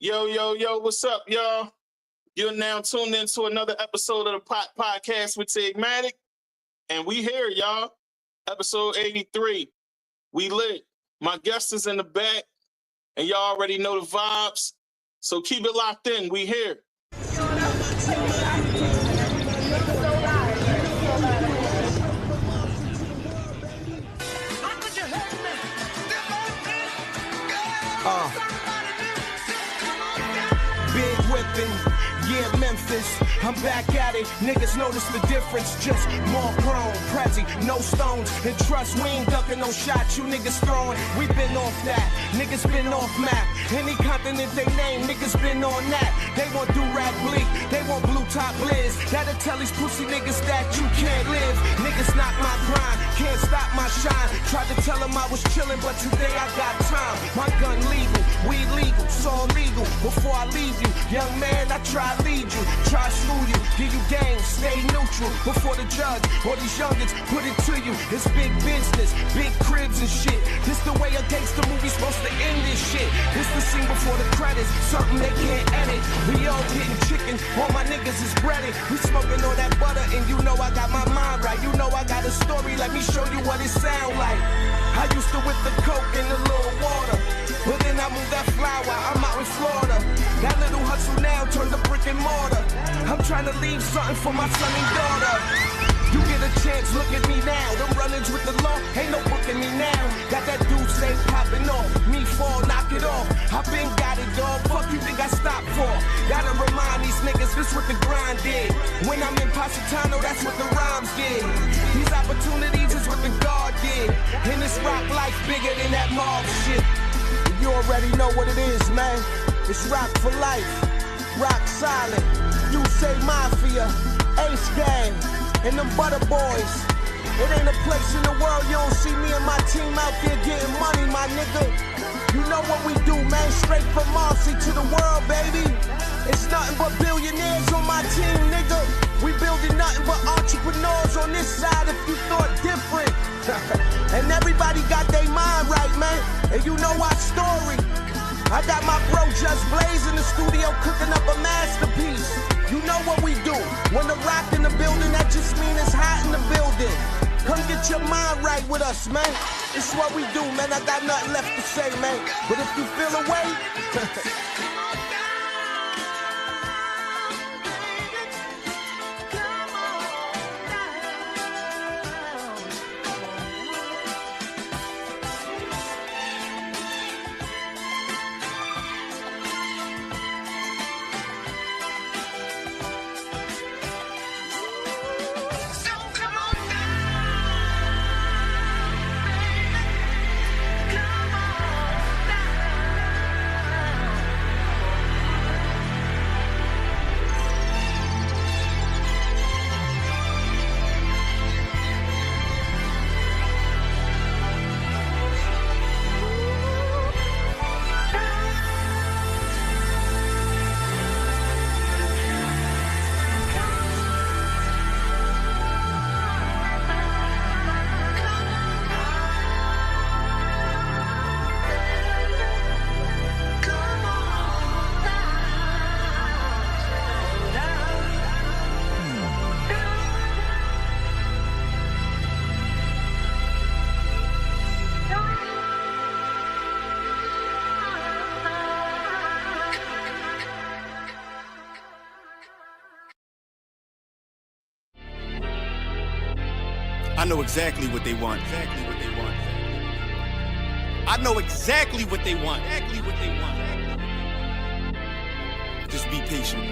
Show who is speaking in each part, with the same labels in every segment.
Speaker 1: Yo, what's up, y'all? You're now tuned into another episode of the podcast with Tigmatic, and we here, y'all. Episode 83. We lit. My guest is in the back, and y'all already know the vibes, so keep it locked in. We here.
Speaker 2: Big whipping, yeah, Memphis, I'm back at it. Niggas notice the difference, just more chrome, Prezi, no stones. And trust, we ain't ducking no shots you niggas throwing. We been off that, niggas been off map. Any continent they name, niggas been on that. They want do-rag bleak, they want blue top blizz. That'll tell these pussy niggas that you can't live. Niggas knock my grind, can't stop my shine. Tried to tell them I was chilling, but today I got time. My gun legal, weed legal, so illegal. Before I leave you, young man, I try to lead you, try to school you, give you game, stay neutral before the judge or these youngins put it to you. It's big business, big cribs and shit. This the way a gangster movie's supposed to end this shit. This the scene before the credits, something they can't edit. We all getting chicken, all my niggas is breaded. We smoking all that butter and you know I got my mind right. You know I got a story, let me show you what it sound like. I used to whip the coke in a little water, but then I moved that flower, I'm out in Florida. That little hustle now turned to brick and mortar. I'm trying to leave something for my son and daughter. You get a chance, look at me now. Them run-ins with the law, ain't no booking me now. Got that dude stay popping off, me fall, knock it off. I been got it, dog, fuck you think I stopped for? Gotta remind these niggas, this what the grind did. When I'm in Positano, that's what the rhymes did. These opportunities is what the God did. And this rock life bigger than that mob shit. You already know what it is, man. It's rock for life, rock solid. You say mafia, Ace Gang, and them butter boys. It ain't a place in the world you don't see me and my team out there getting money, my nigga. You know what we do, man, straight from Marcy to the world, baby. It's nothing but billionaires on my team, nigga. We building nothing but entrepreneurs on this side if you thought different. And everybody got their mind right, man. And you know our story. I got my bro Just Blaze in the studio cooking up a masterpiece. You know what we do. When the rock in the building, that just mean it's hot in the building. Come get your mind right with us, man. It's what we do, man. I got nothing left to say, man. But if you feel away...
Speaker 3: I know exactly what they want. I know exactly what they want. Just be patient.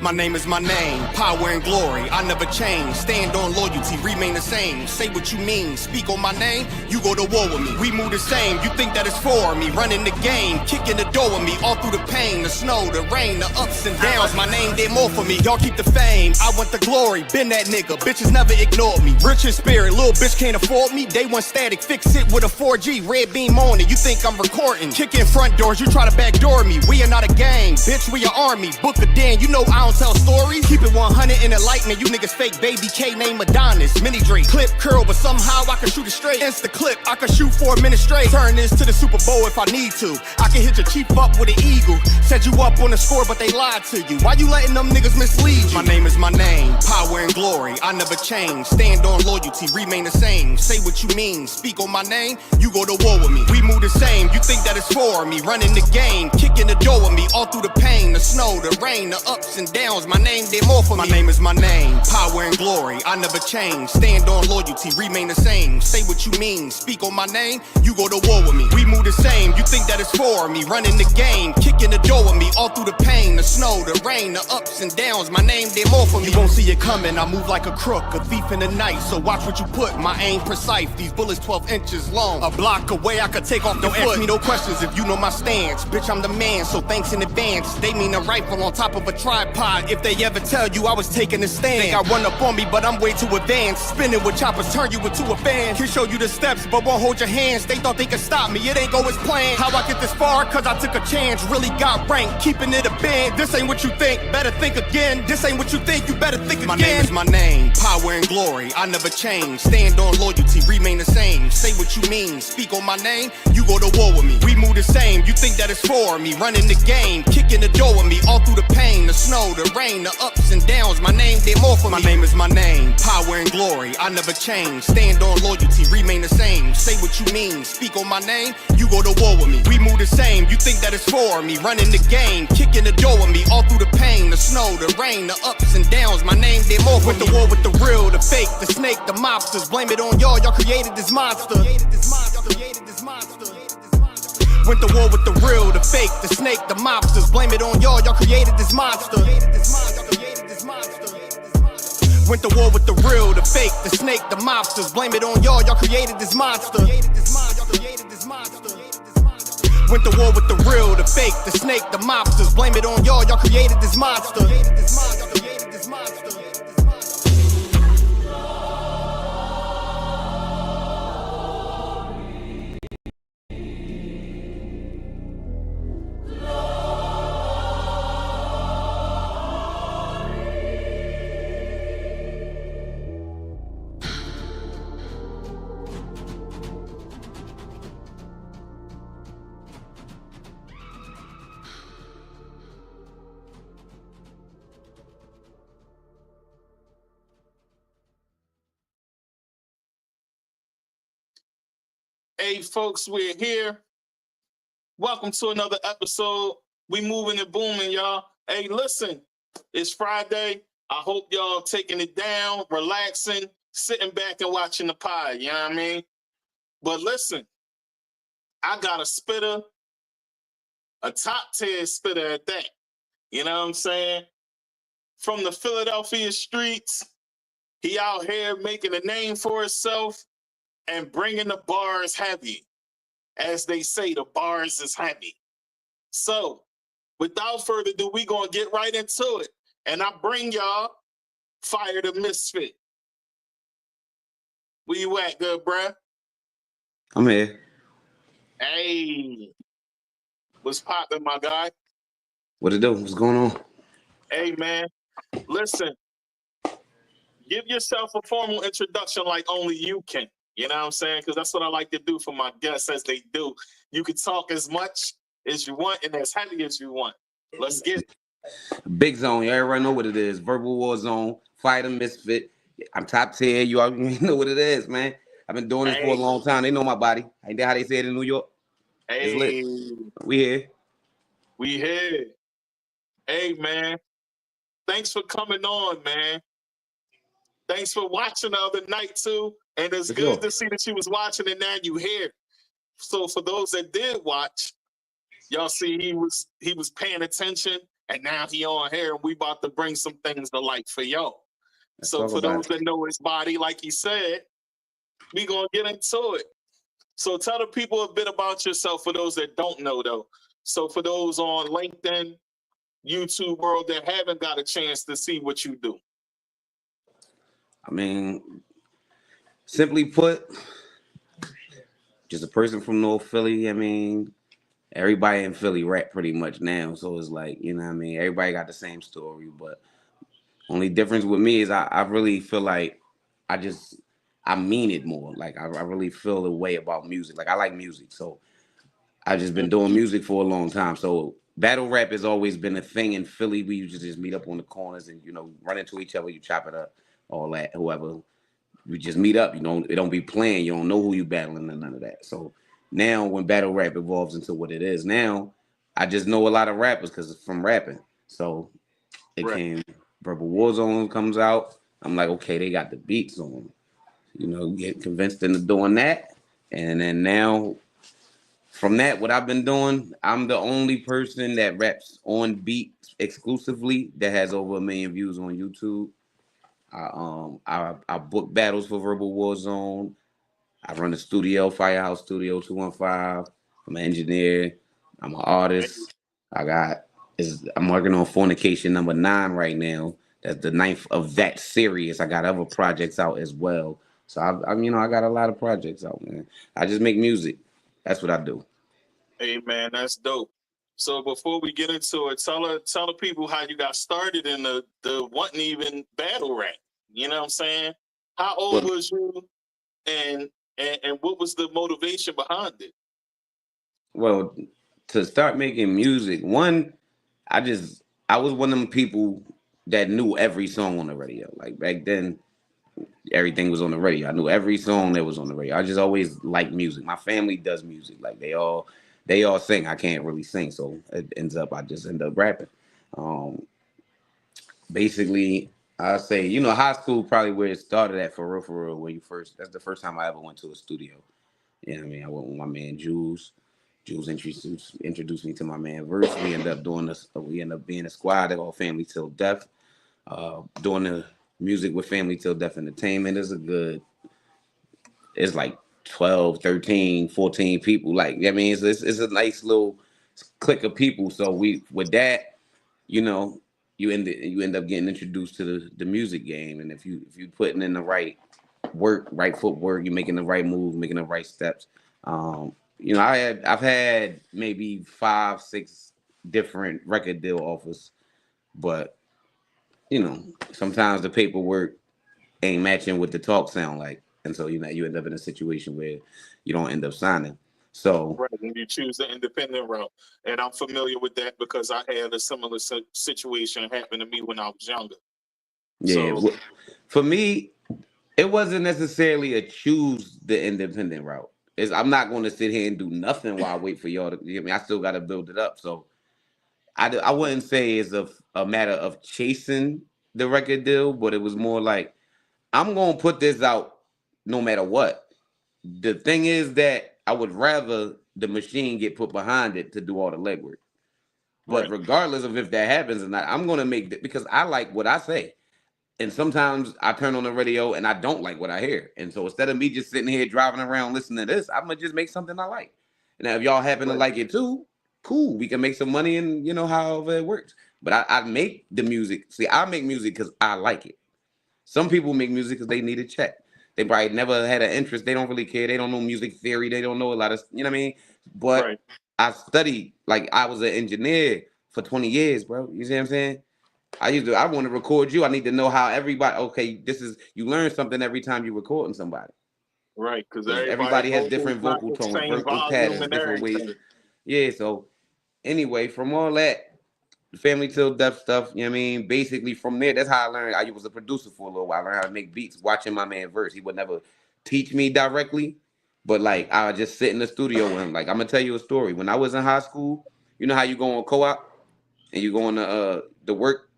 Speaker 3: My name is my name, power and glory, I never change. Stand on loyalty, remain the same. Say what you mean, speak on my name, you go to war with me. We move the same, you think that it's for me. Running the game, kicking the door with me. All through the pain, the snow, the rain, the ups and downs. My name did more for me, y'all keep the fame. I want the glory, been that nigga, bitches never ignored me. Rich in spirit, little bitch can't afford me. Day one static, fix it with a 4G, red beam on it. You think I'm recording, kick in front doors, you try to backdoor me. We are not a gang, bitch, we an army. Book a Dan, you know I don't don't tell stories. Keep it 100 in enlightenment. You niggas fake baby K name Adonis. Mini Drake. Clip curl, but somehow I can shoot it straight. Insta clip, I can shoot 4 minutes straight. Turn this to the Super Bowl if I need to. I can hit your chief up with an eagle. Set you up on the score, but they lied to you. Why you letting them niggas mislead you? My name is my name. Power and glory. I never change. Stand on loyalty. Remain the same. Say what you mean. Speak on my name. You go to war with me. We move the same. You think that it's for me. Running the game. Kicking the door with me. All through the pain. The snow, the rain, the ups and downs. My name, they're more for me. My name is my name. Power and glory. I never change. Stand on loyalty. Remain the same. Say what you mean. Speak on my name. You go to war with me. We move the same. You think that it's for me. Running the game. Kicking the door with me. All through the pain. The snow, the rain, the ups and downs. My name, they're more for me. You won't see it coming. I move like a crook. A thief in the night. So watch what you put. My aim precise. These bullets 12 inches long. A block away. I could take off the foot. Don't ask me no questions if you know my stance. Bitch, I'm the man. So thanks in advance. They mean a rifle on top of a tripod. If they ever tell you I was taking a stand. Think I run up on me, but I'm way too advanced. Spinning with choppers, turn you into a fan. Can show you the steps, but won't hold your hands. They thought they could stop me, it ain't go as planned. How I get this far? Cause I took a chance. Really got ranked, keeping it a band. This ain't what you think, better think again. This ain't what you think, you better think again. My name is my name, power and glory. I never change. Stand on loyalty, remain the same. Say what you mean, speak on my name. You go to war with me. We move the same. You think that it's for me. Running the game, kicking the door with me. All through the pain, the snow, the rain, the ups and downs. My name, they're more for me. My name is my name, power and glory. I never change. Stand on loyalty, remain the same. Say what you mean, speak on my name. You go to war with me. We move the same. You think that it's for me. Running the game, kicking the door with me. All through the pain, the snow, the rain, the ups and downs. My name, they're more for me. With the war with the real, the fake, the snake, the mobsters. Blame it on y'all. Y'all created this monster. Went to war with the real, the fake, the snake, the mobsters. Blame it on y'all, y'all created this monster. Went to war with the real, the fake, the snake, the mobsters. Blame it on y'all, y'all created this monster. Went to war with the real, the fake, the snake, the mobsters. Blame it on y'all, y'all created this monster.
Speaker 1: Hey, folks, we're here. Welcome to another episode. We moving and booming, y'all. Hey, listen, it's Friday. I hope y'all taking it down, relaxing, sitting back and watching the pod, you know what I mean? But listen, I got a spitter, a top 10 spitter at that. You know what I'm saying? From the Philadelphia streets, he out here making a name for himself and bringing the bars heavy. As they say, the bars is heavy. So, without further ado, we gonna get right into it. And I bring y'all FireDaMisfit. Where you at, good bruh?
Speaker 4: I'm here.
Speaker 1: Hey, what's poppin', my guy?
Speaker 4: What it do? What's going on?
Speaker 1: Hey, man, listen, give yourself a formal introduction like only you can. You know what I'm saying? Because that's what I like to do for my guests as they do. You can talk as much as you want and as heavy as you want. Let's get it.
Speaker 4: Big zone. You already know what it is. Verbal war zone. FireDaMisfit. I'm top 10. You already know what it is, man. I've been doing this for a long time. They know my body. Ain't that how they say it in New York? It's lit. We here.
Speaker 1: We here. Hey, man. Thanks for coming on, man. Thanks for watching the other night, too. And it's
Speaker 4: For
Speaker 1: good
Speaker 4: sure.
Speaker 1: to see that you was watching and now you here. So for those that did watch, y'all see he was paying attention and now he on here and we about to bring some things to light for y'all. So for those that know his body, like he said, we gonna get into it. So tell the people a bit about yourself for those that don't know though. So for those on LinkedIn, YouTube world that haven't got a chance to see what you do.
Speaker 4: I mean, simply put, just a person from North Philly. I mean, everybody in Philly rap pretty much now. So it's like, you know what I mean? Everybody got the same story, but only difference with me is I really feel like I mean it more. Like I really feel the way about music. Like I like music. So I just been doing music for a long time. So battle rap has always been a thing in Philly. We used to just meet up on the corners and, run into each other, you chop it up, all that, whoever. We just meet up, it don't be playing. You don't know who you battling and none of that. So now when battle rap evolves into what it is now, I just know a lot of rappers because from rapping. So it came, Verbal Warzone comes out. I'm like, okay, they got the beats on. Get convinced into doing that. And then now from that, what I've been doing, I'm the only person that raps on beat exclusively that has over 1 million views on YouTube. I book battles for Verbal Warzone. I run a studio, Firehouse Studio 215. I'm an engineer. I'm an artist. I'm working on Fornication #9 right now. That's the 9th of that series. I got other projects out as well. So I got a lot of projects out, man. I just make music. That's what I do.
Speaker 1: Hey man, that's dope. So before we get into it, tell the people how you got started in the wasn't even battle rap. You know what I'm saying? How old was you, and what was the motivation behind it?
Speaker 4: Well, to start making music, I was one of them people that knew every song on the radio. Like back then, everything was on the radio. I knew every song that was on the radio. I just always liked music. My family does music. Like they all sing. I can't really sing, so I just end up rapping. Basically, I say, high school probably where it started at for real. When that's the first time I ever went to a studio. You know what I mean? I went with my man Jules. Jules introduced me to my man Verse. We ended up doing this. We ended up being a squad at All Family Till Death. Doing the music with Family Till Death Entertainment it's like 12, 13, 14 people. Like, I mean, it's a nice little clique of people. So with that, you end up getting introduced to the music game. And if you putting in the right work, right footwork, you're making the right moves, making the right steps. I've had maybe 5, 6 different record deal offers, but sometimes the paperwork ain't matching what the talk sound like, and so you end up in a situation where you don't end up signing. So
Speaker 1: right, when you choose the independent route, and I'm familiar with that because I had a similar situation happen to me when I was younger.
Speaker 4: Yeah, so, for me, it wasn't necessarily a choose the independent route. I'm not going to sit here and do nothing while I wait for y'all to. I still got to build it up. So I wouldn't say it's a matter of chasing the record deal, but it was more like I'm going to put this out no matter what. The thing is that I would rather the machine get put behind it to do all the legwork. But regardless of if that happens or not, I'm going to make it because I like what I say. And sometimes I turn on the radio and I don't like what I hear. And so instead of me just sitting here driving around listening to this, I'm going to just make something I like. Now, if y'all happen to like it too, cool. We can make some money and, however it works. But I make the music. See, I make music because I like it. Some people make music because they need a check. They probably never had an interest. They don't really care. They don't know music theory. They don't know a lot of, you know what I mean? But I studied, like I was an engineer for 20 years, bro. You see what I'm saying? I want to record you. I need to know how everybody, okay, you learn something every time you're recording somebody.
Speaker 1: Right, because
Speaker 4: everybody has different vocal tones, vocal patterns, different ways. Yeah, so anyway, from all that, Family Till Death stuff, you know what I mean? Basically, from there, that's how I learned. I was a producer for a little while. I learned how to make beats, watching my man Verse. He would never teach me directly, but like I would just sit in the studio with him. Like I'm gonna tell you a story. When I was in high school, you know how you go on co-op and you go on the work,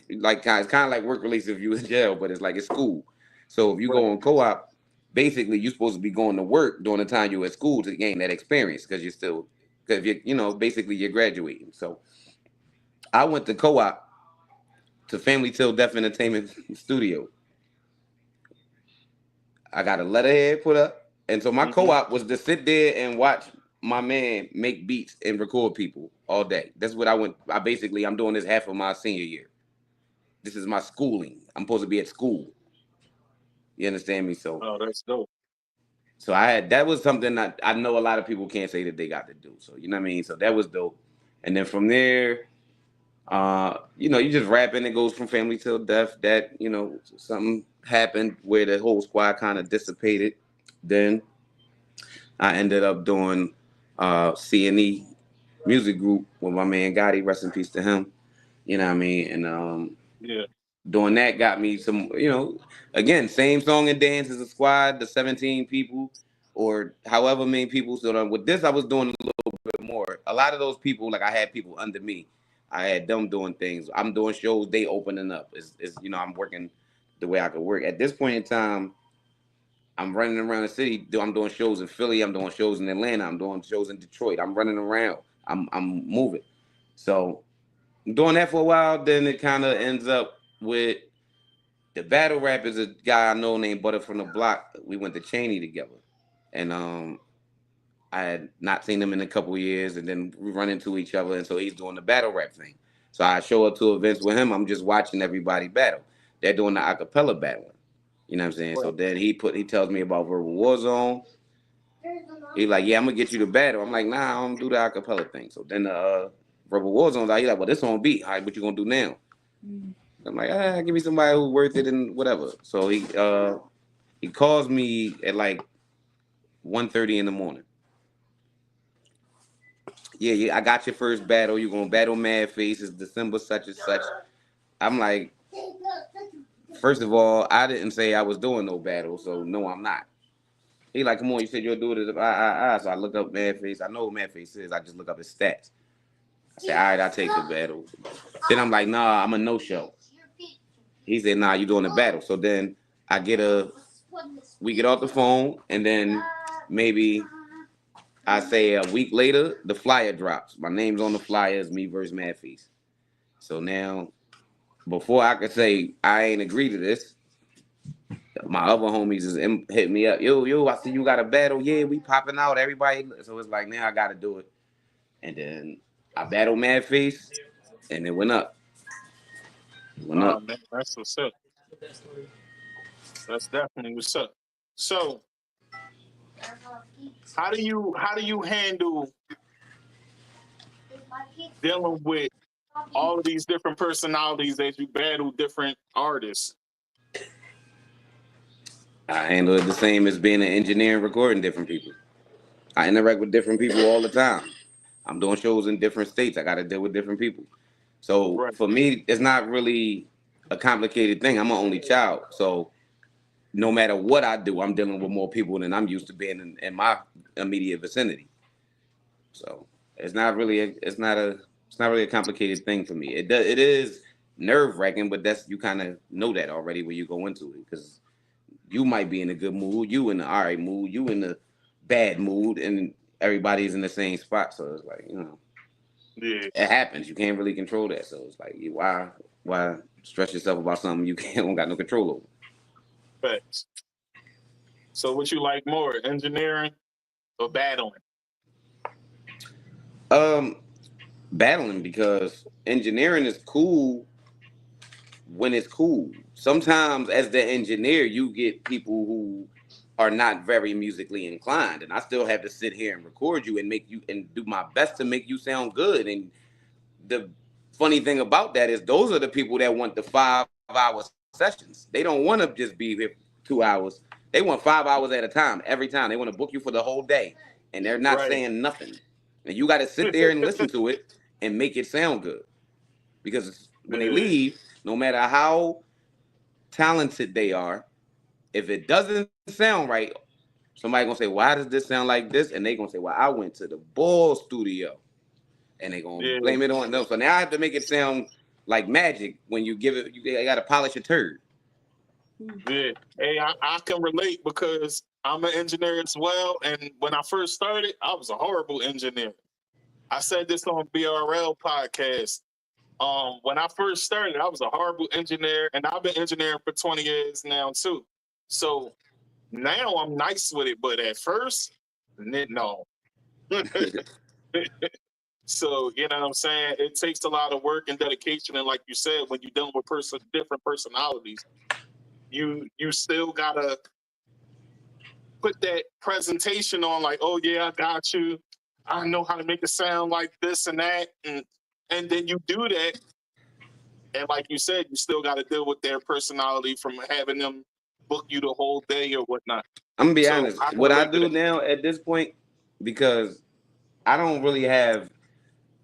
Speaker 4: like it's kind of like work release if you in jail, but it's school. So if you go on co-op, basically you're supposed to be going to work during the time you're at school to gain that experience because basically you're graduating. So I went to co-op to Family Till Death Entertainment Studio. I got a letterhead put up. And so my co-op was to sit there and watch my man make beats and record people all day. That's what I'm doing this half of my senior year. This is my schooling. I'm supposed to be at school. You understand me? So
Speaker 1: that's dope.
Speaker 4: So that was something that I know a lot of people can't say that they got to do. So you know what I mean? So that was dope. And then from there, you just rap and it goes from family till death. That, something happened where the whole squad kind of dissipated. Then I ended up doing C&E music group with my man Gotti, rest in peace to him. You know what I mean? And
Speaker 1: Yeah.
Speaker 4: doing that got me some, again, same song and dance as a squad, the 17 people or however many people. So with this, I was doing a little bit more. A lot of those people, like I had people under me. I had them doing things. I'm doing shows, they opening up. I'm working the way I could work. At this point in time, I'm running around the city. I'm doing shows in Philly. I'm doing shows in Atlanta. I'm doing shows in Detroit. I'm running around. I'm moving. So I'm doing that for a while. Then it kind of ends up with the battle rap is a guy I know named Butter from the Block. We went to Cheney together. And I had not seen him in a couple of years, and then we run into each other, and so he's doing the battle rap thing. So I show up to events with him. I'm just watching everybody battle. They're doing the acapella battling. You know what I'm saying? Right. So then he tells me about Verbal Warzone. He's like, yeah, I'm gonna get you to battle. I'm like, nah, I don't do the acapella thing. So then Verbal Warzone's like, he's like, well, this on beat. All right, what you gonna do now? I'm like, give me somebody who's worth it and whatever. So he calls me at like 1:30 in the morning. Yeah, I got your first battle. You're gonna battle Mad Face. It's December such and such. I'm like, first of all, I didn't say I was doing no battle, so no, I'm not. He like, come on, you said you'll do it. So I look up Mad Face. I know who Mad Face is. I just look up his stats. I said, all right, I'll take the battle. Then I'm like, nah, I'm a no-show. He said, nah, you doing the battle. So then we get off the phone, and then maybe I say a week later, the flyer drops. My name's on the flyer, it's me versus Mad Face. So now, before I could say I ain't agree to this, my other homies is hit me up. Yo, I see you got a battle. Yeah, we popping out. Everybody. So it's like, now I got to do it. And then I battled Mad Face, and it went up.
Speaker 1: Man, that's what's up. That's definitely what's up. So, how do you handle dealing with all of these different personalities as you battle different artists?
Speaker 4: I handle it the same as being an engineer and recording different people. I interact with different people all the time. I'm doing shows in different states. I got to deal with different people. So For me, it's not really a complicated thing. I'm an only child. So no matter what I do, I'm dealing with more people than I'm used to being in my immediate vicinity. So it's not really a complicated thing for me. It is nerve-wracking, but you kind of know that already when you go into it, because you might be in a good mood, you in the all right mood, you in the bad mood, and everybody's in the same spot. So it's like,
Speaker 1: yeah,
Speaker 4: it happens. You can't really control that. So it's like, why stress yourself about something you don't got no control over?
Speaker 1: Facts. So what you like more, engineering or battling?
Speaker 4: Battling, because engineering is cool when it's cool. Sometimes as the engineer, you get people who are not very musically inclined, and I still have to sit here and record you and make you and do my best to make you sound good. And the funny thing about that is those are the people that want the 5-hour sessions. They don't want to just be here 2 hours. They want 5 hours at a time, every time. They want to book you for the whole day, and they're not saying nothing. And you got to sit there and listen to it and make it sound good. Because when they leave, no matter how talented they are, if it doesn't sound right, somebody gonna say, why does this sound like this? And they gonna say, well, I went to the Ball studio. And they gonna blame it on them. So now I have to make it sound like magic when you give it, you gotta polish a turd.
Speaker 1: Yeah. Hey, I can relate because I'm an engineer as well. And when I first started, I was a horrible engineer. I said this on BRL podcast. When I first started, I was a horrible engineer, and I've been engineering for 20 years now too. So now I'm nice with it, but at first, no. So, you know what I'm saying? It takes a lot of work and dedication. And like you said, when you're dealing with different personalities, you still gotta put that presentation on, like, oh yeah, I got you. I know how to make it sound like this and that, and then you do that, and like you said, you still got to deal with their personality from having them book you the whole day or whatnot.
Speaker 4: I'm gonna be honest. What I do now at this point, because I don't really have.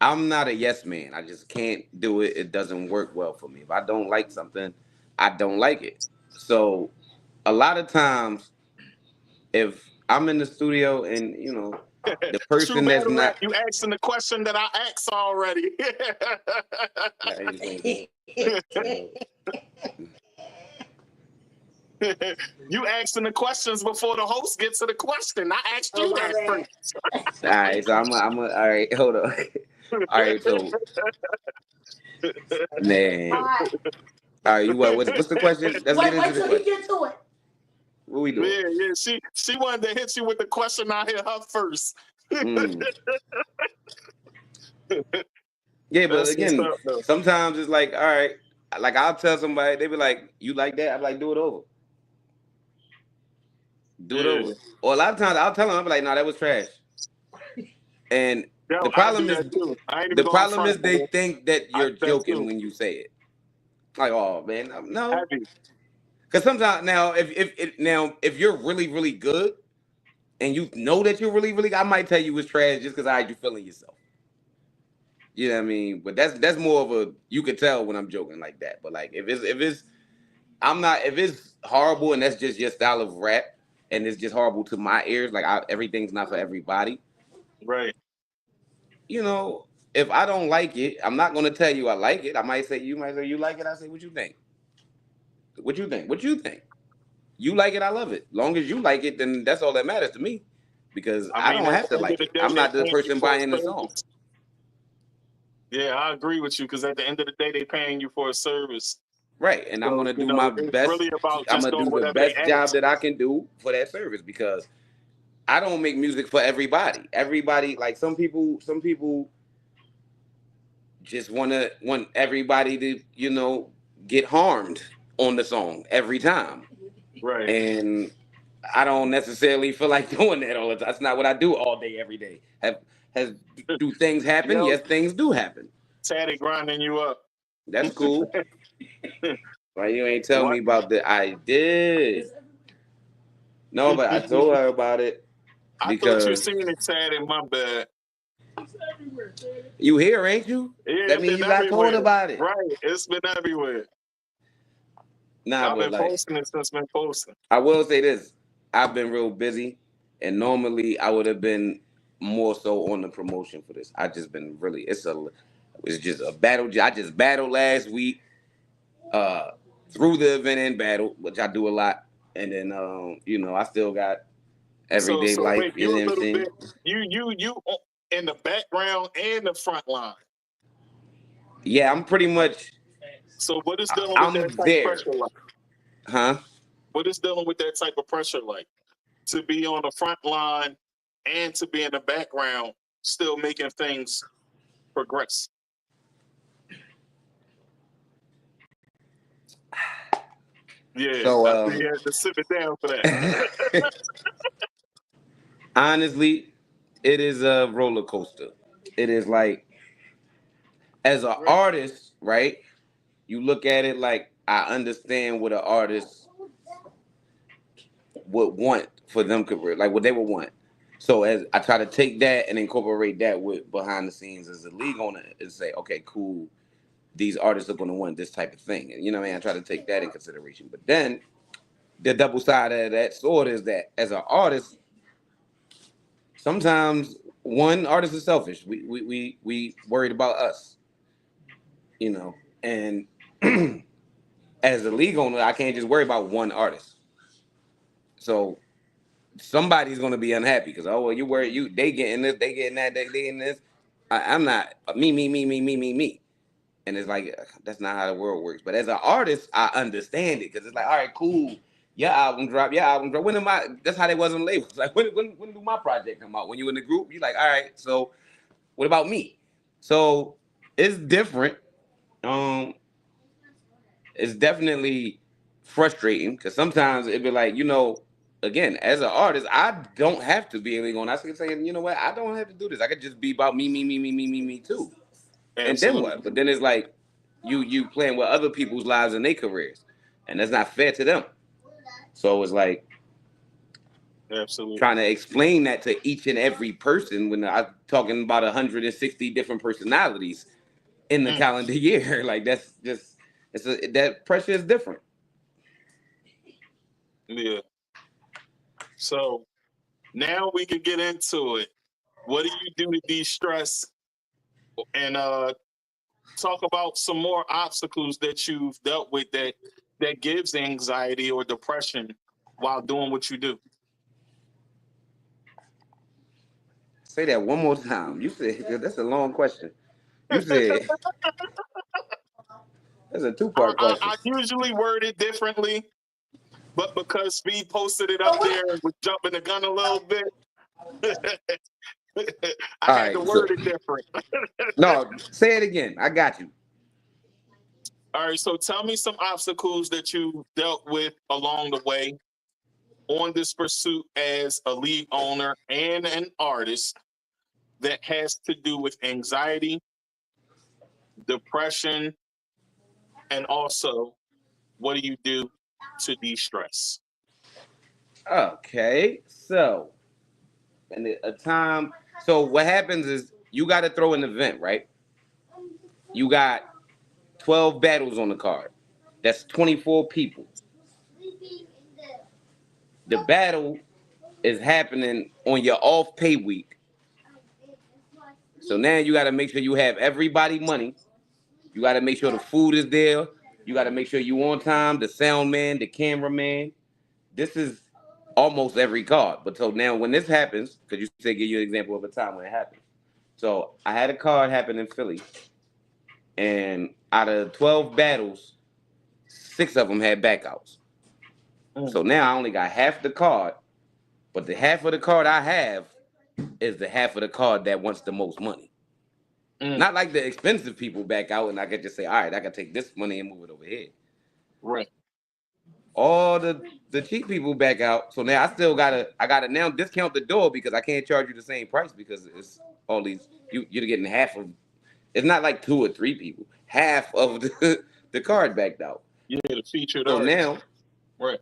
Speaker 4: I'm not a yes man. I just can't do it. It doesn't work well for me. If I don't like something, I don't like it. So a lot of times, if I'm in the studio and the person that's not,
Speaker 1: you asking the question that I asked already. You asking the questions before the host gets to the question. I asked you that first.
Speaker 4: All right, so I'm all right. Hold on. All right, so man. All right, you what's the question? Let's get into the question. Get to it. What we doing?
Speaker 1: Yeah. She wanted to hit you with the question. I hit her first.
Speaker 4: Yeah, but again, sometimes it's like, all right, like I'll tell somebody, they be like, "You like that?" I'm like, "Do it over." Do it over. Or a lot of times I'll tell them, I'm like, "No, that was trash." And the problem is they think that you're joking when you say it. Like, oh man, no. Because sometimes now, if you're really, really good, and you know that you're really, really good, I might tell you it's trash just because I had you feeling yourself. You know what I mean? But that's more of a, you could tell when I'm joking like that. But like if it's horrible and that's just your style of rap and it's just horrible to my ears, like everything's not for everybody.
Speaker 1: Right.
Speaker 4: If I don't like it, I'm not gonna tell you I like it. You might say you like it. I say, what you think? What you think? What you think? You like it, I love it. Long as you like it, then that's all that matters to me. Because I don't have to like it. I'm not the person buying the song.
Speaker 1: Yeah, I agree with you, because at the end of the day, they're paying you for a service.
Speaker 4: Right, and I'm gonna do my best. Really I'm gonna do the best job that I can do for that service, because I don't make music for everybody. Everybody, like some people just want everybody to get harmed on the song every time.
Speaker 1: Right.
Speaker 4: And I don't necessarily feel like doing that all the time. That's not what I do all day, every day. Do things happen? Yes, things do happen.
Speaker 1: Taddy grinding you up.
Speaker 4: That's cool. Why you ain't tell me about that? I did. No, but I told her about it.
Speaker 1: Because I thought you seen it, Taddy. My bad.
Speaker 4: You here, ain't you?
Speaker 1: Yeah,
Speaker 4: that means you got told about it.
Speaker 1: Right. It's been everywhere.
Speaker 4: Nah,
Speaker 1: I've been posting it since been posting.
Speaker 4: I will say this. I've been real busy, and normally I would have been more so on the promotion for this. I just been really, it's just a battle. I just battled last week through the event and battle, which I do a lot. And then, I still got everyday life.
Speaker 1: Wait, you in the background and the front line.
Speaker 4: Yeah, I'm pretty much.
Speaker 1: So what is dealing with that type of pressure like?
Speaker 4: Huh?
Speaker 1: What is dealing with that type of pressure like? To be on the front line and to be in the background, still making things progress. Yeah, so you had to sit it down for that.
Speaker 4: Honestly, it is a roller coaster. It is like, as an artist, right? You look at it like, I understand what an artist would want for them career, like what they would want. So as I try to take that and incorporate that with behind the scenes as a league owner and say, okay, cool, these artists are going to want this type of thing. And I try to take that in consideration. But then the double side of that sword is that as an artist, sometimes one artist is selfish. We worried about us, and as a league owner, I can't just worry about one artist. So somebody's gonna be unhappy because you worry they getting this, they getting that, they getting this. I'm not me. And it's like that's not how the world works. But as an artist, I understand it because it's like, all right, cool. Your album drop. When that's how they was on labels. Like when do my project come out? When you in the group, you like, all right, so what about me? So it's different. It's definitely frustrating because sometimes it'd be like, again, as an artist, I don't have to be illegal. And I was saying, you know what? I don't have to do this. I could just be about me too.
Speaker 1: Absolutely.
Speaker 4: And then what? But then it's like you playing with other people's lives and their careers, and that's not fair to them. So it's like
Speaker 1: absolutely
Speaker 4: trying to explain that to each and every person when I'm talking about 160 different personalities in the calendar year. Like that's just that pressure is different.
Speaker 1: Yeah. So now we can get into it. What do you do to de-stress? And talk about some more obstacles that you've dealt with that gives anxiety or depression while doing what you do.
Speaker 4: Say that one more time. You said that's a long question. You said that's a two-part question.
Speaker 1: I usually word it differently, but because Speed posted it up there and was jumping the gun a little bit, I had to word it different.
Speaker 4: No, say it again. I got you.
Speaker 1: All right, so tell me some obstacles that you dealt with along the way on this pursuit as a lead owner and an artist that has to do with anxiety, depression, and also what do you do to de-stress?
Speaker 4: Okay, so a time. So what happens is you got to throw an event, right? You got 12 battles on the card. That's 24 people. The battle is happening on your off pay week. So now you got to make sure you have everybody money. You got to make sure the food is there. You got to make sure you on time. The sound man, the cameraman. This is almost every card. But so now when this happens, because you said give you an example of a time when it happened. So I had a card happen in Philly, and out of 12 battles, 6 of them had backouts. So now I only got half the card, but the half of the card I have is the half of the card that wants the most money. Not like the expensive people back out, and I could just say, all right, I can take this money and move it over here.
Speaker 1: Right.
Speaker 4: All the cheap people back out. So now I gotta now discount the door because I can't charge you the same price because it's all these you're getting half of. It's not like 2 or 3 people. Half of the card backed out.
Speaker 1: Yeah, the featured
Speaker 4: So
Speaker 1: artist.
Speaker 4: now,
Speaker 1: right,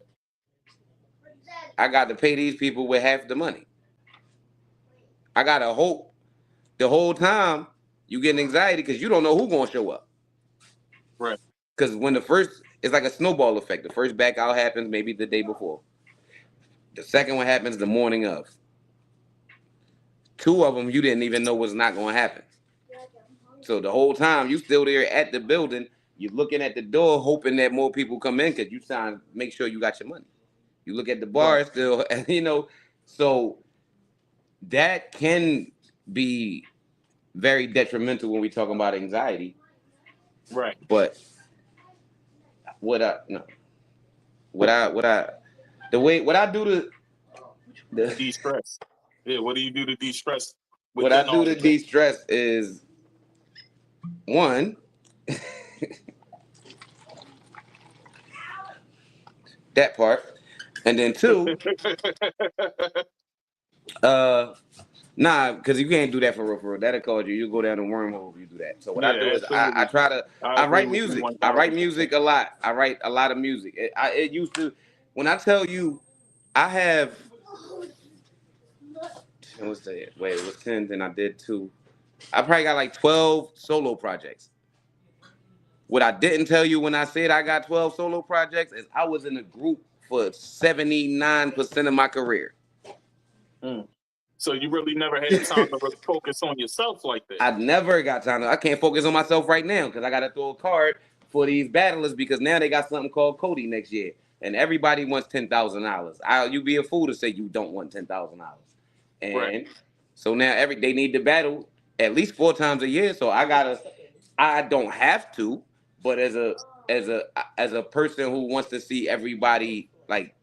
Speaker 4: I got to pay these people with half the money. I gotta hope the whole time you get anxiety because you don't know who's gonna show up.
Speaker 1: Right.
Speaker 4: Because when it's like a snowball effect. The first back out happens maybe the day before. The second one happens the morning of. 2 of them you didn't even know was not going to happen. So the whole time you still there at the building, you're looking at the door hoping that more people come in because you trying to make sure you got your money. You look at the bar still, and so that can be very detrimental when we talk about anxiety.
Speaker 1: Right.
Speaker 4: But what I do to
Speaker 1: de-stress. Yeah, what do you do to de-stress?
Speaker 4: What I do to de-stress is one, that part, and then 2, because you can't do that for real. That'll cause you. You go down a wormhole if you do that. So what I do is I try to. I write music. I write music a lot. I write a lot of music. It used to. When I tell you, I have. What's that? Wait, it was 10. Then I did 2. I probably got like 12 solo projects. What I didn't tell you when I said I got 12 solo projects is I was in a group for 79% of my career.
Speaker 1: So you really never had time to really focus on yourself like that?
Speaker 4: I never got time to. I can't focus on myself right now because I got to throw a card for these battlers because now they got something called Cody next year. And everybody wants $10,000. You'd be a fool to say you don't want $10,000. And so now they need to battle at least 4 times a year. So I don't have to, but as a person who wants to see everybody like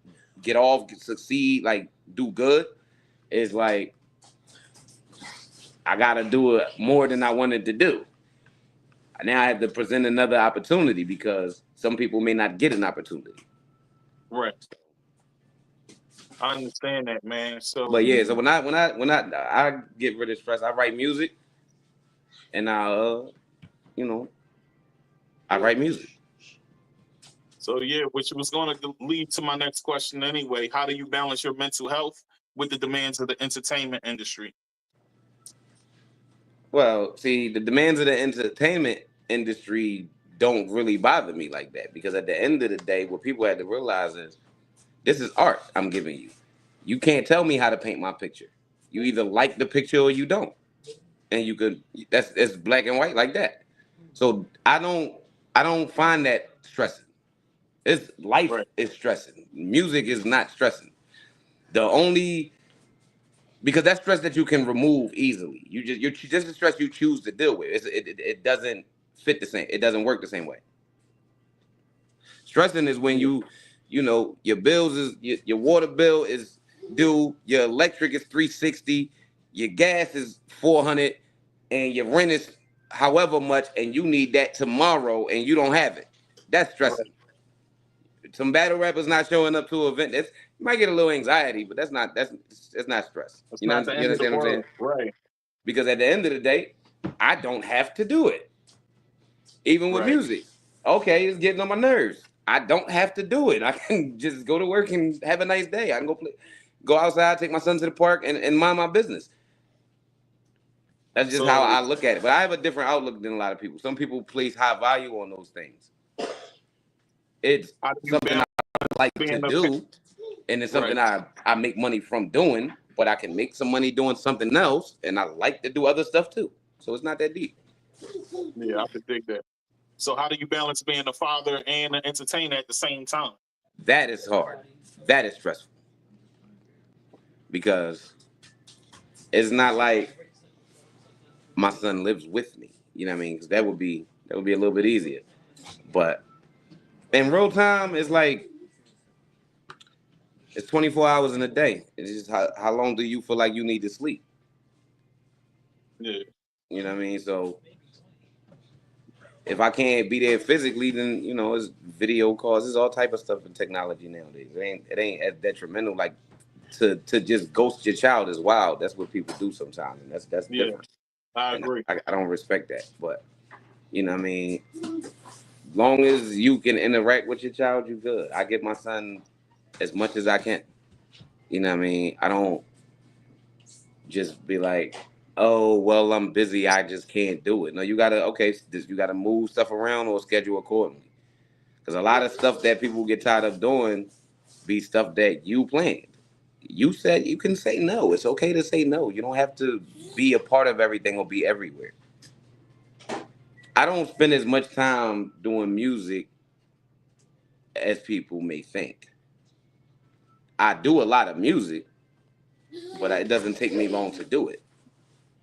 Speaker 4: get off, succeed, like do good, is like I gotta do it more than I wanted to do. Now I have to present another opportunity because some people may not get an opportunity.
Speaker 1: Right. I understand that, man. So,
Speaker 4: but yeah, so when I get rid of stress, I write music, and I write music.
Speaker 1: So yeah, which was going to lead to my next question anyway. How do you balance your mental health with the demands of the entertainment industry?
Speaker 4: Well, see, the demands of the entertainment industry don't really bother me like that, because at the end of the day, what people had to realize is this is art I'm giving you. You can't tell me how to paint my picture. You either like the picture or you don't, and you could. It's black and white like that. So I don't find that stressing. It's life
Speaker 1: Right.
Speaker 4: is stressing. Music is not stressing. The only Because that's stress that you can remove easily. You're just the stress you choose to deal with. It doesn't fit the same. It doesn't work the same way. Stressing is when your bills is your water bill is due, your electric is $360, your gas is $400, and your rent is however much, and you need that tomorrow, and you don't have it. That's stressing. Right. Some battle rappers not showing up to an event. You might get a little anxiety, but that's not stress.
Speaker 1: You understand what I'm saying? Right.
Speaker 4: Because at the end of the day, I don't have to do it. Even with music. Okay, it's getting on my nerves. I don't have to do it. I can just go to work and have a nice day. I can go outside, take my son to the park, and mind my business. That's just how I look at it. But I have a different outlook than a lot of people. Some people place high value on those things. It's something I like to do, and it's something I make money from doing, but I can make some money doing something else, and I like to do other stuff too. So it's not that deep.
Speaker 1: Yeah, I could dig that. So how do you balance being a father and an entertainer at the same time?
Speaker 4: That is hard. That is stressful. Because it's not like my son lives with me. You know what I mean? Because that would be a little bit easier. But in real time, it's like it's 24 hours in a day. It's just how long do you feel like you need to sleep?
Speaker 1: Yeah.
Speaker 4: You know what I mean? So if I can't be there physically, then it's video calls. There's all type of stuff in technology nowadays. It ain't as detrimental. Like to just ghost your child is wild. That's what people do sometimes, and that's different.
Speaker 1: I agree.
Speaker 4: I don't respect that, but you know what I mean. Long as you can interact with your child, you good. I get my son as much as I can. You know what I mean. I don't just be like, oh, well, I'm busy, I just can't do it. No, you gotta move stuff around or schedule accordingly. Because a lot of stuff that people get tired of doing be stuff that you planned. You said you can say no. It's okay to say no. You don't have to be a part of everything or be everywhere. I don't spend as much time doing music as people may think. I do a lot of music, but it doesn't take me long to do it.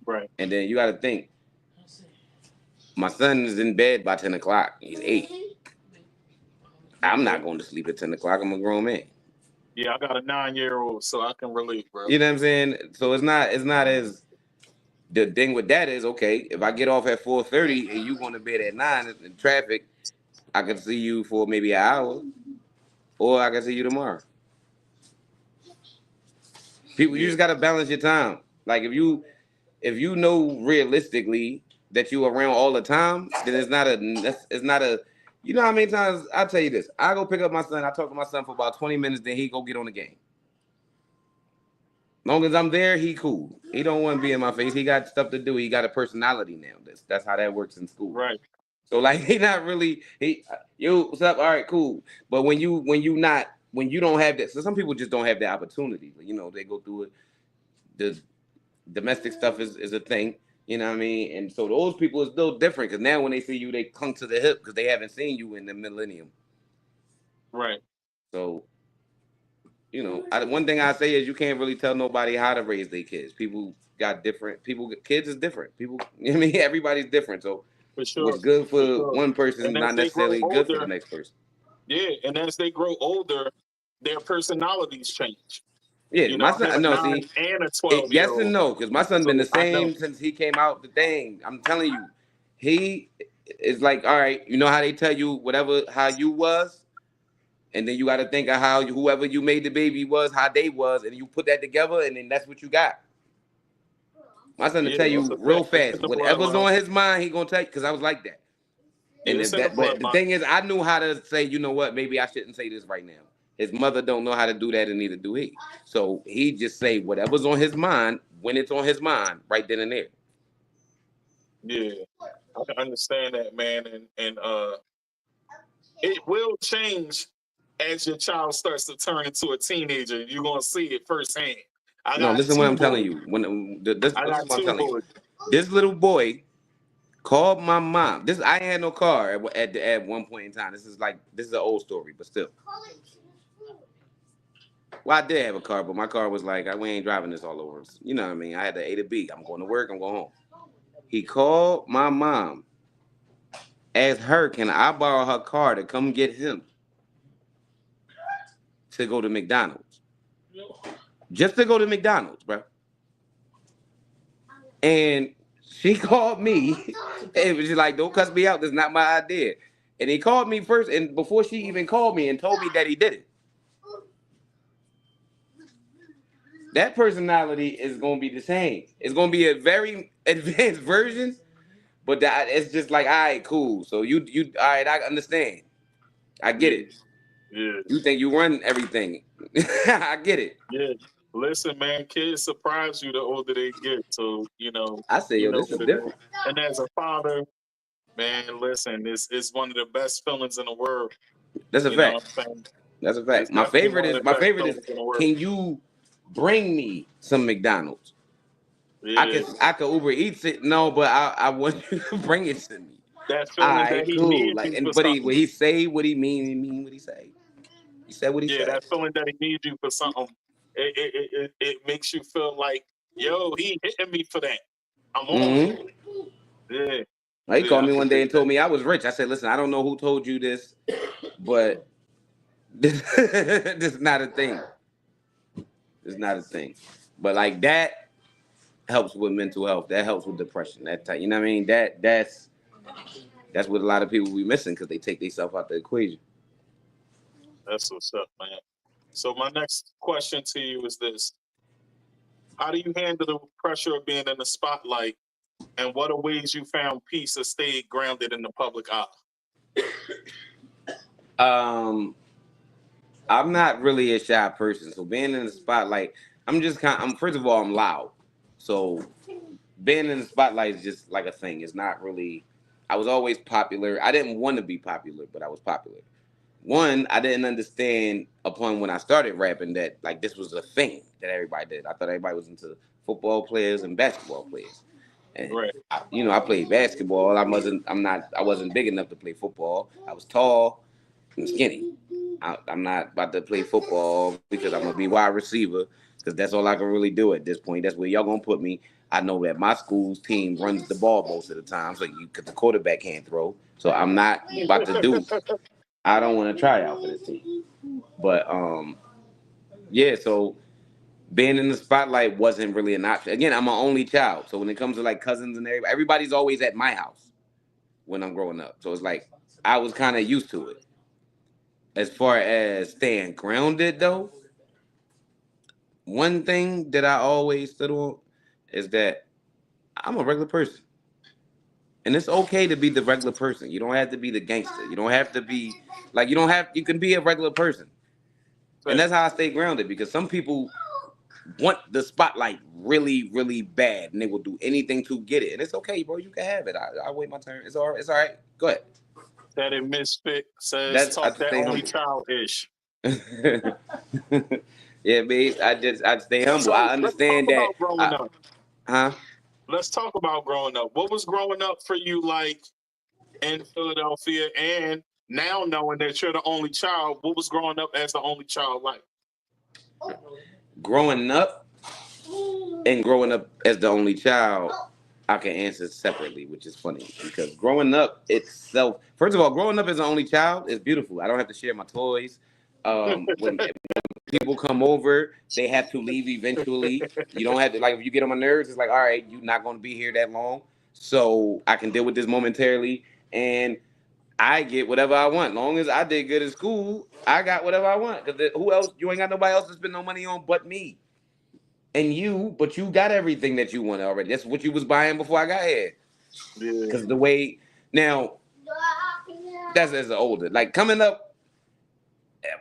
Speaker 1: Right.
Speaker 4: And then you got to think, my son is in bed by 10 o'clock. He's 8. I'm not going to sleep at 10 o'clock. I'm a grown man.
Speaker 1: Yeah, I got a 9-year-old, so I can relate, bro.
Speaker 4: You know what I'm saying? So it's not as, the thing with that is, okay, if I get off at 4:30 and you going to bed at 9 in traffic, I can see you for maybe an hour, or I can see you tomorrow. People, you just got to balance your time. Like if you know realistically that you around all the time, then it's not a. You know how many times I tell you this? I go pick up my son. I talk to my son for about 20 minutes. Then he go get on the game. Long as I'm there, he cool. He don't want to be in my face. He got stuff to do. He got a personality now. That's how that works in school.
Speaker 1: Right.
Speaker 4: So like he not really yo, what's up? All right, cool. But when you don't have that, so some people just don't have the opportunity. They go through it. The domestic stuff is a thing. You know what I mean? And so those people is still different, because now when they see you, they cling to the hip because they haven't seen you in the millennium.
Speaker 1: Right.
Speaker 4: So, one thing I say is you can't really tell nobody how to raise their kids. People got different. Kids is different. People, I mean, everybody's different. So
Speaker 1: for sure,
Speaker 4: what's good for one person is not necessarily good for the next person.
Speaker 1: Yeah, and as they grow older, their personalities change.
Speaker 4: Yeah, my son. No, see,
Speaker 1: and a 12-year-old.
Speaker 4: Yes and no, because my son's been the same since he came out the thing. I'm telling you, he is like, all right, you know how they tell you how you was? And then you got to think of how whoever you made the baby was, how they was, and you put that together, and then that's what you got. My son to tell you real fast, whatever's on his mind, he gonna tell you, because I was like that. And if that, but the thing is, I knew how to say, you know what, maybe I shouldn't say this right now. His mother don't know how to do that, and neither do he. So he just say whatever's on his mind when it's on his mind, right then and there.
Speaker 1: Yeah, I can understand that, man, and it will change as your child starts to turn into a teenager. You're gonna see it firsthand.
Speaker 4: No, listen what I'm telling you. This what I'm telling you. This little boy called my mom. I ain't had no car at one point in time. This is an old story, but still. Well, I did have a car, but my car was like, we ain't driving this all over. You know what I mean? I had the A to B. I'm going to work. I'm going home. He called my mom, asked her, can I borrow her car to come get him to go to McDonald's? Just to go to McDonald's, bro. And she called me and was like, don't cuss me out. That's not my idea. And he called me first, and before she even called me and told me that he did it. That personality is going to be the same. It's going to be a very advanced version, but it's just like, all right, cool. So you all right, I understand. I get it.
Speaker 1: Yeah.
Speaker 4: You think you run everything. I get it.
Speaker 1: Yeah. Listen, man, kids surprise you the older they get. So,
Speaker 4: I say, yo, this is different.
Speaker 1: And as a father, man, listen, it's one of the best feelings in the world.
Speaker 4: That's a fact. That's a fact. My favorite is, can you bring me some McDonald's? Yeah. I could Uber Eats it. No, but I want you to bring it to me.
Speaker 1: That feeling that he needs.
Speaker 4: Like, when he say what he mean what he say. He said what he said.
Speaker 1: Yeah, that feeling that he needs you for something. It makes you feel like, yo, he hitting me for that. I'm on. Yeah.
Speaker 4: He called me one day and told me I was rich. I said, listen, I don't know who told you this, but this is not a thing. It's not a thing. But like that helps with mental health. That helps with depression. You know what I mean? That's what a lot of people be missing because they take themselves out the equation.
Speaker 1: That's what's up, man. So my next question to you is this. How do you handle the pressure of being in the spotlight, and what are ways you found peace or stayed grounded in the public eye?
Speaker 4: I'm not really a shy person, so being in the spotlight, first of all, I'm loud. So being in the spotlight is just like a thing. It's not really, I was always popular. I didn't want to be popular, but I was popular. One, I didn't understand upon when I started rapping that like this was a thing that everybody did. I thought everybody was into football players and basketball players. And
Speaker 1: right.
Speaker 4: I played basketball. I wasn't big enough to play football. I was tall and skinny. I'm not about to play football because I'm gonna be wide receiver because that's all I can really do at this point. That's where y'all gonna put me. I know that my school's team runs the ball most of the time, so because the quarterback can't throw. So I'm not about to do. I don't want to try out for this team. But yeah. So being in the spotlight wasn't really an option. Again, I'm an only child, so when it comes to like cousins and everybody's always at my house when I'm growing up. So it's like I was kind of used to it. As far as staying grounded, though, one thing that I always stood on is that I'm a regular person. And it's okay to be the regular person. You don't have to be the gangster. You don't have to be, you can be a regular person. And that's how I stay grounded, because some people want the spotlight really, really bad, and they will do anything to get it. And it's okay, bro. You can have it. I'll wait my turn. It's all right. Go ahead.
Speaker 1: That in Misfit says talk that only childish.
Speaker 4: Yeah, babe. I stay humble. So I understand that.
Speaker 1: Let's talk about growing up. What was growing up for you like in Philadelphia, and now knowing that you're the only child, what was growing up as the only child like?
Speaker 4: Growing up and growing up as the only child, I can answer separately, which is funny because growing up itself, first of all, growing up as the only child is beautiful. I don't have to share my toys. When people come over, they have to leave eventually. You don't have to, like, if you get on my nerves, it's like, all right, you're not going to be here that long. So I can deal with this momentarily. And I get whatever I want. Long as I did good in school, I got whatever I want. Because who else? You ain't got nobody else to spend no money on but me and you. But you got everything that you wanted already. That's what you was buying before I got here. Because the way now, that's as an older. Like coming up,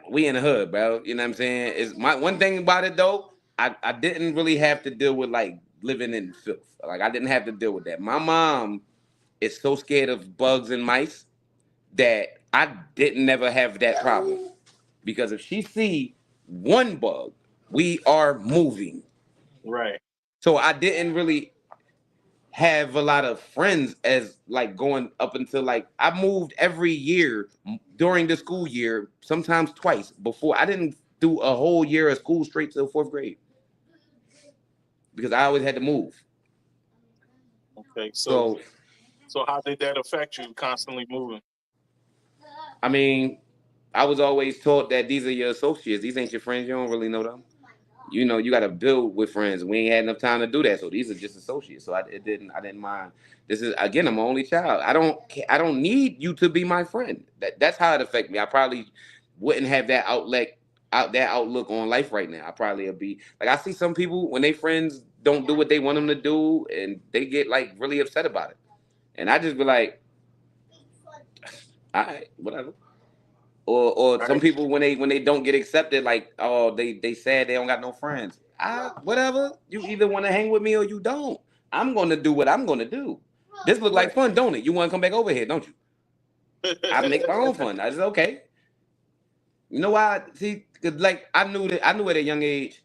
Speaker 4: we in the hood, bro. You know what I'm saying? Is my one thing about it though. I didn't really have to deal with like living in filth. Like I didn't have to deal with that. My mom is so scared of bugs and mice that I didn't never have that problem. Because if she see one bug, we are moving.
Speaker 1: Right.
Speaker 4: So I didn't really have a lot of friends as like going up until like I moved every year during the school year, sometimes twice before. I didn't do a whole year of school straight till 4th grade because I always had to move.
Speaker 1: Okay, so how did that affect you constantly moving?
Speaker 4: I mean, I was always taught that these are your associates. These ain't your friends. You don't really know them. You know, you got to build with friends. We ain't had enough time to do that. So these are just associates. So I didn't mind. This is again, I'm an only child. I don't need you to be my friend. That's how it affect me. I probably wouldn't have that outlook on life right now. I probably would be like, I see some people when they friends don't do what they want them to do, and they get like really upset about it. And I just be like, all right, whatever. Or some people when they don't get accepted, like, oh, they sad they don't got no friends. Whatever. You either want to hang with me or you don't. I'm gonna do what I'm gonna do. This look like fun, don't it? You want to come back over here, don't you? I make my own fun. I said, okay. You know why? See, cause like I knew at a young age,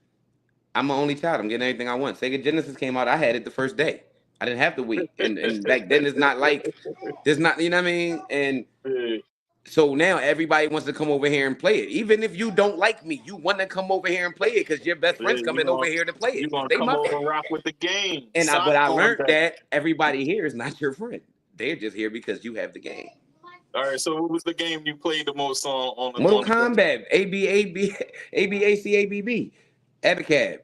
Speaker 4: I'm my only child. I'm getting everything I want. Sega Genesis came out, I had it the first day. I didn't have to wait. And back then it's not like there's not, you know what I mean? And so now everybody wants to come over here and play it. Even if you don't like me, you want to come over here and play it because your best friend's coming over here to play it.
Speaker 1: You're going to come over and rock with the game.
Speaker 4: And but I learned that everybody here is not your friend. They're just here because you have the game.
Speaker 1: All right, so what was the game you played the most on the
Speaker 4: Mortal Kombat, ABACABB, Abacab.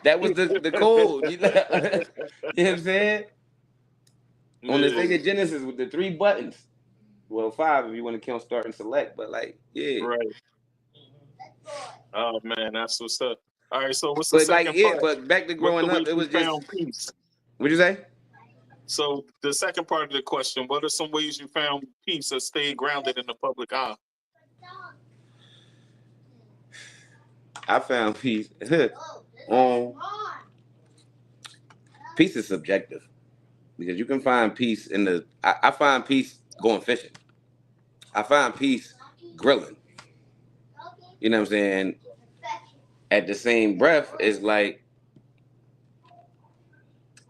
Speaker 4: That was the code. You know what I'm saying? On the Sega Genesis with the 3 buttons. Well, 5 if you want to count start and select, but like, yeah.
Speaker 1: Right. Oh man, that's what's up. All right, so what's the second part?
Speaker 4: But back to growing up, it was just
Speaker 1: peace.
Speaker 4: What'd you say?
Speaker 1: So the second part of the question, what are some ways you found peace or stayed grounded in the public eye?
Speaker 4: I found peace. Peace is subjective because you can find peace in the. I find peace going fishing. I find peace grilling. You know what I'm saying? At the same breath, it's like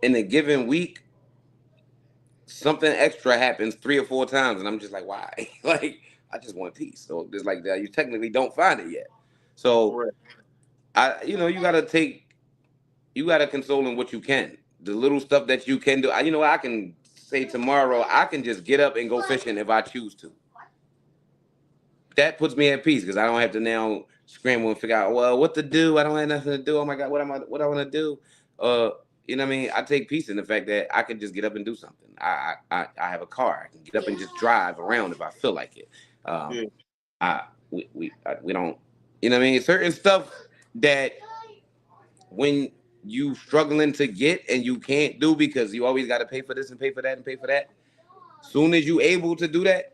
Speaker 4: in a given week, something extra happens 3 or 4 times, and I'm just like, why? Like, I just want peace. So it's like that. You technically don't find it yet. So, you gotta console in what you can. The little stuff that you can do. I can say tomorrow, I can just get up and go fishing if I choose to. That puts me at peace because I don't have to now scramble and figure out, well, what to do. I don't have nothing to do. Oh my God, what I want to do? You know what I mean? I take peace in the fact that I can just get up and do something. I have a car. I can get up and just drive around if I feel like it. We don't, you know what I mean? Certain stuff that when you struggling to get and you can't do because you always got to pay for this and pay for that and pay for that. Soon as you able to do that,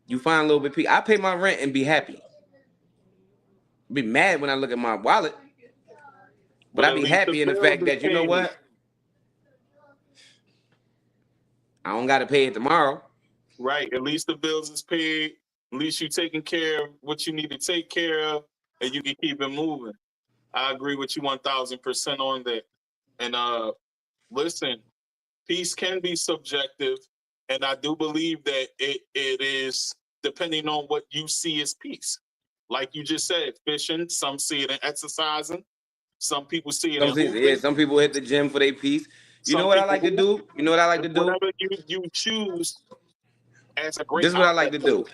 Speaker 4: you find a little bit of peace. I pay my rent and be happy. Be mad when I look at my wallet, but I be happy in the fact that, you know what? I don't got to pay it tomorrow.
Speaker 1: Right. At least the bills is paid. At least you taking care of what you need to take care of, and you can keep it moving. I agree with you 1,000% on that. And listen, peace can be subjective, and I do believe that it is depending on what you see as peace. Like you just said, fishing. Some see it in exercising. Some people see it in moving.
Speaker 4: Some people hit the gym for their peace. You know what I like to do?
Speaker 1: Whatever you choose as a great.
Speaker 4: This is what I like to do.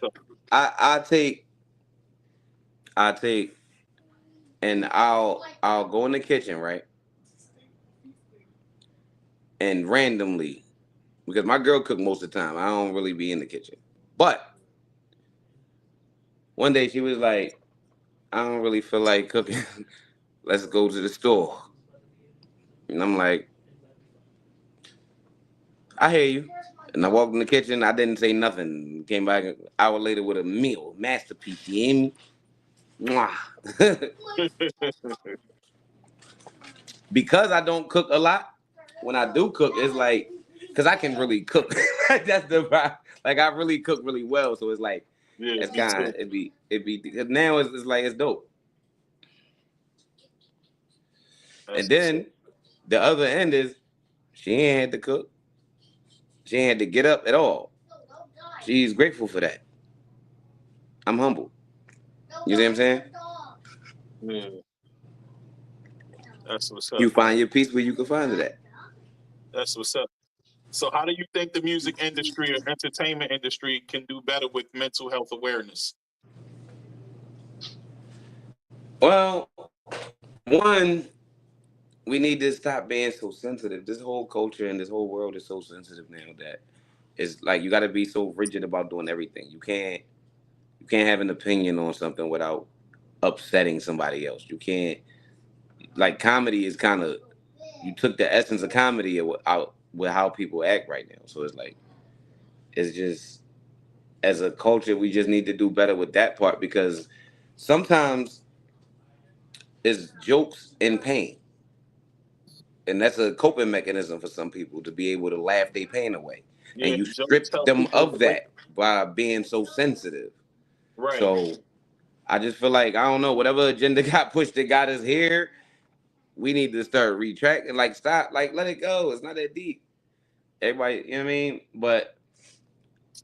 Speaker 4: I take, and I'll go in the kitchen, right? And randomly, because my girl cook most of the time, I don't really be in the kitchen. But one day she was like, I don't really feel like cooking. Let's go to the store. And I'm like, I hear you. And I walked in the kitchen. I didn't say nothing. Came back an hour later with a meal, masterpiece. You hear me? Mwah. Because I don't cook a lot. When I do cook, it's like, because I can really cook. That's the vibe. Like I really cook really well, so it's like, it's kind of it'd be now it's like it's dope. And then the other end is she ain't had to cook. She ain't had to get up at all. She's grateful for that. I'm humble. You see what I'm saying?
Speaker 1: Yeah. That's what's up.
Speaker 4: You find your peace where you can find it at.
Speaker 1: That's what's up. So how do you think the music industry or entertainment industry can do better with mental health awareness?
Speaker 4: Well, one, we need to stop being so sensitive. This whole culture and this whole world is so sensitive now that it's like you got to be so rigid about doing everything. You can't have an opinion on something without upsetting somebody else. You can't, like, comedy is kind of, you took the essence of comedy out with how people act right now. So it's like, it's just, as a culture, we just need to do better with that part, because sometimes it's jokes in pain. And that's a coping mechanism for some people, to be able to laugh their pain away.
Speaker 1: Yeah,
Speaker 4: and you strip them of that by being so sensitive.
Speaker 1: Right.
Speaker 4: So I just feel like, I don't know, whatever agenda got pushed that got us here, we need to start retracting. Like, stop, like, let it go. It's not that deep. Everybody, you know what I mean? But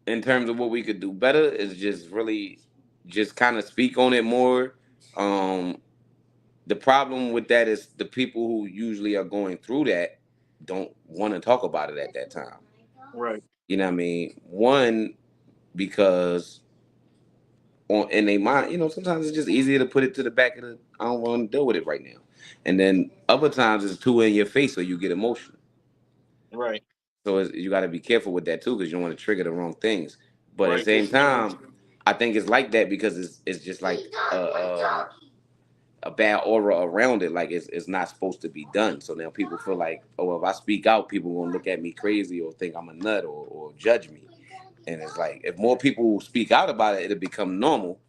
Speaker 4: in terms of what we could do better is just really just kind of speak on it more. The problem with that is the people who usually are going through that don't want to talk about it at that time.
Speaker 1: Right.
Speaker 4: You know what I mean? One, because in their mind, you know, sometimes it's just easier to put it to the back of the, I don't want to deal with it right now. And then other times it's too in your face, so you get emotional.
Speaker 1: Right.
Speaker 4: So you got to be careful with that too, because you don't want to trigger the wrong things. But at the same time, I think it's like that because it's just like a bad aura around it. Like it's not supposed to be done. So now people feel like, oh, if I speak out, people gonna look at me crazy or think I'm a nut or judge me. And it's like, if more people speak out about it, it'll become normal,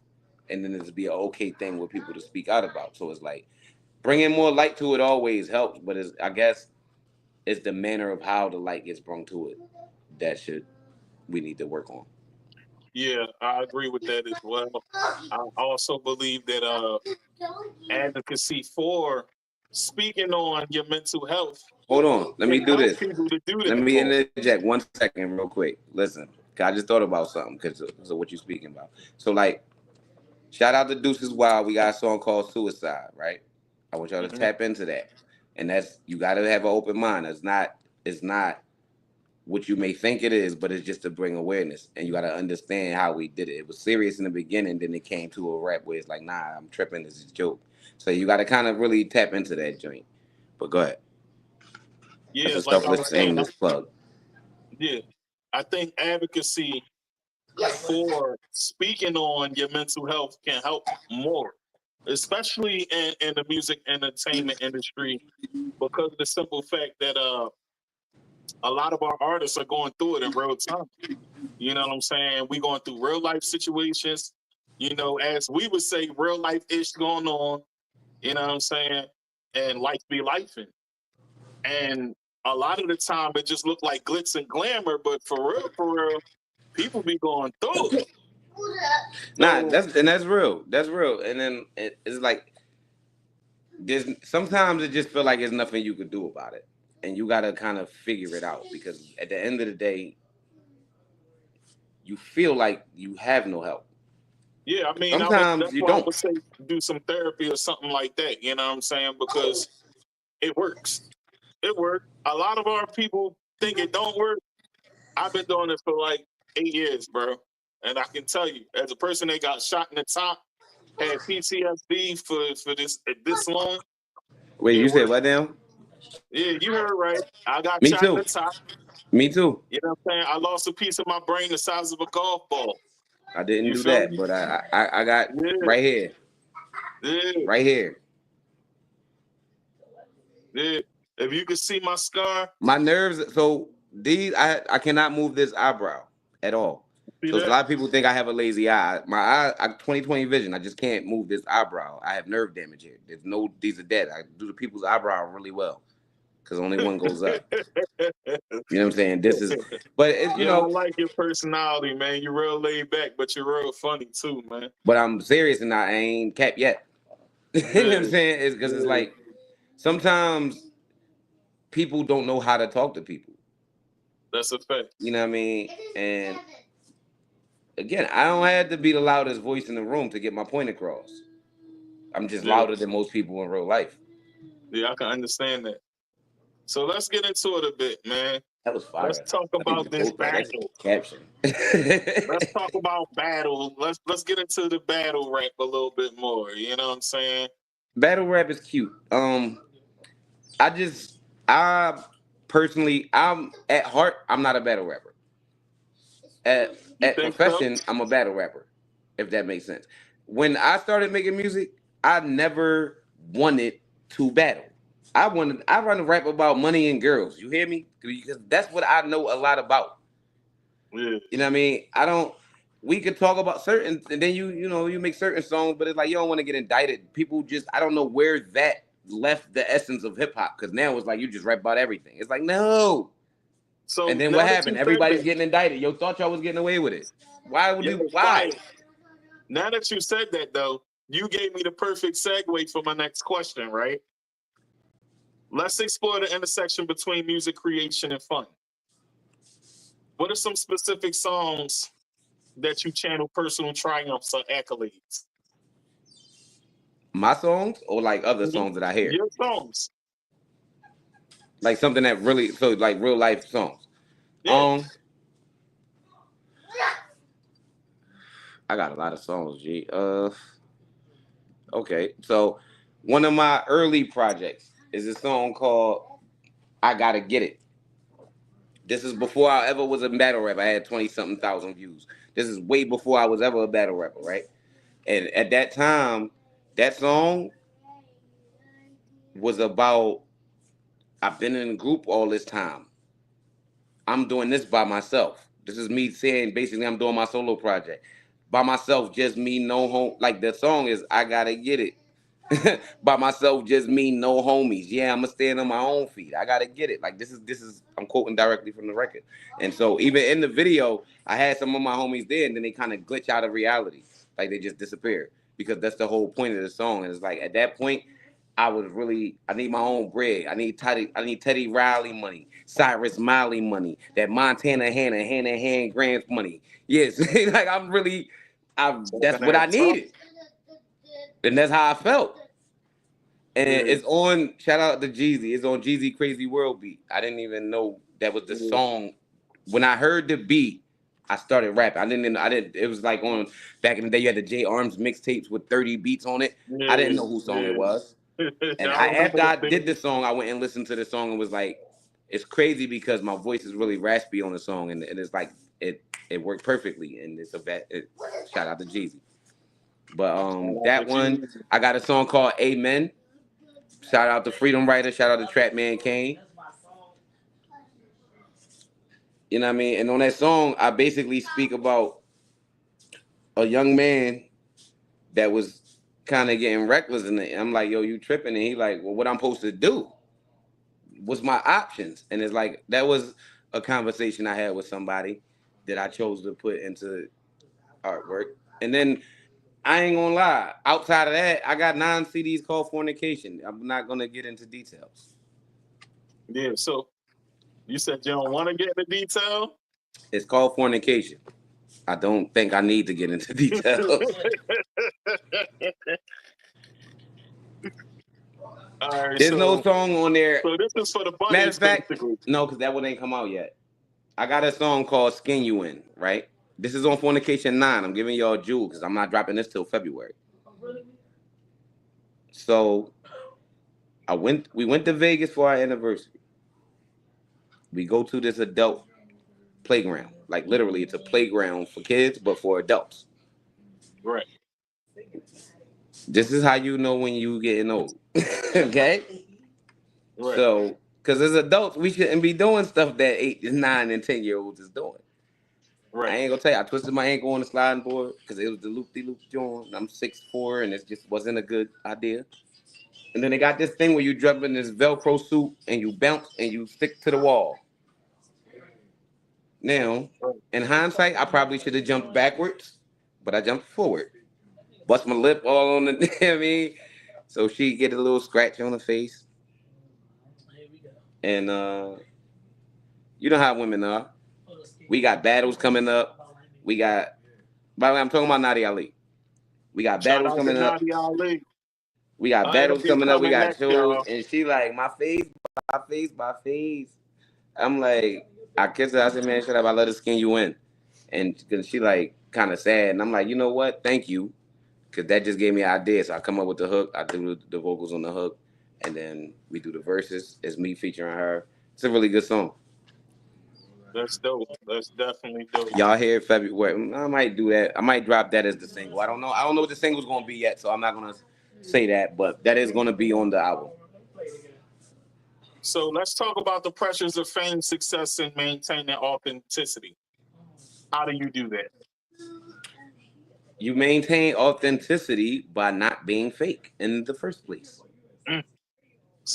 Speaker 4: and then it'll be an okay thing with people to speak out about. So it's like, bringing more light to it always helps, but I guess it's the manner of how the light gets brought to it that we need to work on.
Speaker 1: Yeah, I agree with that as well. I also believe that advocacy for speaking on your mental health.
Speaker 4: Hold on, let me do this.
Speaker 1: Let
Speaker 4: me interject 1 second real quick. Listen, I just thought about something because of what you're speaking about. So, like, shout out to Deuces Wild. We got a song called Suicide, right? I want y'all to tap into that. And that's, you got to have an open mind. It's not what you may think it is, but it's just to bring awareness. And you got to understand how we did it. It was serious in the beginning, then it came to a rap where it's like, nah, I'm tripping, this is a joke. So you got to kind of really tap into that joint. But go ahead.
Speaker 1: Yeah,
Speaker 4: that's
Speaker 1: like I was saying,
Speaker 4: this plug.
Speaker 1: Yeah, I think advocacy for speaking on your mental health can help more, especially in the music entertainment industry, because of the simple fact that a lot of our artists are going through it in real time. You know what I'm saying? We going through real life situations, you know, as we would say, real life ish going on, you know what I'm saying? And life be lifing. And a lot of the time it just look like glitz and glamour, but for real, people be going through it.
Speaker 4: Nah, that's real. That's real. And then it's like, sometimes it just feel like there's nothing you could do about it. And you got to kind of figure it out, because at the end of the day, you feel like you have no help.
Speaker 1: Yeah, I mean,
Speaker 4: sometimes you don't.
Speaker 1: I would say do some therapy or something like that. You know what I'm saying? Because it works. It works. A lot of our people think it don't work. I've been doing this for like 8 years, bro. And I can tell you, as a person that got shot in the top, had PTSD for this long.
Speaker 4: Wait, you said what now?
Speaker 1: Yeah, you heard right. I got
Speaker 4: Me
Speaker 1: shot
Speaker 4: too.
Speaker 1: in the top.
Speaker 4: Me too.
Speaker 1: You know what I'm saying? I lost a piece of my brain the size of a golf ball.
Speaker 4: I didn't
Speaker 1: You
Speaker 4: do
Speaker 1: feel
Speaker 4: that,
Speaker 1: me?
Speaker 4: but I got right here.
Speaker 1: Yeah.
Speaker 4: Right here.
Speaker 1: Yeah. If you could see my scar.
Speaker 4: My nerves, so these I cannot move this eyebrow at all. So a lot of people think I have a lazy eye. My eye, I 20/20 vision. I just can't move this eyebrow. I have nerve damage here. These are dead. I do the people's eyebrow really well because only one goes up. You know what I'm saying? This is, but it's, you know,
Speaker 1: I like your personality, man. You're real laid back, but you're real funny too, man.
Speaker 4: But I'm serious and I ain't capped yet. You know what I'm saying? It's because it's like sometimes people don't know how to talk to people.
Speaker 1: That's a fact.
Speaker 4: You know what I mean? And again, I don't have to be the loudest voice in the room to get my point across. I'm just louder than most people in real life.
Speaker 1: Yeah, I can understand that. So let's get into it a bit, man.
Speaker 4: That was fire.
Speaker 1: Let's talk about this battle.
Speaker 4: Caption.
Speaker 1: Let's talk about battle. Let's get into the battle rap a little bit more. You know what I'm saying?
Speaker 4: Battle rap is cute. I personally, I'm at heart, I'm not a battle rapper. At profession, so? I'm a battle rapper, if that makes sense. When I started making music, I never wanted to battle. I run to rap about money and girls. You hear me? Because that's what I know a lot about. Yeah. You know what I mean? We could talk about certain, and then you make certain songs, but it's like you don't want to get indicted. People just, I don't know where that left the essence of hip hop, because now it's like you just rap about everything. It's like, no. So and then what happened? Everybody's getting indicted. Yo, thought y'all was getting away with it. Why?
Speaker 1: Now that you said that, though, you gave me the perfect segue for my next question, right? Let's explore the intersection between music creation and fun. What are some specific songs that you channel personal triumphs or accolades?
Speaker 4: My songs or like other songs that I hear?
Speaker 1: Your songs.
Speaker 4: Like something that really, so like real life songs. Yeah. I got a lot of songs, G. Okay, so one of my early projects is a song called I Gotta Get It. This is before I ever was a battle rapper. I had 20-something thousand views. This is way before I was ever a battle rapper, right? And at that time, that song was about, I've been in a group all this time. I'm doing this by myself. This is me saying, basically, I'm doing my solo project. By myself, just me, no home. Like the song is, I Gotta Get It. By myself, just me, no homies. Yeah, I'm gonna stand on my own feet. I gotta get it. Like this is I'm quoting directly from the record. And so even in the video, I had some of my homies there, and then they kind of glitch out of reality. Like they just disappear. Because that's the whole point of the song. And it's like at that point, I need my own bread. I need Teddy Riley money, Cyrus Miley money, that Montana hand grants money. Yes, like that's what I needed. And that's how I felt. And it's on, shout out to Jeezy. It's on Jeezy Crazy World beat. I didn't even know that was the song. When I heard the beat, I started rapping. It was like on, back in the day, you had the J Arms mixtapes with 30 beats on it. I didn't know whose song it was. And after I did the song, I went and listened to the song and was like, it's crazy because my voice is really raspy on the song. And it's like, it worked perfectly. And shout out to Jeezy. But that one, I got a song called Amen. Shout out to Freedom Writer. Shout out to Trap Man Kane. You know what I mean? And on that song, I basically speak about a young man that was kind of getting reckless in it. I'm like, yo, you tripping? And he like, well, what I'm supposed to do? What's my options? And it's like, that was a conversation I had with somebody that I chose to put into artwork. And then I ain't gonna lie. Outside of that, I got 9 CDs called Fornication. I'm not gonna get into details.
Speaker 1: Yeah, so you said you don't want to get into detail?
Speaker 4: It's called Fornication. I don't think I need to get into details. All right, there's no song on there.
Speaker 1: So this is for the bunnies.
Speaker 4: Matter of fact, no, because that one ain't come out yet. I got a song called Skin You In, right? This is on Fornication 9. I'm giving y'all a jewel because I'm not dropping this till February. So we went to Vegas for our anniversary. We go to this adult playground. Like literally, it's a playground for kids, but for adults.
Speaker 1: Right.
Speaker 4: This is how you know when you getting old. Okay?
Speaker 1: Right.
Speaker 4: So, because as adults, we shouldn't be doing stuff that 8, 9, and 10-year-olds is doing.
Speaker 1: Right.
Speaker 4: I ain't gonna tell you, I twisted my ankle on the sliding board because it was the loop-de-loop joint. I'm 6'4", and it just wasn't a good idea. And then they got this thing where you jump in this Velcro suit and you bounce and you stick to the wall. Now, in hindsight, I probably should have jumped backwards, but I jumped forward. Bust my lip all on the, I mean, so she get a little scratch on her face. And you know how women are. We got battles coming up. We got, by the way, I'm talking about Nadia Ali. We got
Speaker 1: Shout
Speaker 4: battles
Speaker 1: out
Speaker 4: coming
Speaker 1: to
Speaker 4: up.
Speaker 1: Nadia Ali.
Speaker 4: We got
Speaker 1: It'll
Speaker 4: battles
Speaker 1: be
Speaker 4: coming up. We
Speaker 1: coming
Speaker 4: got
Speaker 1: next,
Speaker 4: shows.
Speaker 1: y'all.
Speaker 4: And she like, my face. I'm like, I kissed her. I said, man, shut up. I let her skin you in. And cause she like kind of sad. And I'm like, you know what? Thank you. Because that just gave me an idea. So I come up with the hook. I do the vocals on the hook. And then we do the verses. It's me featuring her. It's a really good song.
Speaker 1: That's dope. That's definitely dope.
Speaker 4: Y'all hear February. I might do that. I might drop that as the single. I don't know. I don't know what the single's going to be yet. So I'm not going to say that. But that is going to be on the album.
Speaker 1: So let's talk about the pressures of fame, success, and maintaining authenticity. How do you do that?
Speaker 4: You maintain authenticity by not being fake in the first place.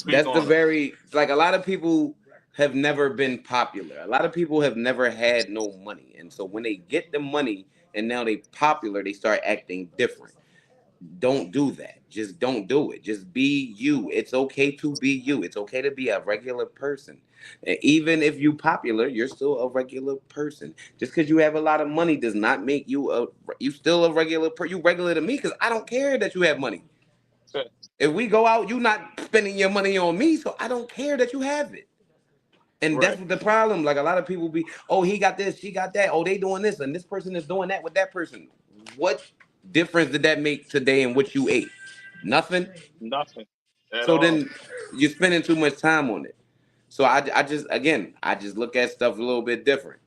Speaker 4: That's the very, like, a lot of people have never been popular. A lot of people have never had no money. And so when they get the money and now they popular, they start acting different. Don't do that. Just don't do it. Just be you. It's okay to be you. It's okay to be a regular person. And even if you popular, you're still a regular person. Just because you have a lot of money does not make you still a regular person. You regular to me because I don't care that you have money. If we go out, you not spending your money on me, so I don't care that you have it. And that's what the problem. Like a lot of people be, oh, he got this, she got that. Oh, they doing this, and this person is doing that with that person. What difference did that make today in what you ate? Nothing.
Speaker 1: Nothing.
Speaker 4: So then you're spending too much time on it. So I just look at stuff a little bit different.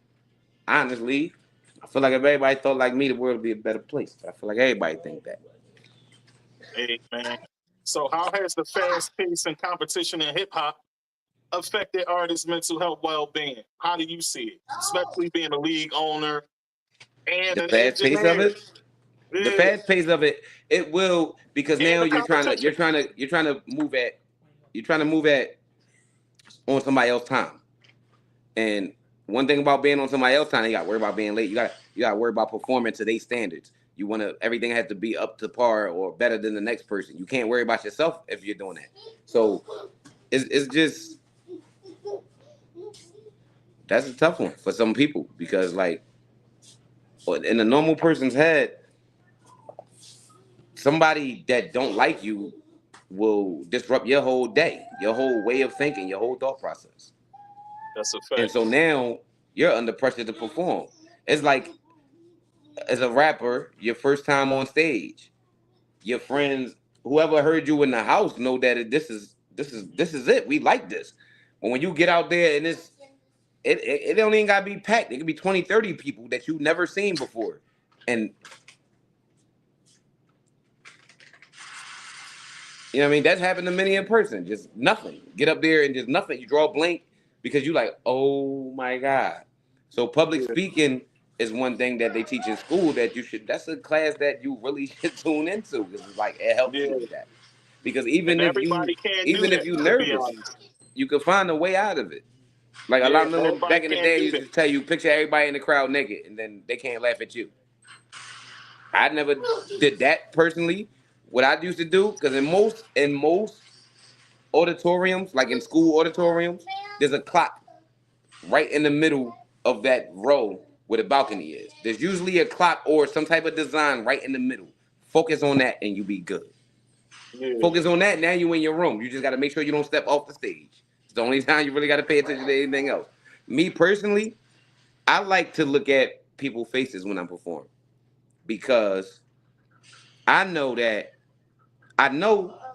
Speaker 4: Honestly, I feel like if everybody thought like me, the world would be a better place. I feel like everybody think that.
Speaker 1: Hey, man. So how has the fast pace and competition in hip hop affected artists' mental health well-being? How do you see it? Especially being a league owner and
Speaker 4: the
Speaker 1: an
Speaker 4: fast
Speaker 1: engineer.
Speaker 4: pace of it. Yeah. The fast pace of it will, because now you're trying to move at on somebody else's time. And one thing about being on somebody else's time, you got to worry about being late. You got to worry about performing to their standards. You want to, everything has to be up to par or better than the next person. You can't worry about yourself if you're doing that. So it's just, that's a tough one for some people, because like in a normal person's head, somebody that don't like you will disrupt your whole day, your whole way of thinking, your whole thought process.
Speaker 1: That's a fact.
Speaker 4: And so now you're under pressure to perform. It's like, as a rapper, your first time on stage, your friends, whoever heard you in the house, know that this is it. We like this. But when you get out there and it don't even gotta be packed. It could be 20, 30 people that you've never seen before. And you know what I mean? That's happened to many in person. Just nothing. Get up there and just nothing. You draw a blank because you like, oh my God. So public speaking is one thing that they teach in school that you should, that's a class that you really should tune into. Because it's like, it helps you with that. Because even if you nervous, you can find a way out of it. Like a lot of them back in the day used to tell you, picture everybody in the crowd naked, and then they can't laugh at you. I never did that personally. What I used to do, because in most auditoriums, like in school auditoriums, there's a clock right in the middle of that row where the balcony is. There's usually a clock or some type of design right in the middle. Focus on that and you be good. Focus on that, now you in your room. You just got to make sure you don't step off the stage. It's the only time you really got to pay attention to anything else. Me personally, I like to look at people's faces when I'm performing, because I know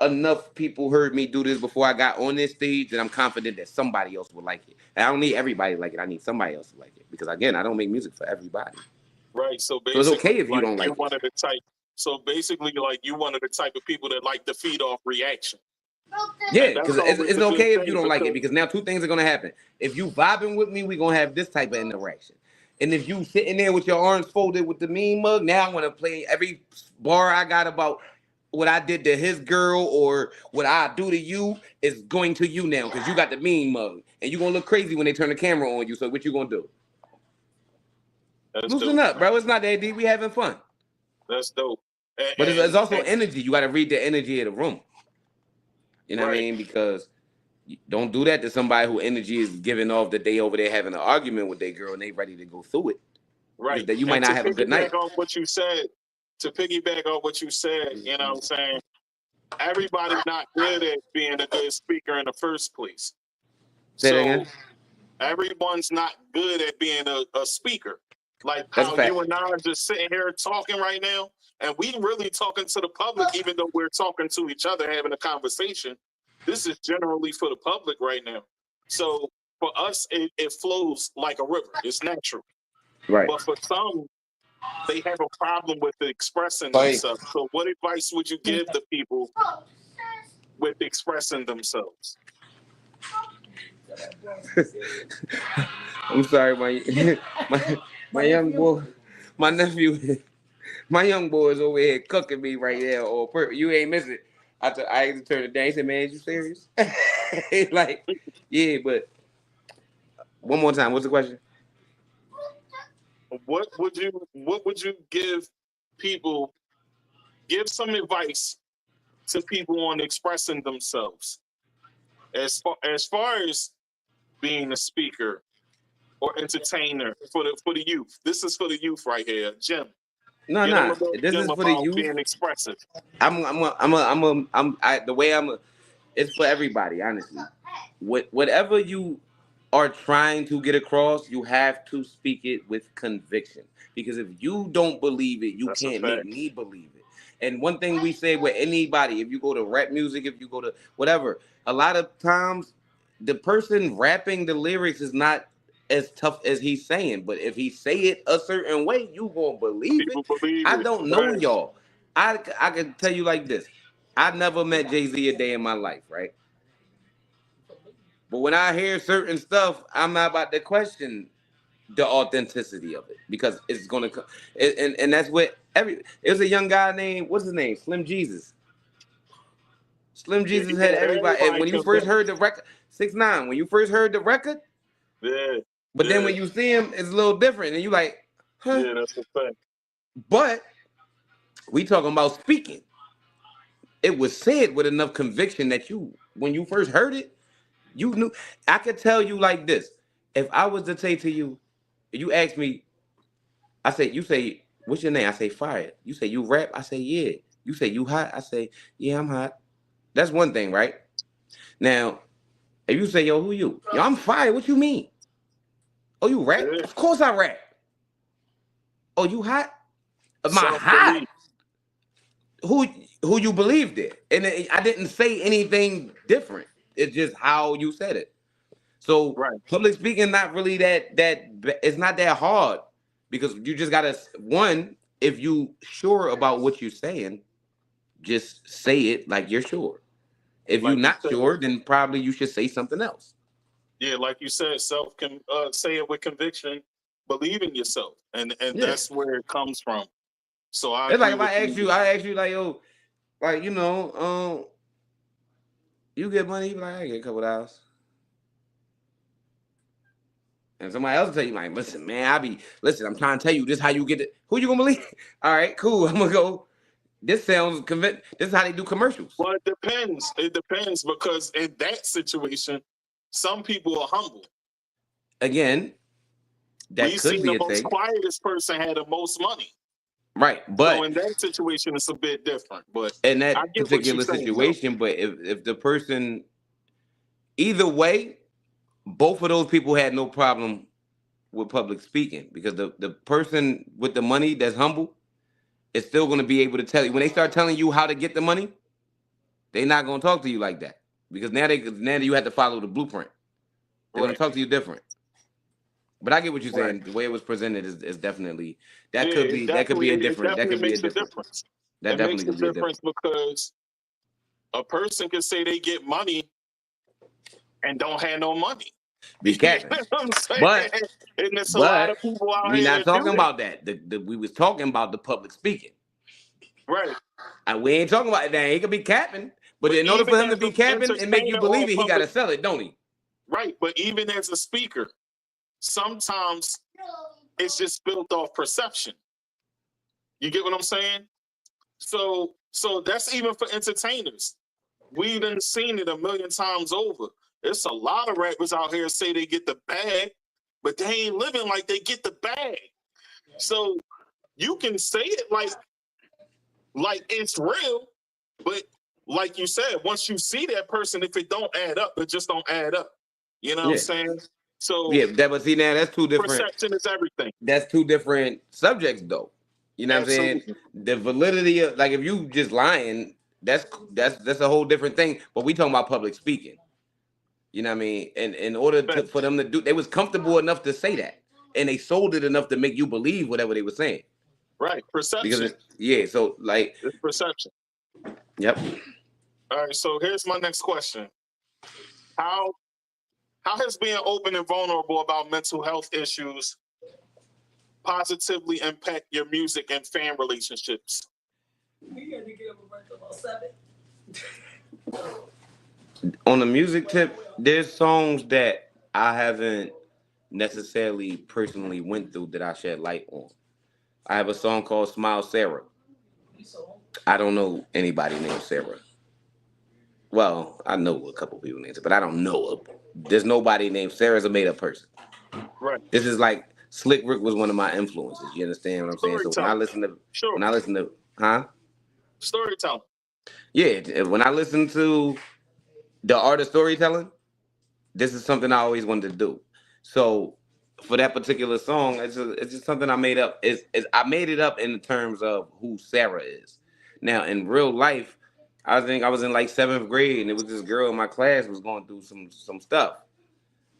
Speaker 4: enough people heard me do this before I got on this stage that I'm confident that somebody else will like it. And I don't need everybody to like it. I need somebody else to like it. Because again, I don't make music for everybody.
Speaker 1: Right. So
Speaker 4: So
Speaker 1: basically,
Speaker 4: it's okay if you don't like
Speaker 1: you're
Speaker 4: it.
Speaker 1: one of the type. So basically, like you one of the type of people that like to feed off reaction.
Speaker 4: Yeah, because it's okay if you don't like it, because now two things are gonna happen. If you vibing with me, we're gonna have this type of interaction. And if you sitting there with your arms folded with the mean mug, now I want to play every bar I got about what I did to his girl or what I do to you is going to you now because you got the mean mug. And you're gonna look crazy when they turn the camera on you. So what you gonna do? Loosen up, bro. It's not that deep. We having fun.
Speaker 1: That's dope.
Speaker 4: But it's also energy. You got to read the energy of the room. You know what I mean? Because don't do that to somebody who energy is giving off that they over there having an argument with their girl and they ready to go through it.
Speaker 1: Right.
Speaker 4: That you might not have a good night.
Speaker 1: To piggyback on what you said, you know what I'm saying? Everybody's not good at being a good speaker in the first place.
Speaker 4: Say that again?
Speaker 1: Everyone's not good at being a speaker. Like how you and I are just sitting here talking right now, and we really talking to the public, even though we're talking to each other, having a conversation. This is generally for the public right now. So for us, it flows like a river. It's natural.
Speaker 4: Right.
Speaker 1: But for some, they have a problem with expressing themselves. So what advice would you give the people with expressing themselves?
Speaker 4: I'm sorry, my young boy, my nephew, my young boy is over here cooking me right now. Or you ain't miss it. I had to turn it down. He said, "Man, you serious?" He's like, yeah, but one more time. What's the question?
Speaker 1: What would you give people? Give some advice to people on expressing themselves. As far as being a speaker or entertainer for the youth. This is for the youth right here, Jim.
Speaker 4: No. This is for the youth.
Speaker 1: Being expressive.
Speaker 4: It's for everybody, honestly. Whatever you are trying to get across, you have to speak it with conviction. Because if you don't believe it, you can't make me believe it. And one thing we say with anybody, if you go to rap music, if you go to whatever, a lot of times the person rapping the lyrics is not as tough as he's saying. But if he say it a certain way, you gonna believe it. I don't know y'all. I can tell you like this. I never met Jay-Z a day in my life, right? But when I hear certain stuff, I'm not about to question the authenticity of it because it's gonna come, and that's what it was a young guy named, what's his name? Slim Jesus. Slim Jesus had everybody. And when you first heard the record, 6ix9ine, when you first heard the record, but then when you see him, it's a little different, and you like, huh?
Speaker 1: Yeah, that's the fact.
Speaker 4: But we talking about speaking. It was said with enough conviction that when you first heard it, you knew. I could tell you like this. If I was to say to you, you ask me, you say, what's your name? I say, Fire. You say, you rap? I say, yeah. You say, you hot? I say, yeah, I'm hot. That's one thing, right? Now, if you say, yo, who you? Yo, I'm Fire. What you mean? Oh, you rap? Yeah. Of course I rap. Oh, you hot? Am I hot? Who you believed it? And I didn't say anything different. It's just how you said it. So public speaking, not really that it's not that hard because you just gotta, one, if you sure about what you're saying, just say it like you're sure. If you're not sure, then probably you should say something else.
Speaker 1: Yeah, like you said, say it with conviction, believe in yourself, and that's where it comes from. So
Speaker 4: it's like if I ask you like, yo, like, you know, you get money, you be like, I get a couple $. And somebody else will tell you, like, listen, man, I'm trying to tell you this how you get it. Who you gonna believe? All right, cool. I'm gonna go. This sounds convinced. This is how they do commercials.
Speaker 1: Well, it depends. It depends because in that situation, some people are humble.
Speaker 4: Again, that could be a thing.
Speaker 1: The most quietest person had the most money.
Speaker 4: Right, but
Speaker 1: so in that situation, it's a bit different. But
Speaker 4: in that particular situation, but if the person, either way, both of those people had no problem with public speaking because the person with the money that's humble is still going to be able to tell you when they start telling you how to get the money. They're not gonna talk to you like that because now you have to follow the blueprint. They're gonna talk to you different. But I get what you're saying. The way it was presented is definitely that could be a different. That could be a difference. That definitely could be a difference
Speaker 1: because a person can say they get money and don't have no money.
Speaker 4: Be capping.
Speaker 1: You know what I'm saying?
Speaker 4: But
Speaker 1: and there's a lot of people out
Speaker 4: we
Speaker 1: here.
Speaker 4: Not talking about that. We was talking about the public speaking.
Speaker 1: Right.
Speaker 4: And we ain't talking about that. He could be capping, but in order for him to be capping and make you believe it, he got to sell it, don't he?
Speaker 1: Right. But even as a speaker, sometimes it's just built off perception. You get what I'm saying? So that's even for entertainers. We done seen it a million times over. There's a lot of rappers out here say they get the bag, but they ain't living like they get the bag. So you can say it like it's real, but like you said, once you see that person, if it don't add up, it just don't add up. You know what I'm saying? So
Speaker 4: but see now that's two different.
Speaker 1: Perception is everything.
Speaker 4: That's two different subjects, though. You know what I'm saying? The validity of, like, if you just lying, that's a whole different thing. But we talking about public speaking. You know what I mean? And in order for them to do, they was comfortable enough to say that, and they sold it enough to make you believe whatever they were saying.
Speaker 1: Right, perception.
Speaker 4: So like
Speaker 1: it's perception.
Speaker 4: Yep.
Speaker 1: All right, so here's my next question: How has being open and vulnerable about mental health issues positively impact your music and fan relationships?
Speaker 5: We got to get up about 7.
Speaker 4: On the music tip, there's songs that I haven't necessarily personally went through that I shed light on. I have a song called Smile Sarah. I don't know anybody named Sarah. Well, I know a couple people named Sarah, but I don't know her. There's nobody named Sarah's a made-up person.
Speaker 1: Right.
Speaker 4: This is like Slick Rick was one of my influences. You understand what I'm saying? So when I listen to
Speaker 1: storytelling.
Speaker 4: Yeah, when I listen to the art of storytelling, this is something I always wanted to do. So for that particular song, it's just something I made up. I made it up in terms of who Sarah is. Now in real life, I think I was in like 7th grade, and it was this girl in my class was going through some stuff,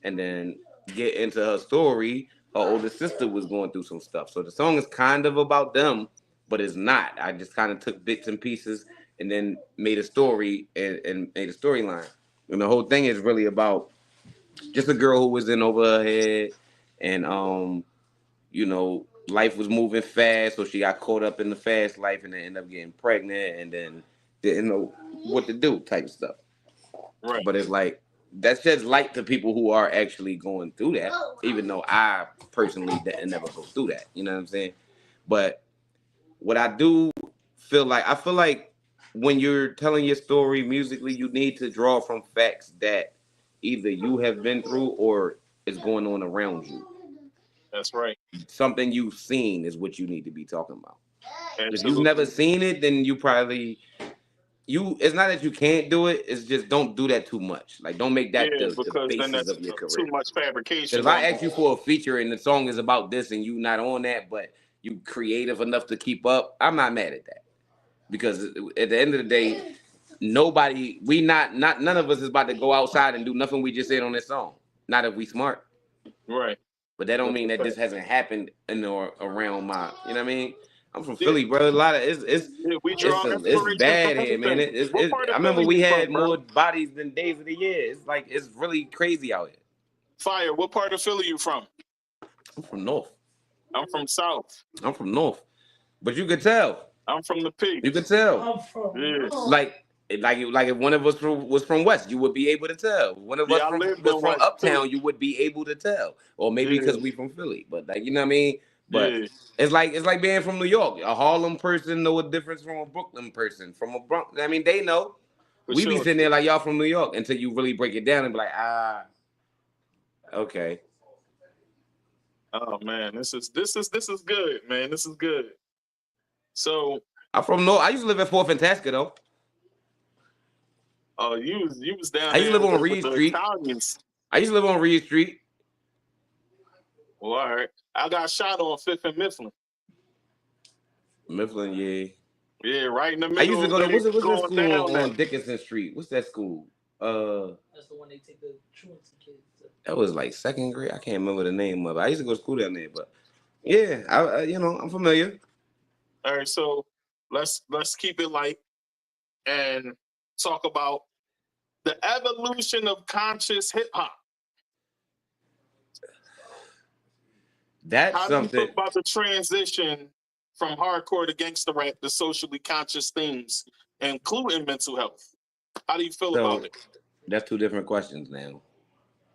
Speaker 4: and then get into her story. Her older sister was going through some stuff. So the song is kind of about them, but it's not. I just kind of took bits and pieces and then made a story and made a storyline. And the whole thing is really about just a girl who was in over her head, and life was moving fast, so she got caught up in the fast life and then ended up getting pregnant and then didn't know what to do type stuff.
Speaker 1: Right.
Speaker 4: But it's like that sheds light to people who are actually going through that, even though I personally didn't never go through that. You know what I'm saying? But what I do feel like when you're telling your story musically, you need to draw from facts that either you have been through or is going on around you.
Speaker 1: That's right.
Speaker 4: Something you've seen is what you need to be talking about.
Speaker 1: Absolutely.
Speaker 4: If you've never seen it, then you probably it's not that you can't do it, it's just don't do that too much. Like don't make that the basis of your career.
Speaker 1: Too much fabrication.
Speaker 4: If I ask you for a feature and the song is about this and you not on that, but you creative enough to keep up, I'm not mad at that. Because at the end of the day, none of us is about to go outside and do nothing we just said on this song. Not if we smart.
Speaker 1: Right.
Speaker 4: But that don't mean that this hasn't happened in or around my, you know what I mean? I'm from Philly, bro. A lot of it's bad here, man. I remember we had more bodies than days of the year. It's really crazy out here.
Speaker 1: Fire, what part of Philly you from?
Speaker 4: I'm from North.
Speaker 1: I'm from South.
Speaker 4: I'm from North. But you could tell.
Speaker 1: I'm from the P.
Speaker 4: You could tell.
Speaker 5: I'm from
Speaker 4: Like if one of us was from West, you would be able to tell. One of us was from Uptown, you would be able to tell. Or maybe because we from Philly. But you know what I mean? But it's like being from New York. A Harlem person know a difference from a Brooklyn person. From a Bronx. I mean, they know. We be sitting there like y'all from New York until you really break it down and be like, okay.
Speaker 1: Oh man, this is good, man. This is good. So
Speaker 4: I'm from North. I used to live at Fort Fantastica though.
Speaker 1: Oh, you was down.
Speaker 4: I used to live on Reed Street. I used to live on Reed Street.
Speaker 1: Well, all right. I got shot on 5th and Mifflin.
Speaker 4: Mifflin, yeah.
Speaker 1: Yeah, right in the middle.
Speaker 4: I used to go to what's that
Speaker 1: going
Speaker 4: school
Speaker 1: down
Speaker 4: on Dickinson Street? What's that school?
Speaker 5: That's the one they take the truancy kids to.
Speaker 4: That was like second grade. I can't remember the name of it. I used to go to school down there, but yeah, I I'm familiar.
Speaker 1: All right, so let's keep it light and talk about the evolution of conscious hip hop.
Speaker 4: That's
Speaker 1: How do you
Speaker 4: something.
Speaker 1: feel about the transition from hardcore to gangster rap to socially conscious themes, including mental health? How do you feel about it?
Speaker 4: That's two different questions now.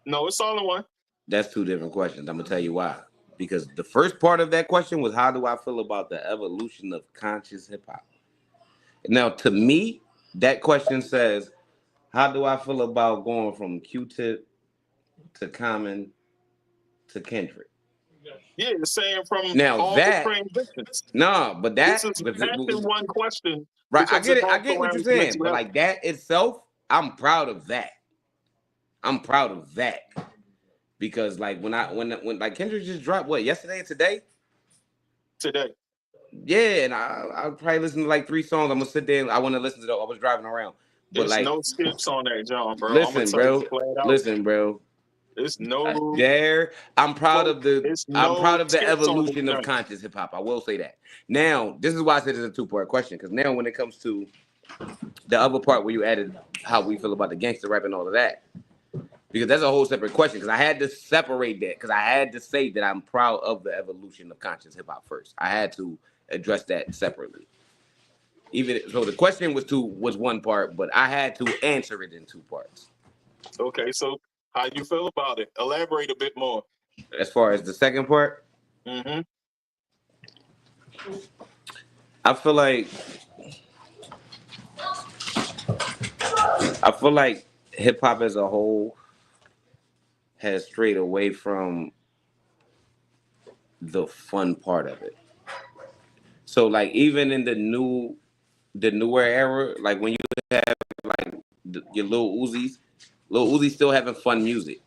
Speaker 1: No, it's all in one.
Speaker 4: That's two different questions. I'm gonna tell you why. Because the first part of that question was, how do I feel about the evolution of conscious hip hop? Now, to me, that question says, how do I feel about going from Q-Tip to Common to Kendrick?
Speaker 1: Yeah, you're saying from
Speaker 4: now
Speaker 1: all
Speaker 4: that
Speaker 1: the transitions.
Speaker 4: no, but that
Speaker 1: This is asking one question.
Speaker 4: Right, I get it.
Speaker 1: it
Speaker 4: I get what you're saying, but like that itself, I'm proud of that. I'm proud of that because like when like Kendrick just dropped what yesterday and today. Yeah, and I'll probably listen to like 3 songs. I'm gonna sit there and I want to listen to I was driving around. But
Speaker 1: there's
Speaker 4: like
Speaker 1: no skips on that, John, bro.
Speaker 4: Listen, bro.
Speaker 1: It's no
Speaker 4: I'm proud of the evolution of
Speaker 1: joint.
Speaker 4: conscious hip hop. I will say that. Now, this is why I said it's a 2-part question, because now when it comes to the other part where you added how we feel about the gangster rap and all of that, because that's a whole separate question, because I had to separate that, because I had to say that I'm proud of the evolution of conscious hip hop first. I had to address that separately. Even so, the question was 1 part, but I had to answer it in 2 parts.
Speaker 1: Okay, so how you feel about it? Elaborate a bit more.
Speaker 4: As far as the second part,
Speaker 1: mm-hmm.
Speaker 4: I feel like hip hop as a whole has strayed away from the fun part of it. So like even in the newer era, like when you have like your Lil Uzi's still having fun music.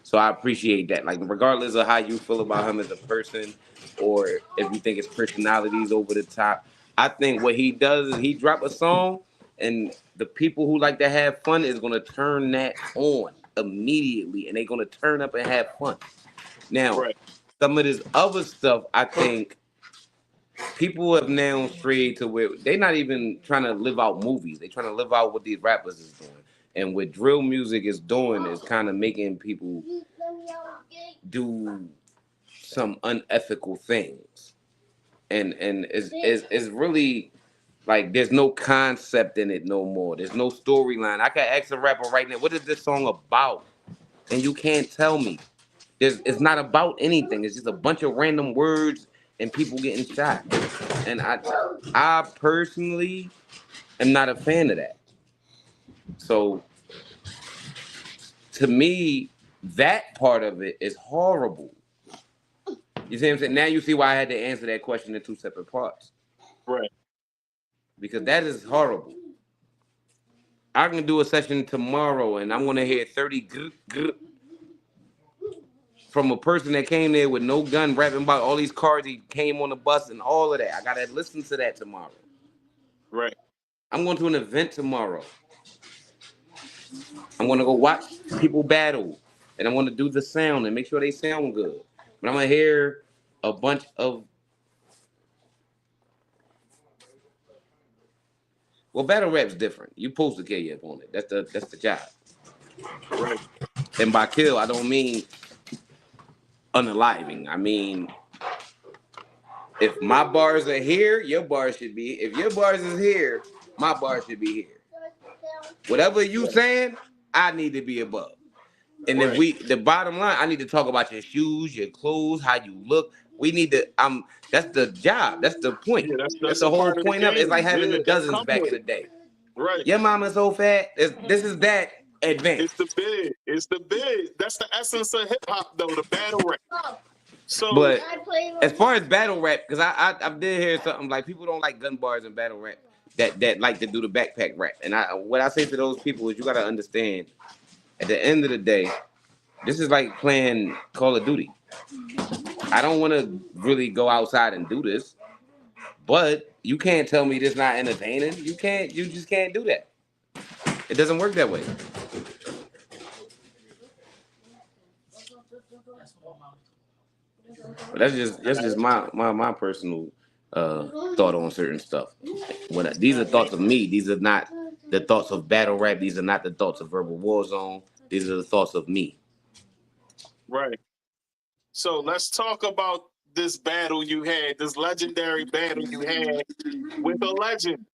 Speaker 4: So I appreciate that. Like regardless of how you feel about him as a person, or if you think his personality's over the top, I think what he does is he drop a song, and the people who like to have fun is gonna turn that on immediately, and they're gonna turn up and have fun. Now, some of this other stuff, I think people have now strayed to where they're not even trying to live out movies. They're trying to live out what these rappers is doing. And what drill music is doing is kind of making people do some unethical things. And it's really like there's no concept in it no more. There's no storyline. I can ask a rapper right now, what is this song about? And you can't tell me. It's not about anything. It's just a bunch of random words and people getting shot. And I personally am not a fan of that. So to me, that part of it is horrible. You see what I'm saying? Now you see why I had to answer that question in 2 separate parts.
Speaker 1: Right.
Speaker 4: Because that is horrible. I can do a session tomorrow and I'm going to hear 30 from a person that came there with no gun, rapping about all these cars he came on the bus and all of that. I got to listen to that tomorrow.
Speaker 1: Right.
Speaker 4: I'm going to an event tomorrow. I'm going to go watch people battle. And I'm going to do the sound and make sure they sound good. But I'm going to hear a bunch of... Well, battle rap's different. You supposed to kill your opponent. That's the job.
Speaker 1: Right.
Speaker 4: And by kill, I don't mean unaliving. I mean, if my bars are here, your bars should be. If your bars is here, my bars should be here. Whatever you saying, I need to be above. And if the bottom line, I need to talk about your shoes, your clothes, how you look. We need to. That's the job. That's the point. Yeah, that's the whole point of it. It's like having the dozens back in the day.
Speaker 1: Right.
Speaker 4: Your mama's so fat. This is that advanced.
Speaker 1: It's the big. That's the essence of hip hop, though. The battle rap. So,
Speaker 4: but as far as battle rap, because I did hear something like people don't like gun bars and battle rap that like to do the backpack rap. And what I say to those people is you got to understand. At the end of the day, this is like playing Call of Duty. I don't want to really go outside and do this, But you can't tell me this not entertaining. You just can't do that. It doesn't work that way. But that's just my personal thought on certain stuff. These are thoughts of me. These are not the thoughts of battle rap. These are not the thoughts of Verbal Warzone. These are the thoughts of me.
Speaker 1: Right. So let's talk about this battle you had, this legendary battle you had with a legend.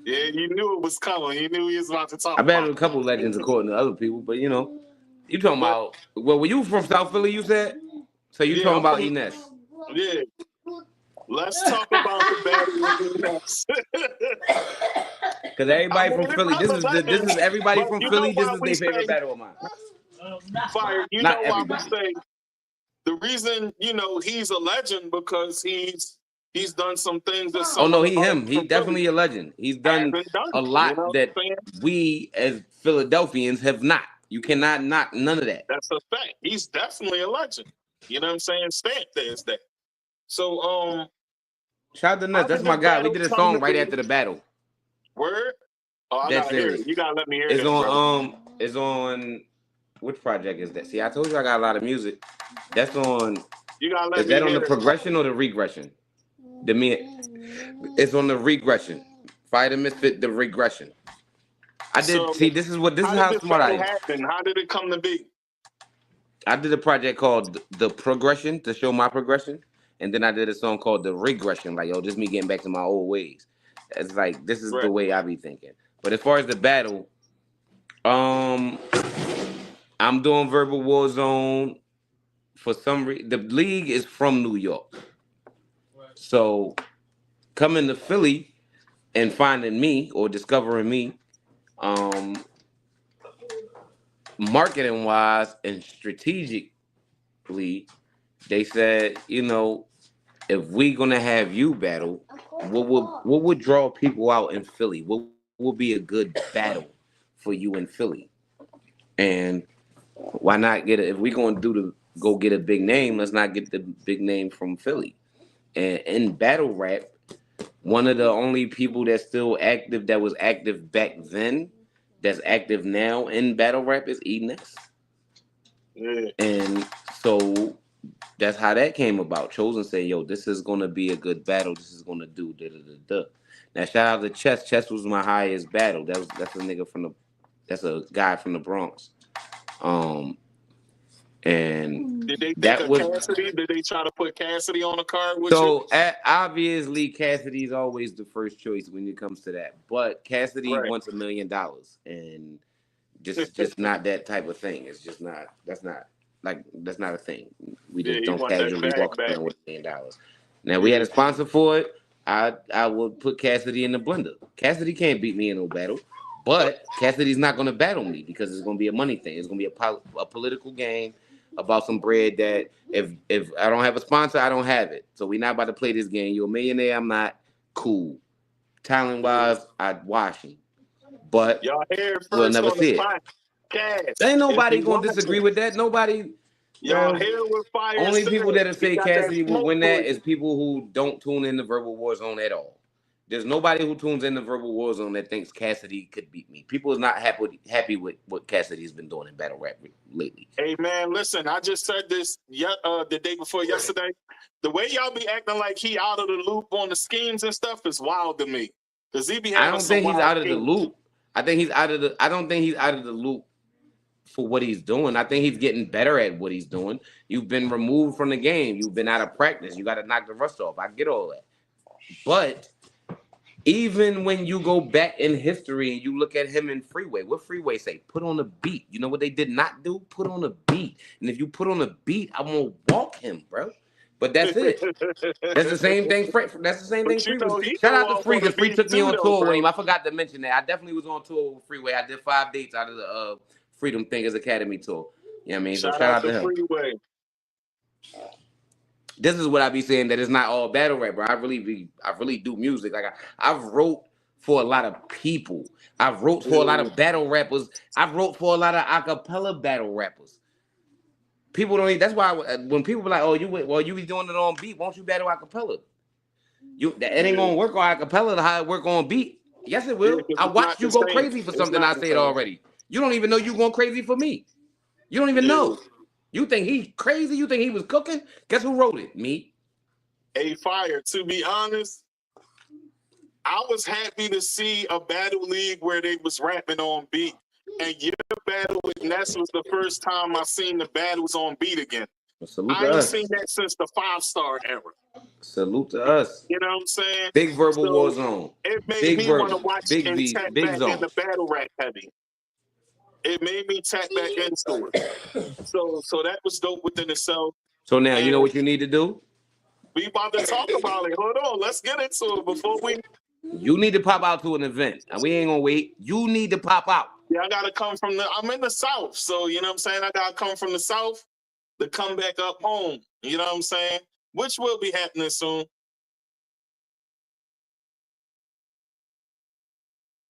Speaker 1: Yeah, you knew it was coming. You knew he was about to talk.
Speaker 4: I battled a couple legends according to other people, but you talking about. Well, were you from South Philly? You said. So you talking about Ines?
Speaker 1: Yeah. Let's talk about the battle with Ines.
Speaker 4: Because everybody from Philly, this is everybody from Philly. This is their favorite battle of mine.
Speaker 1: Fire, you
Speaker 4: Not
Speaker 1: know why we
Speaker 4: everybody.
Speaker 1: say the reason he's a legend because he's done some things that some
Speaker 4: He's definitely a legend. He's done a lot that we as Philadelphians have not. You cannot knock none of that.
Speaker 1: That's a fact. He's definitely a legend. You know what I'm saying? Stamp there's that. So
Speaker 4: shout out to Nuts. That's my guy. We did a song right after the battle.
Speaker 1: Word? Oh, I gotta hear it. You gotta let me hear it.
Speaker 4: It's on which project is that? See, I told you I got a lot of music. That's on.
Speaker 1: You gotta let
Speaker 4: is
Speaker 1: me
Speaker 4: that
Speaker 1: hear
Speaker 4: on the progression or the regression? It's on the regression. FireDaMisfit, the regression. This is how smart I am.
Speaker 1: How did it come to be?
Speaker 4: I did a project called The Progression to show my progression. And then I did a song called The Regression. Like, just me getting back to my old ways. It's like, this is the way I be thinking. But as far as the battle, I'm doing Verbal Warzone. For some reason, the league is from New York. So coming to Philly and finding me or discovering me, marketing wise and strategically, they said, if we gonna have you battle, what would draw people out in Philly? What would be a good battle for you in Philly? And why not if we gonna go get a big name, let's not get the big name from Philly. And in battle rap, one of the only people that's still active, that was active back then, that's active now in battle rap is Ines.
Speaker 1: Yeah.
Speaker 4: And so that's how that came about. Chosen said, this is going to be a good battle. This is going to do da-da-da-da. Now, shout out to Chess. Chess was my highest battle. That's a guy from the Bronx. And
Speaker 1: did they think of Cassidy? Did they try to put Cassidy on the card with you?
Speaker 4: Obviously Cassidy's always the first choice when it comes to that. But Cassidy wants $1 million, and just not that type of thing. It's just not. That's not a thing. We just don't casually walk around with $1 million. Now we had a sponsor for it. I would put Cassidy in the blender. Cassidy can't beat me in no battle. But Cassidy's not going to battle me because it's going to be a money thing. It's going to be a political game about some bread that if I don't have a sponsor, I don't have it. So we're not about to play this game. You're a millionaire, I'm not. Cool. Talent-wise, I'd wash him. But we'll never see it. Ain't nobody going to disagree with that. Nobody.
Speaker 1: Y'all here with Fire.
Speaker 4: Only people that say Cassidy will win that is people who don't tune in the Verbal Warzone at all. There's nobody who tunes in the Verbal Warzone that thinks Cassidy could beat me. People are not happy with what Cassidy's been doing in battle rap lately.
Speaker 1: Hey man, listen, I just said this the day before yesterday. The way y'all be acting like he out of the loop on the schemes and stuff is wild to me. Cause he be.
Speaker 4: I don't think he's out of the loop. I don't think he's out of the loop for what he's doing. I think he's getting better at what he's doing. You've been removed from the game. You've been out of practice. You got to knock the rust off. I get all that, but. Even when you go back in history and you look at him in Freeway, what Freeway say? Put on a beat. You know what they did not do? Put on a beat. And if you put on a beat, I'm gonna walk him, bro. But that's it. That's the same thing. That's the same thing. Freeway. Shout out to Free because Free took me on tour with him. I forgot to mention that. I definitely was on tour with Freeway. I did 5 dates out of the Freedom Thinkers Academy tour. You know what I mean? So shout out to him. Freeway. This is what I be saying, that it's not all battle rap, bro. I really do music. Like I've wrote for a lot of people. I've wrote for a lot of battle rappers. I've wrote for a lot of acapella battle rappers. People don't. That's why when people be like, "Oh, you be doing it on beat, won't you battle acapella?" It ain't gonna work on acapella how it work on beat. Yes, it will.
Speaker 1: Yeah, 'cause
Speaker 4: I
Speaker 1: it's not
Speaker 4: watched you
Speaker 1: the
Speaker 4: go
Speaker 1: same.
Speaker 4: crazy for
Speaker 1: It's
Speaker 4: something I
Speaker 1: not the
Speaker 4: said
Speaker 1: same.
Speaker 4: already. You don't even know you going crazy for me. You don't even
Speaker 1: Yeah.
Speaker 4: know. You think he crazy? You think he was cooking? Guess who wrote it? Me.
Speaker 1: A Fire. To be honest, I was happy to see a battle league where they was rapping on beat. And your battle with Ness was the first time I seen the battles on beat again.
Speaker 4: Salute
Speaker 1: I
Speaker 4: to
Speaker 1: ain't
Speaker 4: us.
Speaker 1: seen that since the 5-star era.
Speaker 4: Salute to us.
Speaker 1: You know what I'm saying?
Speaker 4: Big verbal war
Speaker 1: So
Speaker 4: zone.
Speaker 1: it made
Speaker 4: Big
Speaker 1: me want to
Speaker 4: verbal.
Speaker 1: watch
Speaker 4: Big
Speaker 1: and
Speaker 4: V.
Speaker 1: tap
Speaker 4: Big
Speaker 1: back
Speaker 4: zone.
Speaker 1: into battle rap heavy. It made me tap back into it. So that was dope within itself.
Speaker 4: So now
Speaker 1: And
Speaker 4: you know what you need to do?
Speaker 1: we about to talk about it. Hold on, let's get into it before we.
Speaker 4: You need to pop out to an event. And we ain't gonna wait. You need to pop out.
Speaker 1: Yeah, I gotta come from I'm in the South, so you know what I'm saying? I gotta come from the South to come back up home. You know what I'm saying? Which will be happening soon.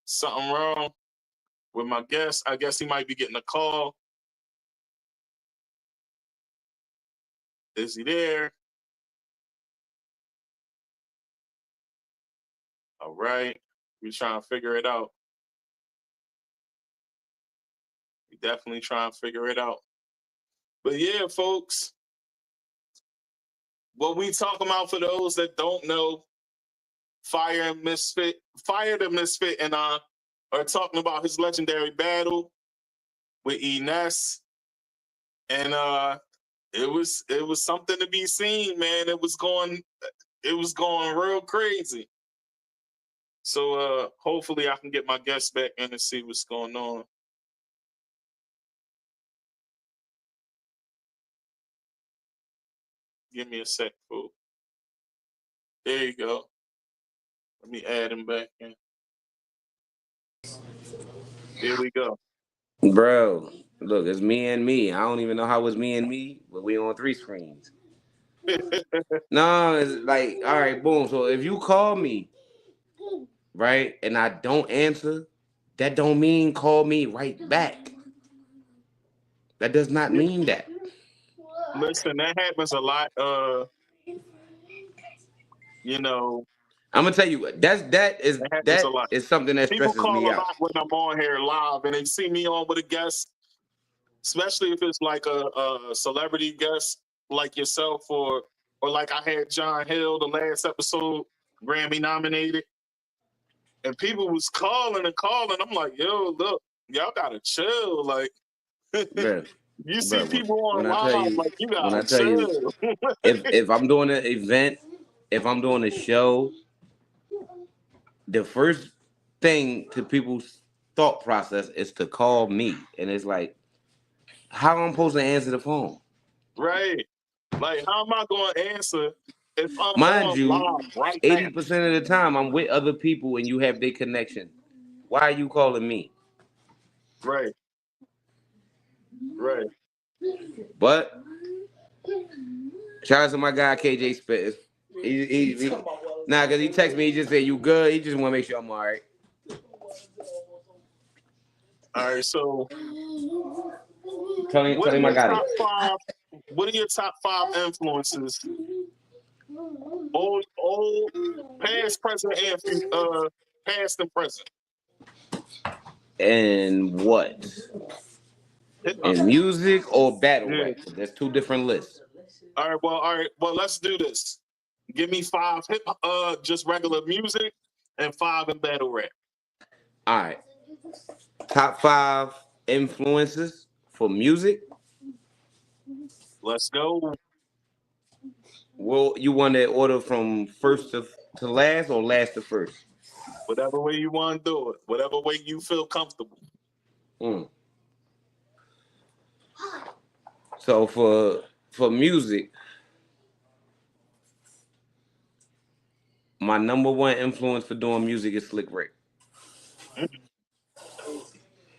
Speaker 1: Something wrong with my guest. I guess he might be getting a call. Is he there? All right. We're trying to figure it out. We definitely trying to figure it out. But yeah, folks, what we talking about for those that don't know, FireDaMisfit and I are talking about his legendary battle with Ines. And it was something to be seen, man. It was going real crazy. So hopefully I can get my guests back in and see what's going on. Give me a sec, fool. There you go. Let me add him back in. Here we go.
Speaker 4: Bro, look, it's me and me. I don't even know how it's me and me, but we on 3 screens. No, it's like, all right, boom. So if you call me, right, and I don't answer, that don't mean call me right back. That does not mean that.
Speaker 1: Listen, that happens a lot. You know,
Speaker 4: I'm gonna tell you, that
Speaker 1: happens a lot.
Speaker 4: is something that
Speaker 1: People
Speaker 4: stresses
Speaker 1: call
Speaker 4: me
Speaker 1: a
Speaker 4: out.
Speaker 1: lot when I'm on here live and they see me on with a guest, especially if it's like a celebrity guest like yourself or like I had John Hill the last episode, Grammy nominated. And people was calling and calling. I'm like, yo, look, y'all gotta chill. Like,
Speaker 4: Bro,
Speaker 1: you see people on
Speaker 4: when I
Speaker 1: live,
Speaker 4: tell you,
Speaker 1: like, you
Speaker 4: when I
Speaker 1: gotta
Speaker 4: tell you,
Speaker 1: chill.
Speaker 4: if I'm doing an event, if I'm doing a show, the first thing to people's thought process is to call me, and it's like, how am I supposed to answer the phone?
Speaker 1: Right. Like, how am I going to answer if I'm
Speaker 4: Mind
Speaker 1: on
Speaker 4: you,
Speaker 1: live right now?
Speaker 4: 80% of the time I'm with other people and you have their connection. Why are you calling me?
Speaker 1: Right. Right.
Speaker 4: But shout out to my guy KJ Spitz. Nah, cause he texted me. He just said you good. He just want to make sure I'm all right.
Speaker 1: All right. So,
Speaker 4: Tell him I got it.
Speaker 1: What are your top 5 influences? Old, past, present, and past and present.
Speaker 4: And what? In music or battle rap? There's 2 different lists.
Speaker 1: All right. Well, let's do this. Give me 5 just regular music and 5 in battle rap.
Speaker 4: All right. Top 5 influences for music.
Speaker 1: Let's go.
Speaker 4: Well, you want that order from first to last or last to first?
Speaker 1: Whatever way you want to do it. Whatever way you feel comfortable.
Speaker 4: So for music, my number 1 influence for doing music is Slick Rick.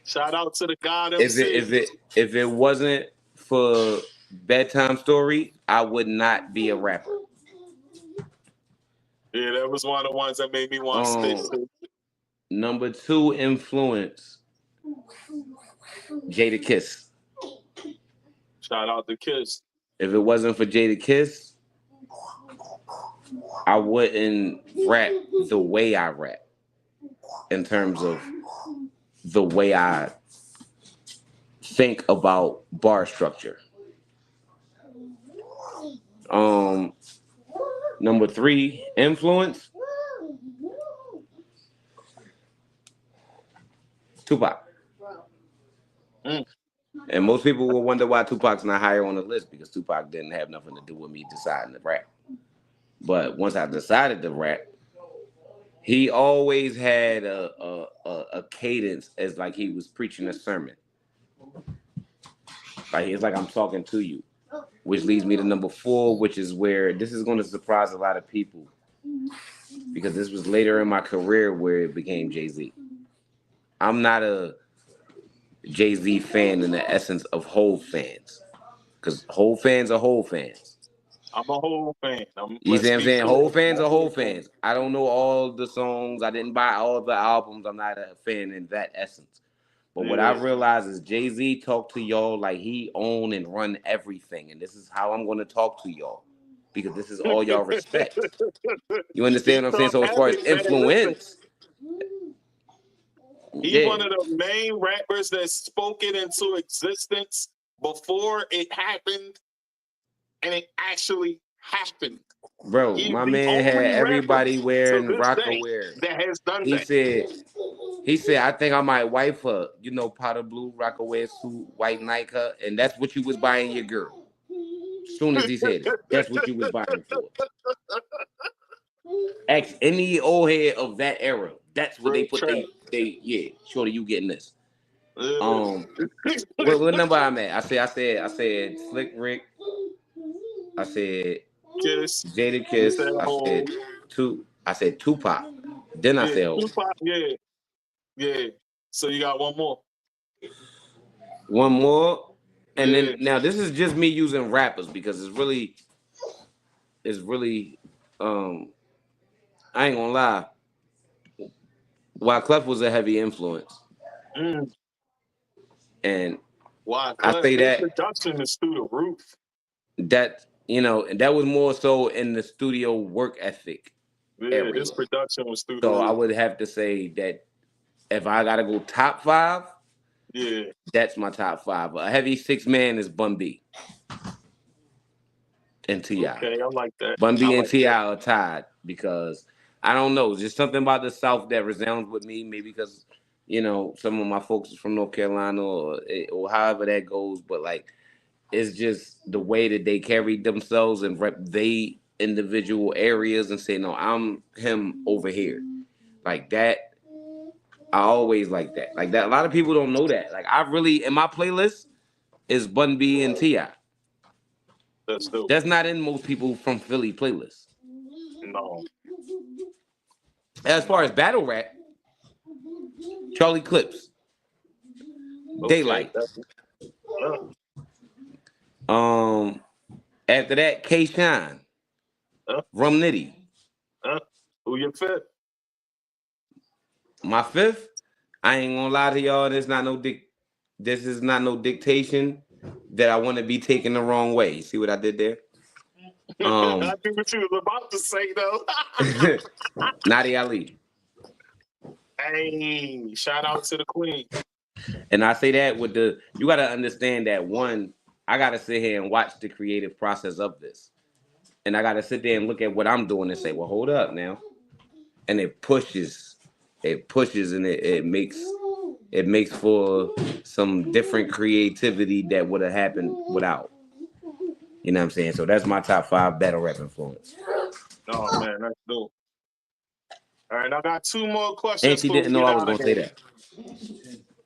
Speaker 1: Shout out to the God
Speaker 4: If it wasn't for Bedtime Story, I would not be a rapper.
Speaker 1: Yeah, that was one of the ones that made me want to stick to.
Speaker 4: Number 2 influence, Jada Kiss.
Speaker 1: Shout out to Kiss.
Speaker 4: If it wasn't for Jada Kiss, I wouldn't rap the way I rap in terms of the way I think about bar structure. Number 3, influence. Tupac. And most people will wonder why Tupac's not higher on the list, because Tupac didn't have nothing to do with me deciding to rap. But once I decided to rap, he always had a cadence as like he was preaching a sermon. Like it's like I'm talking to you, which leads me to number 4, which is where this is going to surprise a lot of people, because this was later in my career where it became Jay-Z. I'm not a Jay-Z fan in the essence of Hov fans, because Hov fans are Hov fans.
Speaker 1: I'm a Hov fan.
Speaker 4: You see what I'm saying? Hov fans are Hov fans. I don't know all the songs. I didn't buy all the albums. I'm not a fan in that essence. But what I realized is Jay-Z talked to y'all like he own and run everything. And this is how I'm going to talk to y'all, because this is all y'all respect. You understand what I'm saying? So as far as influence,
Speaker 1: he's one of the main rappers that spoke it into existence before it happened, and it actually happened.
Speaker 4: Bro, my man had everybody wearing Rockaware.
Speaker 1: That has done
Speaker 4: He said, I think I might wife her, powder blue Rockaware suit, white Nike, and that's what you was buying your girl. As soon as he said it, that's what you was buying for. Ask any old head of that era. That's what they put. Shorty, you getting this? What number I'm at? I said Slick Rick. I said
Speaker 1: Kiss.
Speaker 4: Jada Kiss. I said Tupac. Then I said
Speaker 1: Tupac. Yeah. So you got one more.
Speaker 4: One more, and then now this is just me using rappers because it's really. I ain't gonna lie. Wyclef was a heavy influence, and I say that
Speaker 1: production is through the roof.
Speaker 4: That and that was more so in the studio work ethic.
Speaker 1: Yeah, this production was through the roof.
Speaker 4: So I would have to say that if I gotta go top 5, that's my top 5. A heavy 6-man is Bun B and T.I.
Speaker 1: Okay, I like that.
Speaker 4: Bun B and T.I. are tied because I don't know, just something about the South that resounds with me. Maybe because some of my folks is from North Carolina or however that goes, but like it's just the way that they carry themselves and rep they individual areas and say, no, I'm him over here. Like that. I always like that. Like that. A lot of people don't know that. Like I really, in my playlist, is Bun B and T.I.
Speaker 1: That's dope.
Speaker 4: That's not in most people from Philly playlists.
Speaker 1: No.
Speaker 4: As far as battle rap, Charlie Clips, Daylight. After that, K Shine, Rum Nitty.
Speaker 1: Who your 5th?
Speaker 4: My 5th, I ain't gonna lie to y'all. This is not no dictation that I want to be taken the wrong way. See what I did there?
Speaker 1: I think what you was about to say though.
Speaker 4: Nadia Ali.
Speaker 1: Hey, shout out to the queen.
Speaker 4: And I say that with you got to understand that I got to sit here and watch the creative process of this. And I got to sit there and look at what I'm doing and say, well, hold up now. And it pushes and it makes for some different creativity that would have happened without. You know what I'm saying? So that's my top 5 battle rap influence.
Speaker 1: Oh man, that's dope. All right, I got 2 more questions.
Speaker 4: And she didn't know I was going to say that.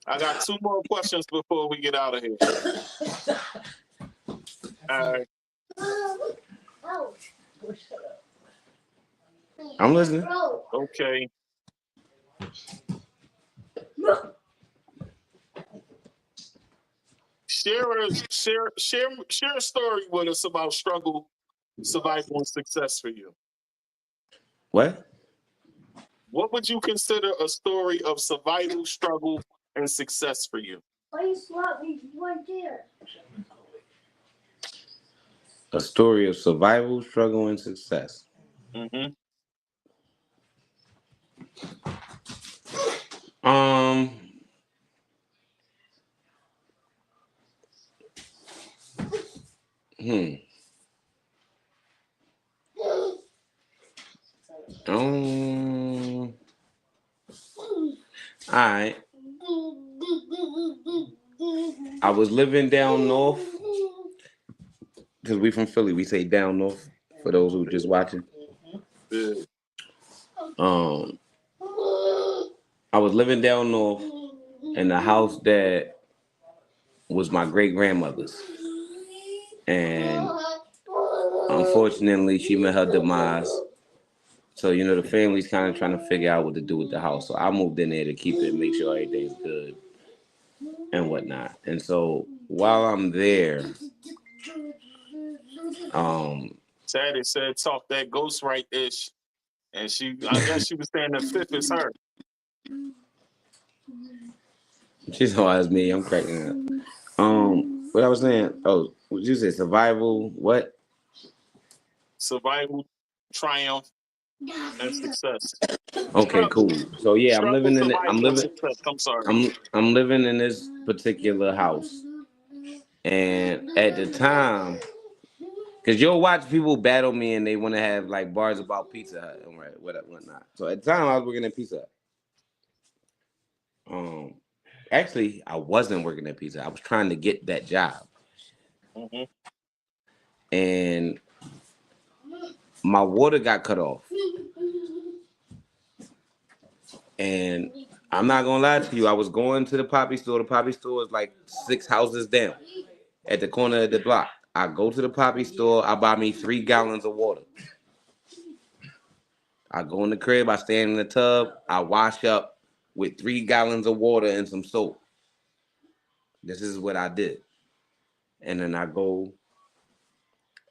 Speaker 1: I got 2 more questions before we get out of here. All right.
Speaker 4: I'm listening.
Speaker 1: Okay. Share a story with us about struggle, survival, and success for you.
Speaker 4: What?
Speaker 1: What would you consider a story of survival, struggle, and success for you?
Speaker 5: Why you slap me right there?
Speaker 4: A story of survival, struggle, and success.
Speaker 1: Mm-hmm.
Speaker 4: All right. I was living down north because we from Philly. We say down north for those who just watching.
Speaker 1: Yeah.
Speaker 4: I was living down north in a house that was my great grandmother's, and unfortunately, she met her demise. So the family's kind of trying to figure out what to do with the house. So I moved in there to keep it, make sure everything's good and whatnot. And so while I'm there,
Speaker 1: Sadie said talk that ghostwrite ish, and I guess she was saying the fifth is her.
Speaker 4: She's always me. I'm cracking up. What I was saying? Oh, what you say? Survival? What?
Speaker 1: Survival, triumph, and success.
Speaker 4: Okay, cool. So yeah, I'm living in it.
Speaker 1: Survival, and success. I'm sorry.
Speaker 4: I'm living in this particular house, and at the time, because you'll watch people battle me and they want to have like bars about Pizza Hut and whatnot. So at the time, I was working at Pizza Hut. Actually, I wasn't working at Pizza Hut. I was trying to get that job.
Speaker 1: Mm-hmm.
Speaker 4: And my water got cut off. And I'm not gonna lie to you, I was going to the Poppy store. The Poppy store is like 6 houses down at the corner of the block. I go to the Poppy store, I buy me 3 gallons of water. I go in the crib, I stand in the tub, I wash up with 3 gallons of water and some soap. This is what I did. And then I go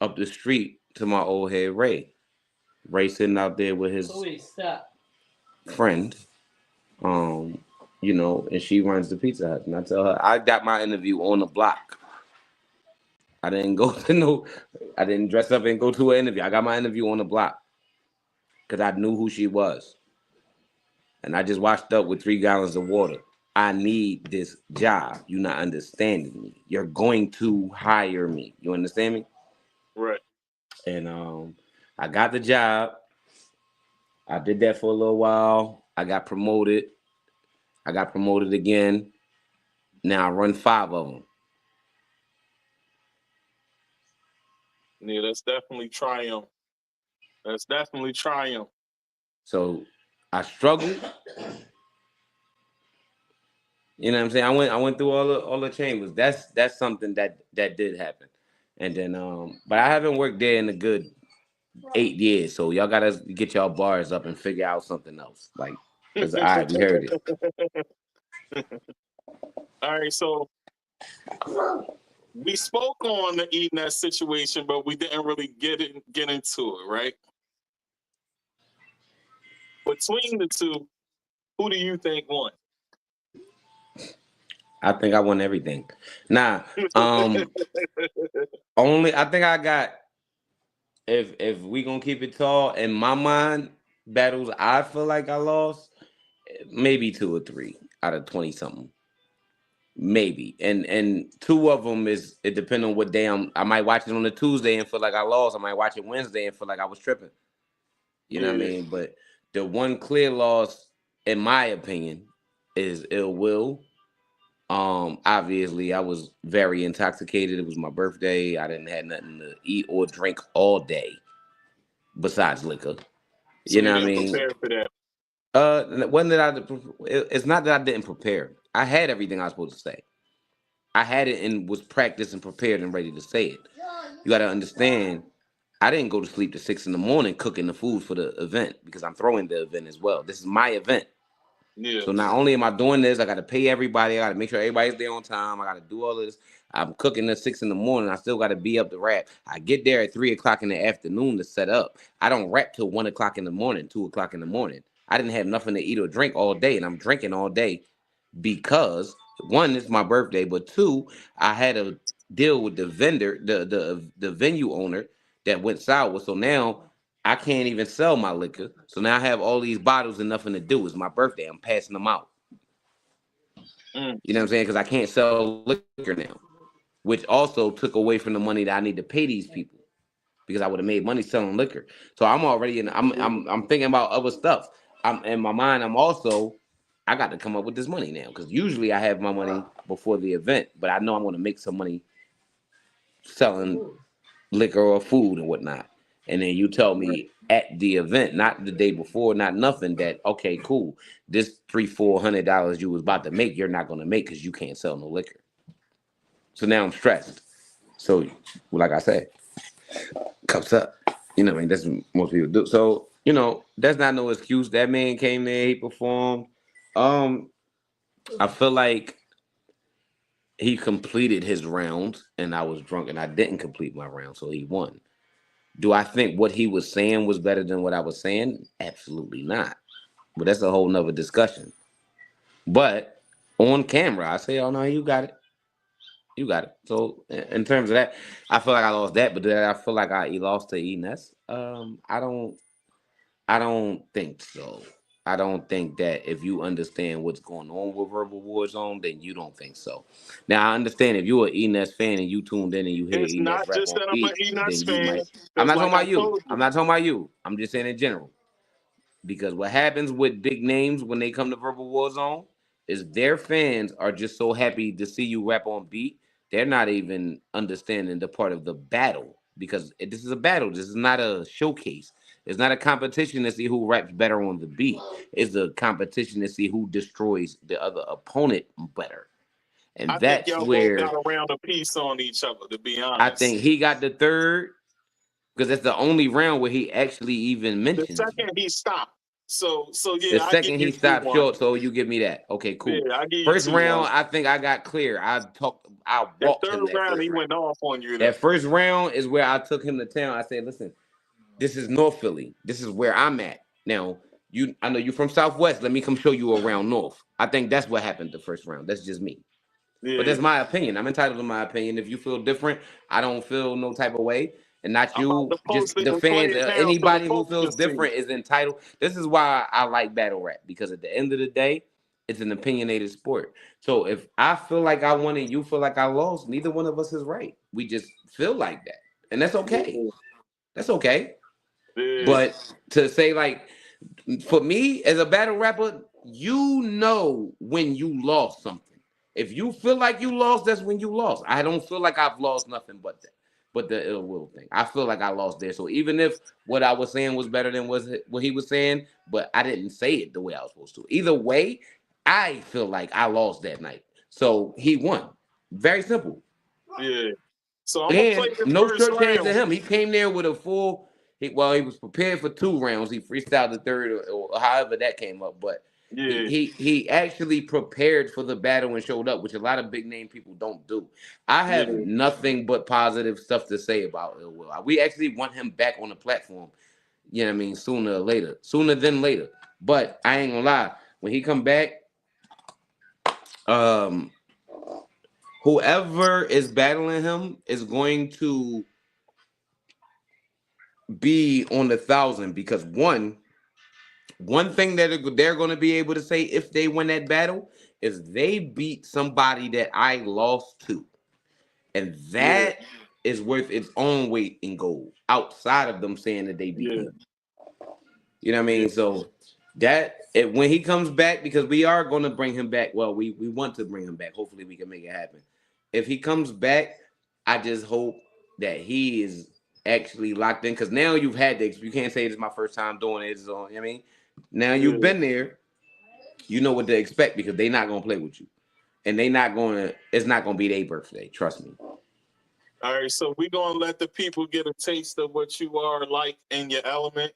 Speaker 4: up the street to my old head Ray. Ray sitting out there with his friend. And she runs the Pizza Hut. And I tell her, I got my interview on the block. I didn't dress up and go to an interview. I got my interview on the block because I knew who she was. And I just washed up with 3 gallons of water. I need this job. You're not understanding me. You're going to hire me. You understand me?
Speaker 1: Right.
Speaker 4: And I got the job. I did that for a little while. I got promoted. I got promoted again. Now I run 5 of them.
Speaker 1: Yeah, that's definitely triumph.
Speaker 4: So I struggled. You know what I'm saying? I went through all the chambers. That's something that did happen. And then but I haven't worked there in a good 8 years. So y'all gotta get y'all bars up and figure out something else. Like, because I heard it.
Speaker 1: All right, so we spoke on the eating that situation, but we didn't really get into it, right? Between the two, who do you think won?
Speaker 4: I think I won everything. Nah, only I think I got, if we gonna keep it tall, in my mind, battles I feel like I lost, maybe 2 or 3 out of 20 something. Maybe. And 2 of them it depends on what day I might watch it on a Tuesday and feel like I lost. I might watch it Wednesday and feel like I was tripping. You know what I mean? But the one clear loss, in my opinion, is Ill Will. Obviously I was very intoxicated. It was my birthday. I didn't have nothing to eat or drink all day besides liquor.
Speaker 1: So you know what I mean? Prepare for that.
Speaker 4: When did it's not that I didn't prepare. I had everything I was supposed to say. I had it and was practiced and prepared and ready to say it. You got to understand, I didn't go to sleep till 6 a.m. cooking the food for the event because I'm throwing the event as well. This is my event.
Speaker 1: Yeah.
Speaker 4: So not only am I doing this, I got to pay everybody. I got to make sure everybody's there on time. I got to do all this. I'm cooking at 6 a.m. I still got to be up to rap. I get there at 3 o'clock in the afternoon to set up. I don't rap till 1 o'clock in the morning, 2 o'clock in the morning. I didn't have nothing to eat or drink all day, and I'm drinking all day because 1, it's my birthday, but 2, I had to deal with the vendor, the venue owner that went sour. So now I can't even sell my liquor. So now I have all these bottles and nothing to do. It's my birthday. I'm passing them out.
Speaker 1: Mm.
Speaker 4: You know what I'm saying? Because I can't sell liquor now, which also took away from the money that I need to pay these people because I would have made money selling liquor. So I'm already in. I'm thinking about other stuff. I'm in my mind. I got to come up with this money now because usually I have my money before the event, but I know I'm going to make some money selling liquor or food and whatnot. And then you tell me at the event, not the day before, not nothing, that okay, cool. This $300-400 you was about to make, you're not gonna make because you can't sell no liquor. So now I'm stressed. So, like I said, cups up. You know, I mean, that's what most people do. So, you know, that's not no excuse. That man came there, he performed. I feel like he completed his rounds, and I was drunk, and I didn't complete my round, so he won. Do I think what he was saying was better than what I was saying? Absolutely not. But that's a whole nother discussion. But on camera, I say, oh no, you got it. You got it. So in terms of that, I feel like I lost that, but then I feel like I lost to Enes. I don't think so. I don't think that if you understand what's going on with Verbal Warzone, then you don't think so. Now I understand if you're an Enes fan and you tuned in and you hear
Speaker 1: It's
Speaker 4: Enes
Speaker 1: not
Speaker 4: rap
Speaker 1: just
Speaker 4: on
Speaker 1: that I'm
Speaker 4: beat,
Speaker 1: an Enos
Speaker 4: then you
Speaker 1: fan.
Speaker 4: might. I'm not talking
Speaker 1: Like
Speaker 4: about you. I'm not talking about you. I'm just saying in general. Because what happens with big names when they come to Verbal Warzone is their fans are just so happy to see you rap on beat. They're not even understanding the part of the battle because this is a battle. This is not a showcase. It's not a competition to see who raps better on the beat. It's a competition to see who destroys the other opponent better. And
Speaker 1: I think
Speaker 4: that's
Speaker 1: y'all both
Speaker 4: where
Speaker 1: got a round of peace on each other, to be
Speaker 4: I
Speaker 1: honest.
Speaker 4: think he got the third because that's the only round where he actually even
Speaker 1: The
Speaker 4: mentions
Speaker 1: second he stopped. So
Speaker 4: the
Speaker 1: yeah, I give
Speaker 4: second
Speaker 1: you
Speaker 4: he stopped
Speaker 1: 2-1.
Speaker 4: short, so you give me that. Okay, cool.
Speaker 1: Yeah, I give you
Speaker 4: First
Speaker 1: 2-1.
Speaker 4: round, I think I got clear. I
Speaker 1: That
Speaker 4: walked
Speaker 1: third
Speaker 4: him that
Speaker 1: round,
Speaker 4: first
Speaker 1: he
Speaker 4: round.
Speaker 1: went off on you.
Speaker 4: That first round is where I took him to town. I said, listen, this is North Philly. This is where I'm at. Now, I know you're from Southwest. Let me come show you around North. I think that's what happened the first round. That's just me.
Speaker 1: Yeah.
Speaker 4: But that's my opinion. I'm entitled to my opinion. If you feel different, I don't feel no type of way. And not you, just the fans. Anybody who feels different is entitled. This is why I like battle rap, because at the end of the day, it's an opinionated sport. So if I feel like I won and you feel like I lost, neither one of us is right. We just feel like that. And that's okay. That's okay.
Speaker 1: Yeah.
Speaker 4: But to say, like, for me as a battle rapper, you know when you lost something. If you feel like you lost, that's when you lost. I don't feel like I've lost nothing but that, but the ill will thing. I feel like I lost there. So even if what I was saying was better than what he was saying, but I didn't say it the way I was supposed to. Either way, I feel like I lost that night. So he won. Very simple.
Speaker 1: Yeah. So I'm gonna play
Speaker 4: And no short change to him. He came there with a full. He was prepared for 2 rounds. He freestyled the third, or however that came up. But
Speaker 1: yeah,
Speaker 4: he actually prepared for the battle and showed up, which a lot of big name people don't do. I have nothing but positive stuff to say about Ill Will. We actually want him back on the platform. You know what I mean? Sooner than later. But I ain't gonna lie. When he come back, whoever is battling him is going to be on the 1,000, because one thing that they're going to be able to say if they win that battle is they beat somebody that I lost to, and that is worth its own weight in gold outside of them saying that they beat me. You know what I mean? So when he comes back, because we are going to bring him back. Well, we want to bring him back. Hopefully we can make it happen. If he comes back, I just hope that he is actually locked in, because now you've had this. You can't say it's my first time doing it. It's on, you know what I mean? Now you've been there, you know what to expect, because they're not gonna play with you. And it's not gonna be their birthday, trust me.
Speaker 1: All right, so we're gonna let the people get a taste of what you are like in your element.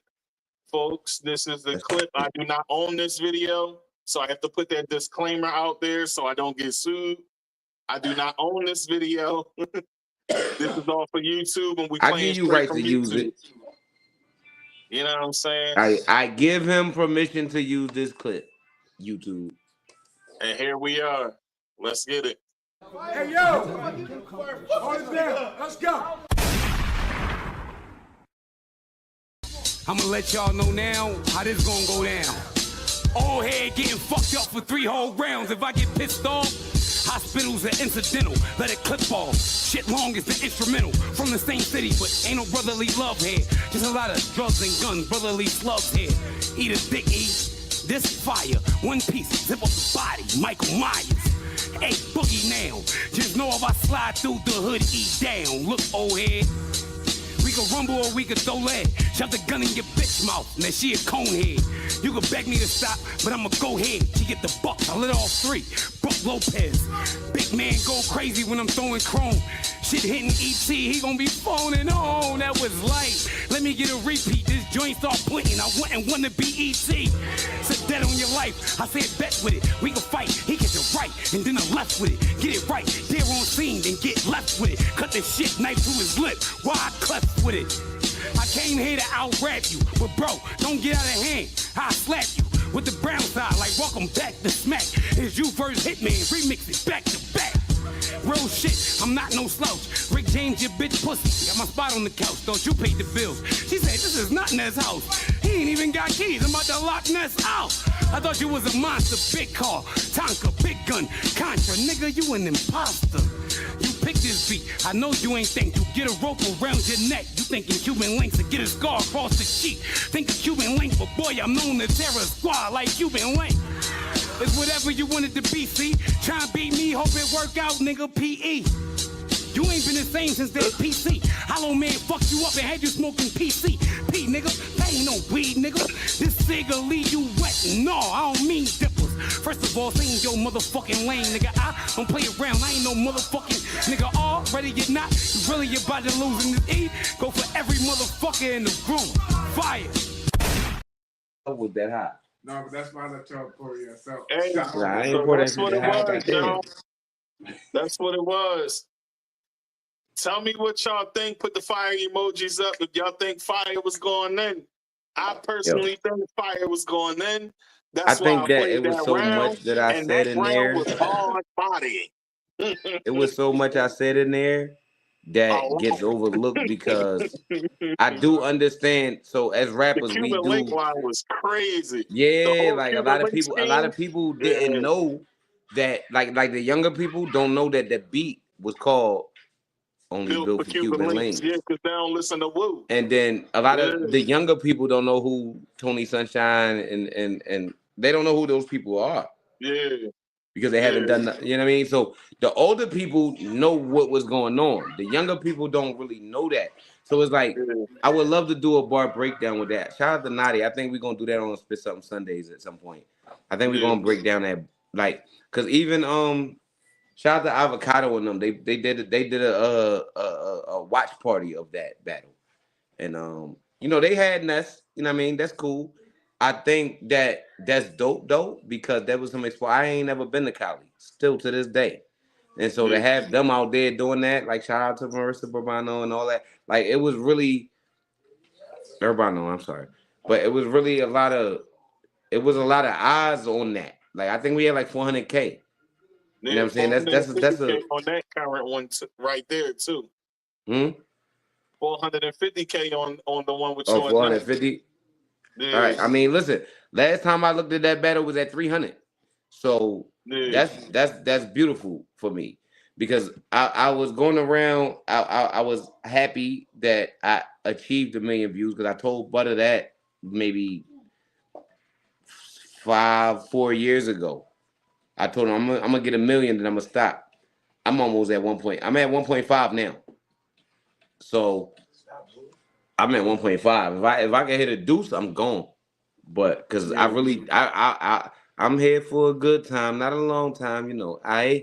Speaker 1: Folks, this is the clip. I do not own this video, so I have to put that disclaimer out there so I don't get sued. I do not own this video. This is all for YouTube, and
Speaker 4: I give you right to use it.
Speaker 1: You know what I'm saying?
Speaker 4: I give him permission to use this clip, YouTube.
Speaker 1: And here we are. Let's get it.
Speaker 2: Hey, yo! Hold it down. Let's go.
Speaker 6: I'ma let y'all know now how this gonna go down. Old head getting fucked up for 3 whole rounds. If I get pissed off, hospitals are incidental. Let it clip off. Shit long is the instrumental. From the same city, but ain't no brotherly love here. Just a lot of drugs and guns, brotherly slugs here. Eat a dick, eat. This fire, one piece, zip up the body, Michael Myers. Hey, boogie now. Just know if I slide through the hood, eat down. Look, old head. We can rumble or we can throw lead. Shove the gun in your bitch mouth. Now she a conehead. You can beg me to stop, but I'ma go ahead. She get the buck. I lit off 3. Brook Lopez. Big man go crazy when I'm throwing chrome. Shit hitting ET, he gon' be phoning on. That was light. Let me get a repeat. This joint start blinking. I wouldn't wanna be ET. Sit dead on your life. I said bet with it. We can fight. He gets it right, and then I left with it. Get it right. There on scene, then get left with it. Cut the shit, knife through his lip. Why I cleft with it? I came here to out-rap you, but bro, don't get out of hand. I slap you with the brown side, like welcome back to smack. It's you versus Hitman, remix it back to back. Real shit, I'm not no slouch. Rick James, your bitch pussy. Got my spot on the couch, thought you paid the bills. She said, this is not Ness house. He ain't even got keys, I'm about to lock Ness out. I thought you was a monster, big car, Tonka, big gun, Contra. Nigga, you an imposter. You pick this beat, I know you ain't think. You get a rope around your neck. You thinking Cuban links to get a scar across the cheek. Think of Cuban link, but boy, I'm known to tear a squad like Cuban link. It's whatever you wanted to be, see? Try and beat me, hope it work out, nigga, P.E. You ain't been the same since that PC. Hollow man fucked you up and had you smoking PC. P, nigga, that ain't no weed, nigga. This cigar leave you wet. No, I don't mean dippers. First of all, stay in your motherfucking lane, nigga. I don't play around, I ain't no motherfucking nigga. Already get not, you really about to lose in this E. Go for every motherfucker in the room. Fire.
Speaker 4: Oh, was that hot?
Speaker 7: No, but that's why I let y'all pour yourself.
Speaker 1: Hey,
Speaker 4: I ain't
Speaker 1: so
Speaker 4: pour that
Speaker 1: that's
Speaker 4: shit
Speaker 1: what it
Speaker 4: that hot,
Speaker 1: was,
Speaker 4: goddamn.
Speaker 1: y'all. That's what it was. Tell me what y'all think. Put the fire emojis up if y'all think fire was going in. I personally think fire was going in. That's
Speaker 4: I
Speaker 1: why
Speaker 4: think
Speaker 1: I
Speaker 4: that
Speaker 1: played
Speaker 4: it was
Speaker 1: that
Speaker 4: so
Speaker 1: round.
Speaker 4: much that I
Speaker 1: And
Speaker 4: said
Speaker 1: that
Speaker 4: in
Speaker 1: round
Speaker 4: there.
Speaker 1: was hard bodying.
Speaker 4: It was so much I said in there that
Speaker 1: Oh,
Speaker 4: gets overlooked because I do understand. So as
Speaker 1: the
Speaker 4: rappers, we
Speaker 1: Cuban link
Speaker 4: do.
Speaker 1: line was crazy. The
Speaker 4: Yeah,
Speaker 1: whole
Speaker 4: like a
Speaker 1: Cuban
Speaker 4: lot of
Speaker 1: link
Speaker 4: people
Speaker 1: scheme.
Speaker 4: didn't
Speaker 1: Yeah.
Speaker 4: know that, like the younger people don't know that the beat was called Only
Speaker 1: Built
Speaker 4: Built
Speaker 1: for
Speaker 4: for
Speaker 1: Cuban
Speaker 4: Cuban
Speaker 1: links. Yeah,
Speaker 4: Links.
Speaker 1: because they don't listen to Woo.
Speaker 4: And then a lot
Speaker 1: Yeah.
Speaker 4: of the younger people don't know who Tony Sunshine and they don't know who those people are
Speaker 1: Yeah.
Speaker 4: because they haven't done that, you know what I mean? So the older people know what was going on. The younger people don't really know that. So it's like
Speaker 1: Yeah.
Speaker 4: I would love to do a bar breakdown with that. Shout out to Naughty. I think we're gonna do that on Spit Something Sundays at some point. I think we're
Speaker 1: Yeah.
Speaker 4: gonna break down that, like, cause even shout out to Avocado and them. They did a watch party of that battle. And you know, they had Ness, you know what I mean? That's cool. I think that's dope though, because there was some I ain't never been to Cali, still to this day. And so to
Speaker 1: Yeah.
Speaker 4: have them out there doing that, like shout out to Marissa Bourbano and all that, like it was really Urbano, I'm sorry. But it was really a lot of eyes on that. Like I think we had like 400K. You know what I'm saying? That's a
Speaker 1: 450K on that current one right there too. 450K on the one with you.
Speaker 4: 450.
Speaker 1: Yeah.
Speaker 4: All right. I mean, listen. Last time I looked at that battle was at 300. So
Speaker 1: Yeah.
Speaker 4: that's beautiful for me because I was going around. I was happy that I achieved 1 million views because I told Butter that maybe 4 years ago. I told him I'm gonna get 1 million, then I'm gonna stop. I'm almost at 1 point. I'm at 1.5 now. So I'm at 1.5. If I can hit a deuce, I'm gone. But because I really I'm here for a good time, not a long time, you know.
Speaker 1: Yeah.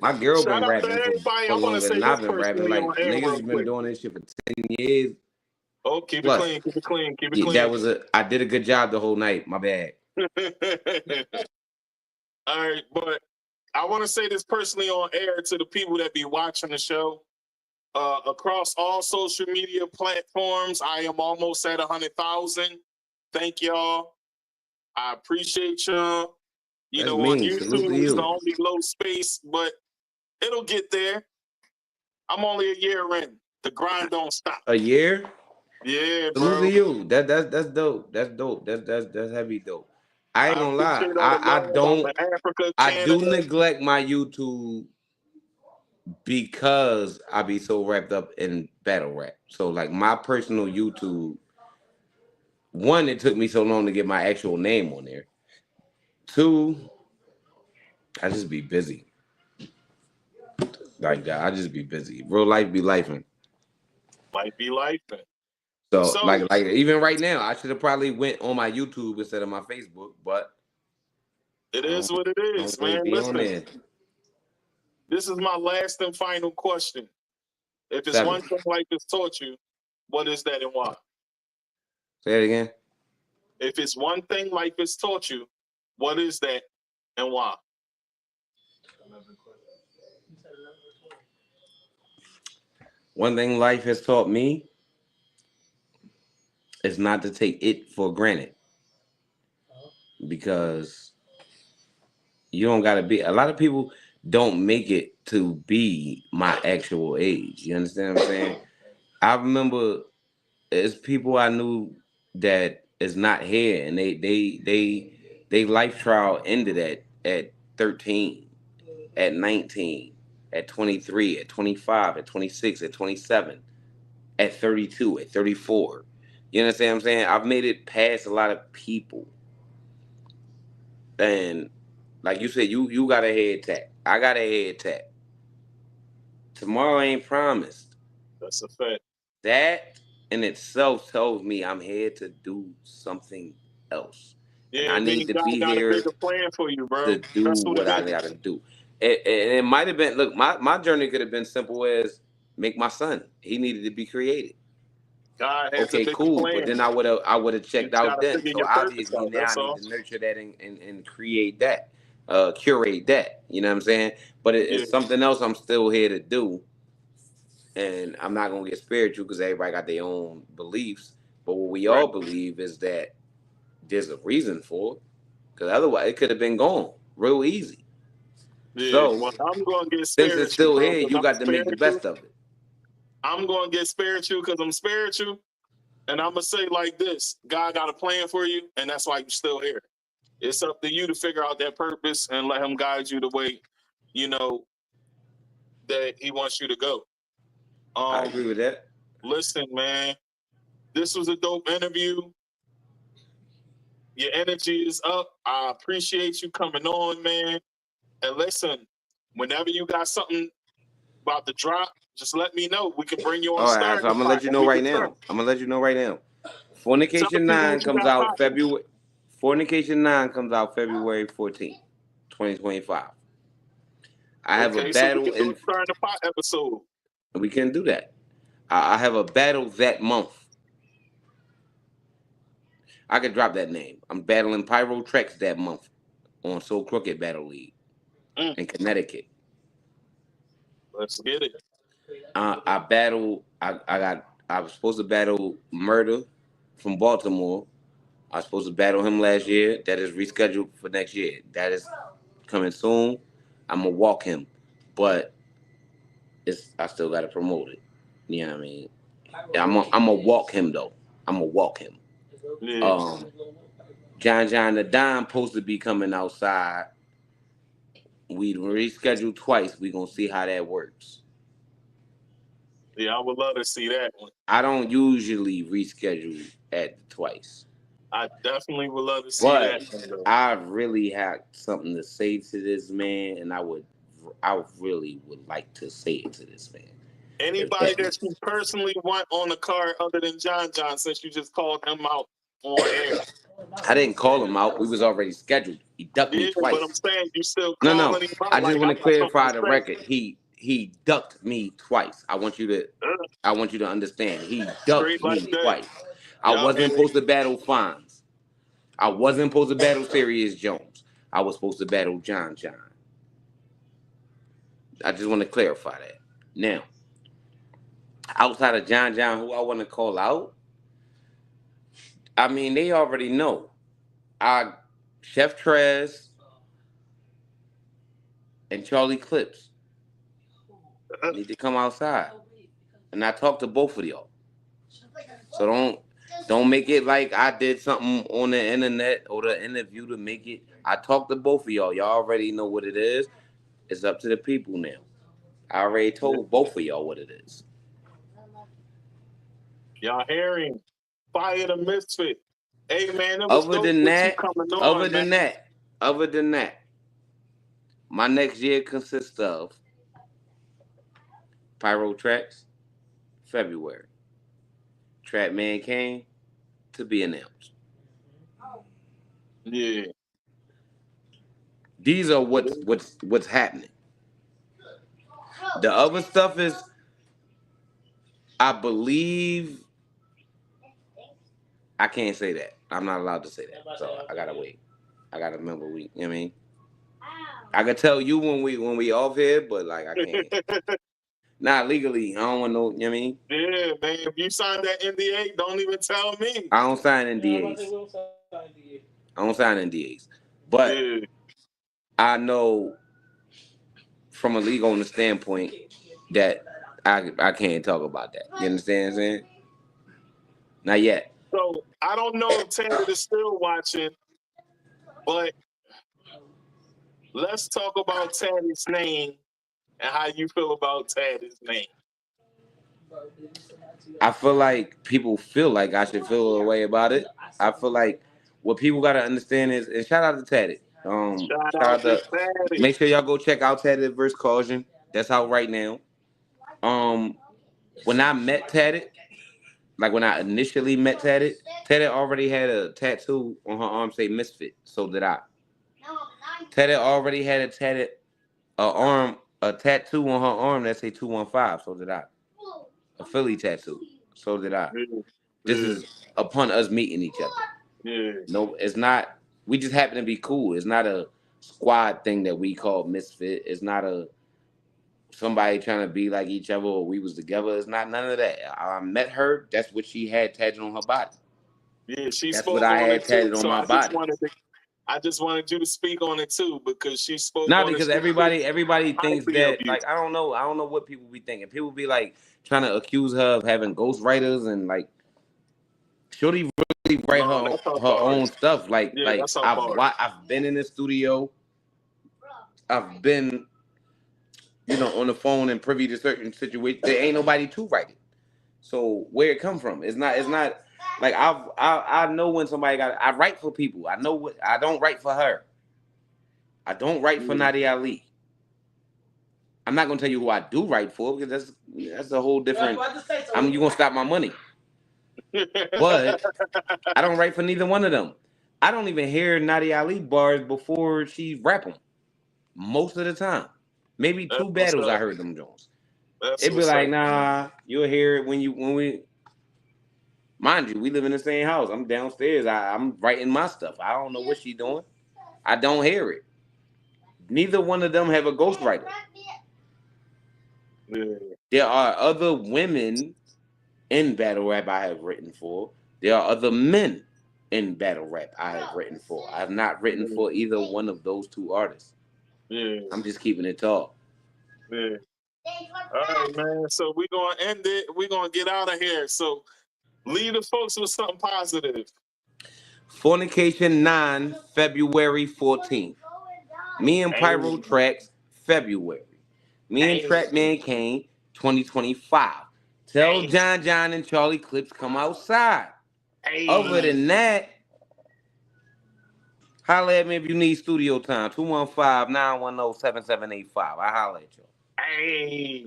Speaker 4: My girl
Speaker 1: Shout
Speaker 4: been
Speaker 1: out to
Speaker 4: rapping
Speaker 1: everybody.
Speaker 4: for
Speaker 1: I want to
Speaker 4: longer
Speaker 1: say
Speaker 4: than
Speaker 1: this
Speaker 4: I've been rapping.
Speaker 1: personally
Speaker 4: Like
Speaker 1: on air
Speaker 4: niggas
Speaker 1: real
Speaker 4: has been
Speaker 1: quick.
Speaker 4: doing this shit for 10 years.
Speaker 1: Oh, keep
Speaker 4: Plus.
Speaker 1: it clean. Keep it clean. Keep it
Speaker 4: Yeah,
Speaker 1: clean.
Speaker 4: I did a good job the whole night. My bad.
Speaker 1: All right, but I want to say this personally on air to the people that be watching the show. Across all social media platforms, I am almost at 100,000. Thank y'all. I appreciate y'all. You
Speaker 4: That's
Speaker 1: know, on
Speaker 4: mean. Salute to
Speaker 1: YouTube, it's the
Speaker 4: you.
Speaker 1: only low space, but it'll get there. I'm only a year in. The grind don't stop.
Speaker 4: A year?
Speaker 1: Yeah,
Speaker 4: Salute
Speaker 1: bro.
Speaker 4: to you. That's dope. That's dope. That's heavy dope. I ain't
Speaker 1: I
Speaker 4: gonna lie.
Speaker 1: appreciate all the love. I'm in Africa,
Speaker 4: I do
Speaker 1: Canada.
Speaker 4: neglect my YouTube because I be so wrapped up in battle rap. So like my personal YouTube, one, it took me so long to get my actual name on there. Two, I just be busy. Like that, I just be busy. Real life be lifing.
Speaker 1: Might be life.
Speaker 4: So
Speaker 1: So
Speaker 4: like even right now, I should have probably went on my YouTube instead of my Facebook, but
Speaker 1: it
Speaker 4: I
Speaker 1: is what it
Speaker 4: don't
Speaker 1: is,
Speaker 4: really
Speaker 1: man.
Speaker 4: be on
Speaker 1: Listen,
Speaker 4: there.
Speaker 1: this is my last and final question. If it's
Speaker 4: 7.
Speaker 1: one thing life has taught you, what is that and why?
Speaker 4: Say it again.
Speaker 1: If it's one thing life has taught you, what is that and why?
Speaker 4: One thing life has taught me is not to take it for granted, because you don't gotta be. A lot of people don't make it to be my actual age. You understand what I'm saying? I remember it's people I knew that is not here, and they life trial ended at 13, at 19, at 23, at 25, at 26, at 27, at 32, at 34. You understand what I'm saying? I've made it past a lot of people, and like you said, you got a head tap. I got a head tap. Tomorrow ain't promised.
Speaker 1: That's a fact.
Speaker 4: That in itself tells me I'm here to do something else. And
Speaker 1: Yeah,
Speaker 4: I
Speaker 1: it
Speaker 4: need
Speaker 1: means
Speaker 4: to
Speaker 1: God
Speaker 4: be
Speaker 1: got a
Speaker 4: here
Speaker 1: bigger plan for you, bro.
Speaker 4: to do
Speaker 1: That's what
Speaker 4: what
Speaker 1: it
Speaker 4: I
Speaker 1: is.
Speaker 4: gotta do. It might have been, look, my journey could have been simple as make my son. He needed to be created.
Speaker 1: God has a
Speaker 4: Okay,
Speaker 1: bigger
Speaker 4: cool. But
Speaker 1: plan.
Speaker 4: then I would have
Speaker 1: You
Speaker 4: checked
Speaker 1: just
Speaker 4: out
Speaker 1: gotta
Speaker 4: then.
Speaker 1: figure
Speaker 4: So
Speaker 1: your purpose
Speaker 4: obviously
Speaker 1: out.
Speaker 4: now I
Speaker 1: That's
Speaker 4: need
Speaker 1: all.
Speaker 4: to nurture that and create that. Curate that. You know what I'm saying? But
Speaker 1: Yeah,
Speaker 4: it's something else I'm still here to do. And I'm not gonna get spiritual because everybody got their own beliefs. But what we
Speaker 1: right.
Speaker 4: all believe is that there's a reason for it. Because otherwise it could have been gone real easy.
Speaker 1: Yeah.
Speaker 4: So
Speaker 1: Well, I'm gonna get
Speaker 4: since it's
Speaker 1: spiritual,
Speaker 4: still
Speaker 1: bro,
Speaker 4: here,
Speaker 1: because
Speaker 4: you
Speaker 1: I'm
Speaker 4: got to make the
Speaker 1: spiritual.
Speaker 4: best of it.
Speaker 1: I'm gonna get spiritual because I'm spiritual. And I'm gonna say like this: God got a plan for you, and that's why you're still here. It's up to you to figure out that purpose and let Him guide you the way, you know, that He wants you to go.
Speaker 4: I agree with that.
Speaker 1: Listen, man, this was a dope interview. Your energy is up. I appreciate you coming on, man. And listen, whenever you got something about to drop, just let me know. We can bring you on
Speaker 4: All right,
Speaker 1: Star
Speaker 4: so I'm gonna let you
Speaker 1: and
Speaker 4: know
Speaker 1: we
Speaker 4: right
Speaker 1: can talk.
Speaker 4: now. I'm gonna let you know right now.
Speaker 1: Tell the
Speaker 4: Fornication
Speaker 1: people
Speaker 4: 9
Speaker 1: what you
Speaker 4: comes
Speaker 1: got
Speaker 4: out
Speaker 1: popping.
Speaker 4: February. Fornication 9 comes out February 14th, 2025. I have a
Speaker 1: Okay, so we
Speaker 4: battle
Speaker 1: can do a
Speaker 4: in.
Speaker 1: Star in the Pot episode.
Speaker 4: We can do that. I have a battle that month. I could drop that name. I'm battling Pyro Trex that month on So Crooked Battle League in Connecticut.
Speaker 1: Let's get it.
Speaker 4: I battle. I was supposed to battle Murder from Baltimore. I was supposed to battle him last year. That is rescheduled for next year. That is coming soon. I'm gonna walk him, but I still gotta promote it. You know what I mean? I'm gonna walk him though. I'm gonna walk him.
Speaker 1: Yeah.
Speaker 4: John the Dime supposed to be coming outside. We rescheduled twice. We gonna see how that works.
Speaker 1: Yeah, I would love to see that one.
Speaker 4: I don't usually reschedule at twice,
Speaker 1: I definitely would love to see that
Speaker 4: but
Speaker 1: one, though.
Speaker 4: I really have something to say to this man, and I really would like to say it to this man.
Speaker 1: Anybody that you personally want on the card other than John, since you just called him out on air.
Speaker 4: I didn't call him out. We was already scheduled. He ducked me
Speaker 1: Yeah, but I'm
Speaker 4: twice.
Speaker 1: saying you still
Speaker 4: No.
Speaker 1: calling him out
Speaker 4: I just
Speaker 1: like
Speaker 4: want
Speaker 1: I
Speaker 4: to
Speaker 1: got something
Speaker 4: clarify
Speaker 1: to
Speaker 4: the
Speaker 1: say.
Speaker 4: record. He ducked me twice. I want you to understand. He ducked
Speaker 1: Straight like
Speaker 4: me
Speaker 1: that.
Speaker 4: twice. I
Speaker 1: Yup,
Speaker 4: wasn't supposed to battle Fonz. I wasn't supposed to battle Sirius Jones. I was supposed to battle John. I just want to clarify that. Now, outside of John, who I want to call out, I mean, they already know. Chef Trez and Charlie Clips need to come outside. And I talked to both of y'all. So don't make it like I did something on the internet or the interview to make it. I talked to both of y'all. Y'all already know what it is. It's up to the people now. I already told both of y'all what it is.
Speaker 1: Y'all hearing? Fire the Misfit. Hey man, it was
Speaker 4: Other
Speaker 1: dope
Speaker 4: than
Speaker 1: with you
Speaker 4: that,
Speaker 1: coming on,
Speaker 4: other than that, my next year consists of Pyro Tracks, February. Trap Man Kane, to be announced.
Speaker 1: Yeah.
Speaker 4: These are what's happening. The other stuff is, I believe, I can't say that. I'm not allowed to say that. So I gotta wait. I gotta remember you know what I mean? I could tell you when we off here, but like I can't. Not legally. I don't want no, you know what I mean?
Speaker 1: Yeah, man. If you signed that NDA, don't even tell me.
Speaker 4: I don't sign NDAs. I don't sign NDAs. But I know from a legal standpoint that I can't talk about that. You understand what I'm saying? Not yet.
Speaker 1: So I don't know if Tanner is still watching, but let's talk about Tanner's name and how you feel about Tanner's name.
Speaker 4: I feel like people feel like I should feel a way about it. I feel like what people gotta understand is, and shout out to Tatted.
Speaker 1: Shout out to Tatted.
Speaker 4: Make sure y'all go check out Tatted vs. Caution. That's out right now. When I met Tatted, like when I initially met Tatted, Tatted already had a tattoo on her arm say Misfit. So did I. Tatted already had a tattoo on her arm that say 215. So did I. A Philly tattoo. So did I. This is upon us meeting each other.
Speaker 1: Yeah.
Speaker 4: No, it's not. We just happen to be cool. It's not a squad thing that we call Misfit. It's not a somebody trying to be like each other or we was together. It's not none of that. I met her. That's what she had tattooed on her body.
Speaker 1: Yeah, she
Speaker 4: That's
Speaker 1: spoke
Speaker 4: what I
Speaker 1: on
Speaker 4: had
Speaker 1: it
Speaker 4: tattooed
Speaker 1: too.
Speaker 4: on
Speaker 1: So
Speaker 4: my body.
Speaker 1: I just wanted you to speak on it too because she spoke.
Speaker 4: Not because everybody thinks that like I don't know what people be thinking. People be like trying to accuse her of having ghostwriters and like Shorty really write her own stuff. Like I've been in the studio. I've been on the phone and privy to certain situations. There ain't nobody to write it. So where it come from? It's not like I know when somebody I write for people. I know what I don't write for her. I don't write for Nadia Ali. I'm not gonna tell you who I do write for because that's a whole different. You gonna stop my money. But I don't write for neither one of them. I don't even hear Nadia Ali bars before she rap them. Most of the time, maybe two battles I heard them Jones. It'd be like, nah, you'll hear it when we. Mind you, we live in the same house. I'm downstairs. I'm writing my stuff. I don't know what she's doing. I don't hear it. Neither one of them have a ghostwriter. There are other women in battle rap I have written for. There are other men in battle rap I have written for. I have not written for either one of those two artists. I'm just keeping it tall.
Speaker 1: Yeah. All right, man. So we're gonna end it. We're gonna get out of here. So leave the folks with something positive.
Speaker 4: Fornication 9, February 14th. Me and Pyro Tracks, February. Me and Trap Man Kane, 2025. Tell John and Charlie Clips come outside. Other than that, holla at me if you need studio time. 215-910-7785. I holla at y'all.
Speaker 1: Hey,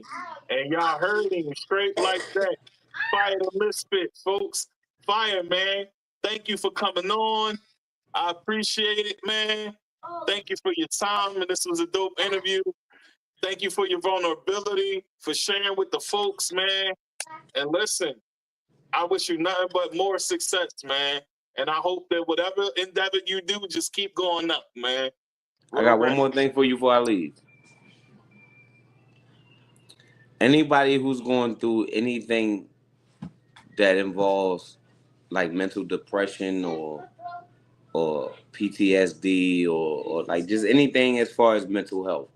Speaker 1: and y'all heard him straight like that. Fire the Misfit, folks. Fire, man. Thank you for coming on. I appreciate it, man. Thank you for your time, and this was a dope interview. Thank you for your vulnerability, for sharing with the folks, man. And listen, I wish you nothing but more success, man. And I hope that whatever endeavor you do, just keep going up, man.
Speaker 4: I got one more thing for you before I leave. Anybody who's going through anything that involves like mental depression or PTSD or like just anything as far as mental health.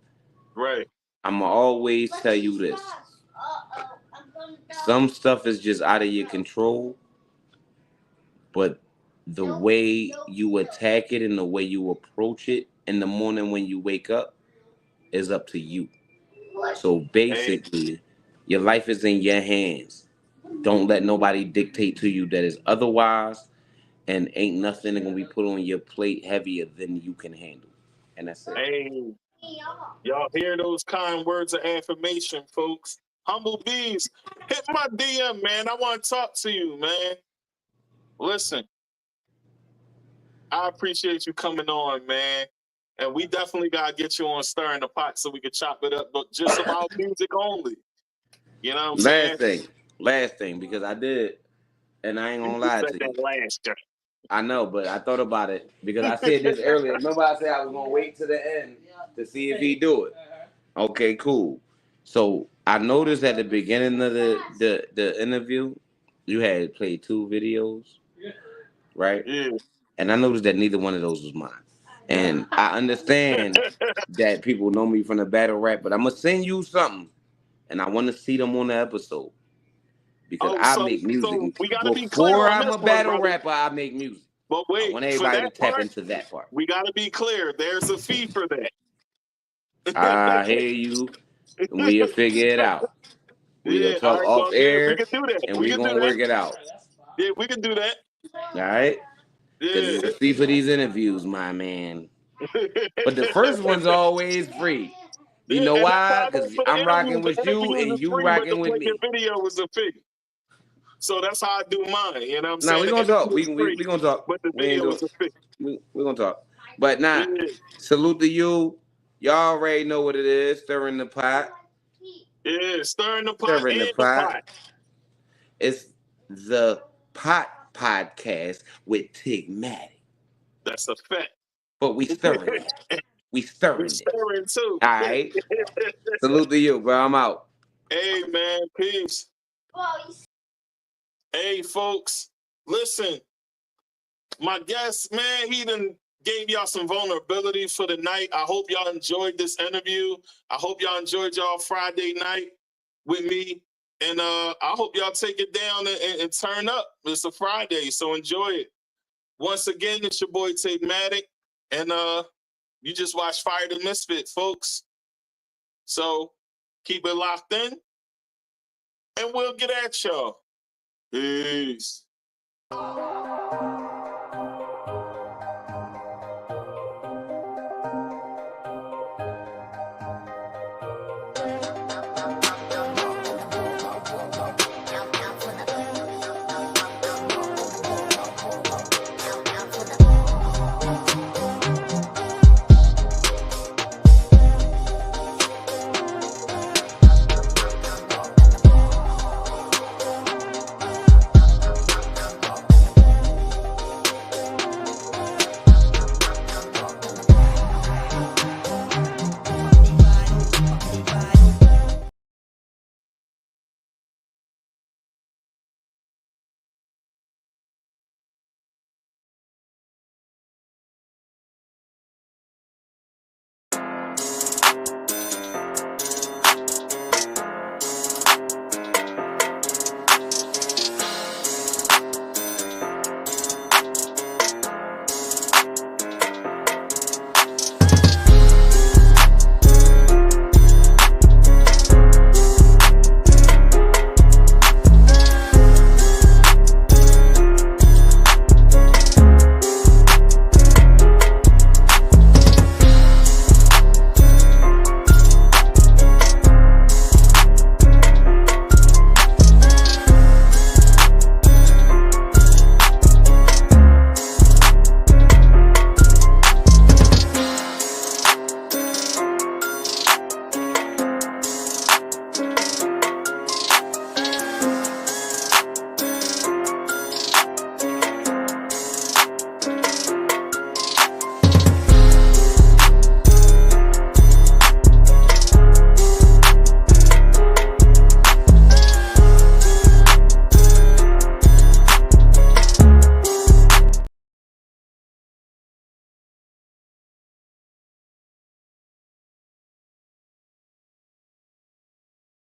Speaker 1: Right.
Speaker 4: I'ma always tell you this. Some stuff is just out of your control but the way you attack it and the way you approach it in the morning when you wake up is up to you. So basically, your life is in your hands. Don't let nobody dictate to you that is otherwise, and ain't nothing gonna be put on your plate heavier than you can handle. And that's it.
Speaker 1: Hey, y'all hear those kind words of affirmation, folks? Humble Bees, hit my DM, man. I want to talk to you, man. Listen, I appreciate you coming on, man. And we definitely got to get you on Stirring the Pot so we can chop it up, but just about music only. You know what I'm saying?
Speaker 4: Last thing, because I did, and I ain't gonna lie to you.
Speaker 1: Last year.
Speaker 4: I know, but I thought about it because I said this earlier. Remember I said I was gonna wait to the end to see if he do it. Okay, cool. So I noticed at the beginning of the interview, you had played 2 videos, right?
Speaker 1: Yeah.
Speaker 4: And I noticed that neither one of those was mine. And I understand that people know me from the battle rap, but I'm gonna send you something, and I want to see them on the episode. Because I make music.
Speaker 1: So we gotta be clear
Speaker 4: Before
Speaker 1: on
Speaker 4: I'm
Speaker 1: this
Speaker 4: a battle
Speaker 1: one,
Speaker 4: rapper, I make music.
Speaker 1: But wait,
Speaker 4: I want
Speaker 1: for
Speaker 4: everybody to
Speaker 1: that
Speaker 4: tap
Speaker 1: part,
Speaker 4: into that part.
Speaker 1: we gotta be clear. There's a fee for that.
Speaker 4: I hear you. And we'll figure it out. We'll
Speaker 1: Yeah,
Speaker 4: talk
Speaker 1: all right,
Speaker 4: off
Speaker 1: well, yeah, we
Speaker 4: air,
Speaker 1: can do that.
Speaker 4: and
Speaker 1: We
Speaker 4: we're
Speaker 1: can do
Speaker 4: going to
Speaker 1: that.
Speaker 4: work it out.
Speaker 1: Yeah, we can do that.
Speaker 4: All right? Because
Speaker 1: Yeah.
Speaker 4: it's a fee for these interviews, my man. But the first one's always free. You know why? Because I'm rocking with you, and you rocking with me.
Speaker 1: Your video was a fee. So that's how I do mine. You know what I'm saying?
Speaker 4: Now, we're going to talk. We're going to talk.
Speaker 1: But the video was a fee.
Speaker 4: We're going to talk. But nah, salute to you. Y'all already know what it is. Stirring the pot.
Speaker 1: Yeah, stirring the pot and the pot.
Speaker 4: It's the Pot Podcast with Tigmatic.
Speaker 1: That's a fact.
Speaker 4: But we stirring it. We stirring
Speaker 1: too.
Speaker 4: All right. Salute to you, bro. I'm out.
Speaker 1: Hey, man. Peace. Hey, folks. Listen. My guest, man, he done gave y'all some vulnerability for the night. I hope y'all enjoyed this interview. I hope y'all enjoyed y'all Friday night with me. And I hope y'all take it down and turn up. It's a Friday, so enjoy it. Once again, it's your boy Tigmatic. And you just watched FireDaMisfit, folks. So keep it locked in. And we'll get at y'all. Peace.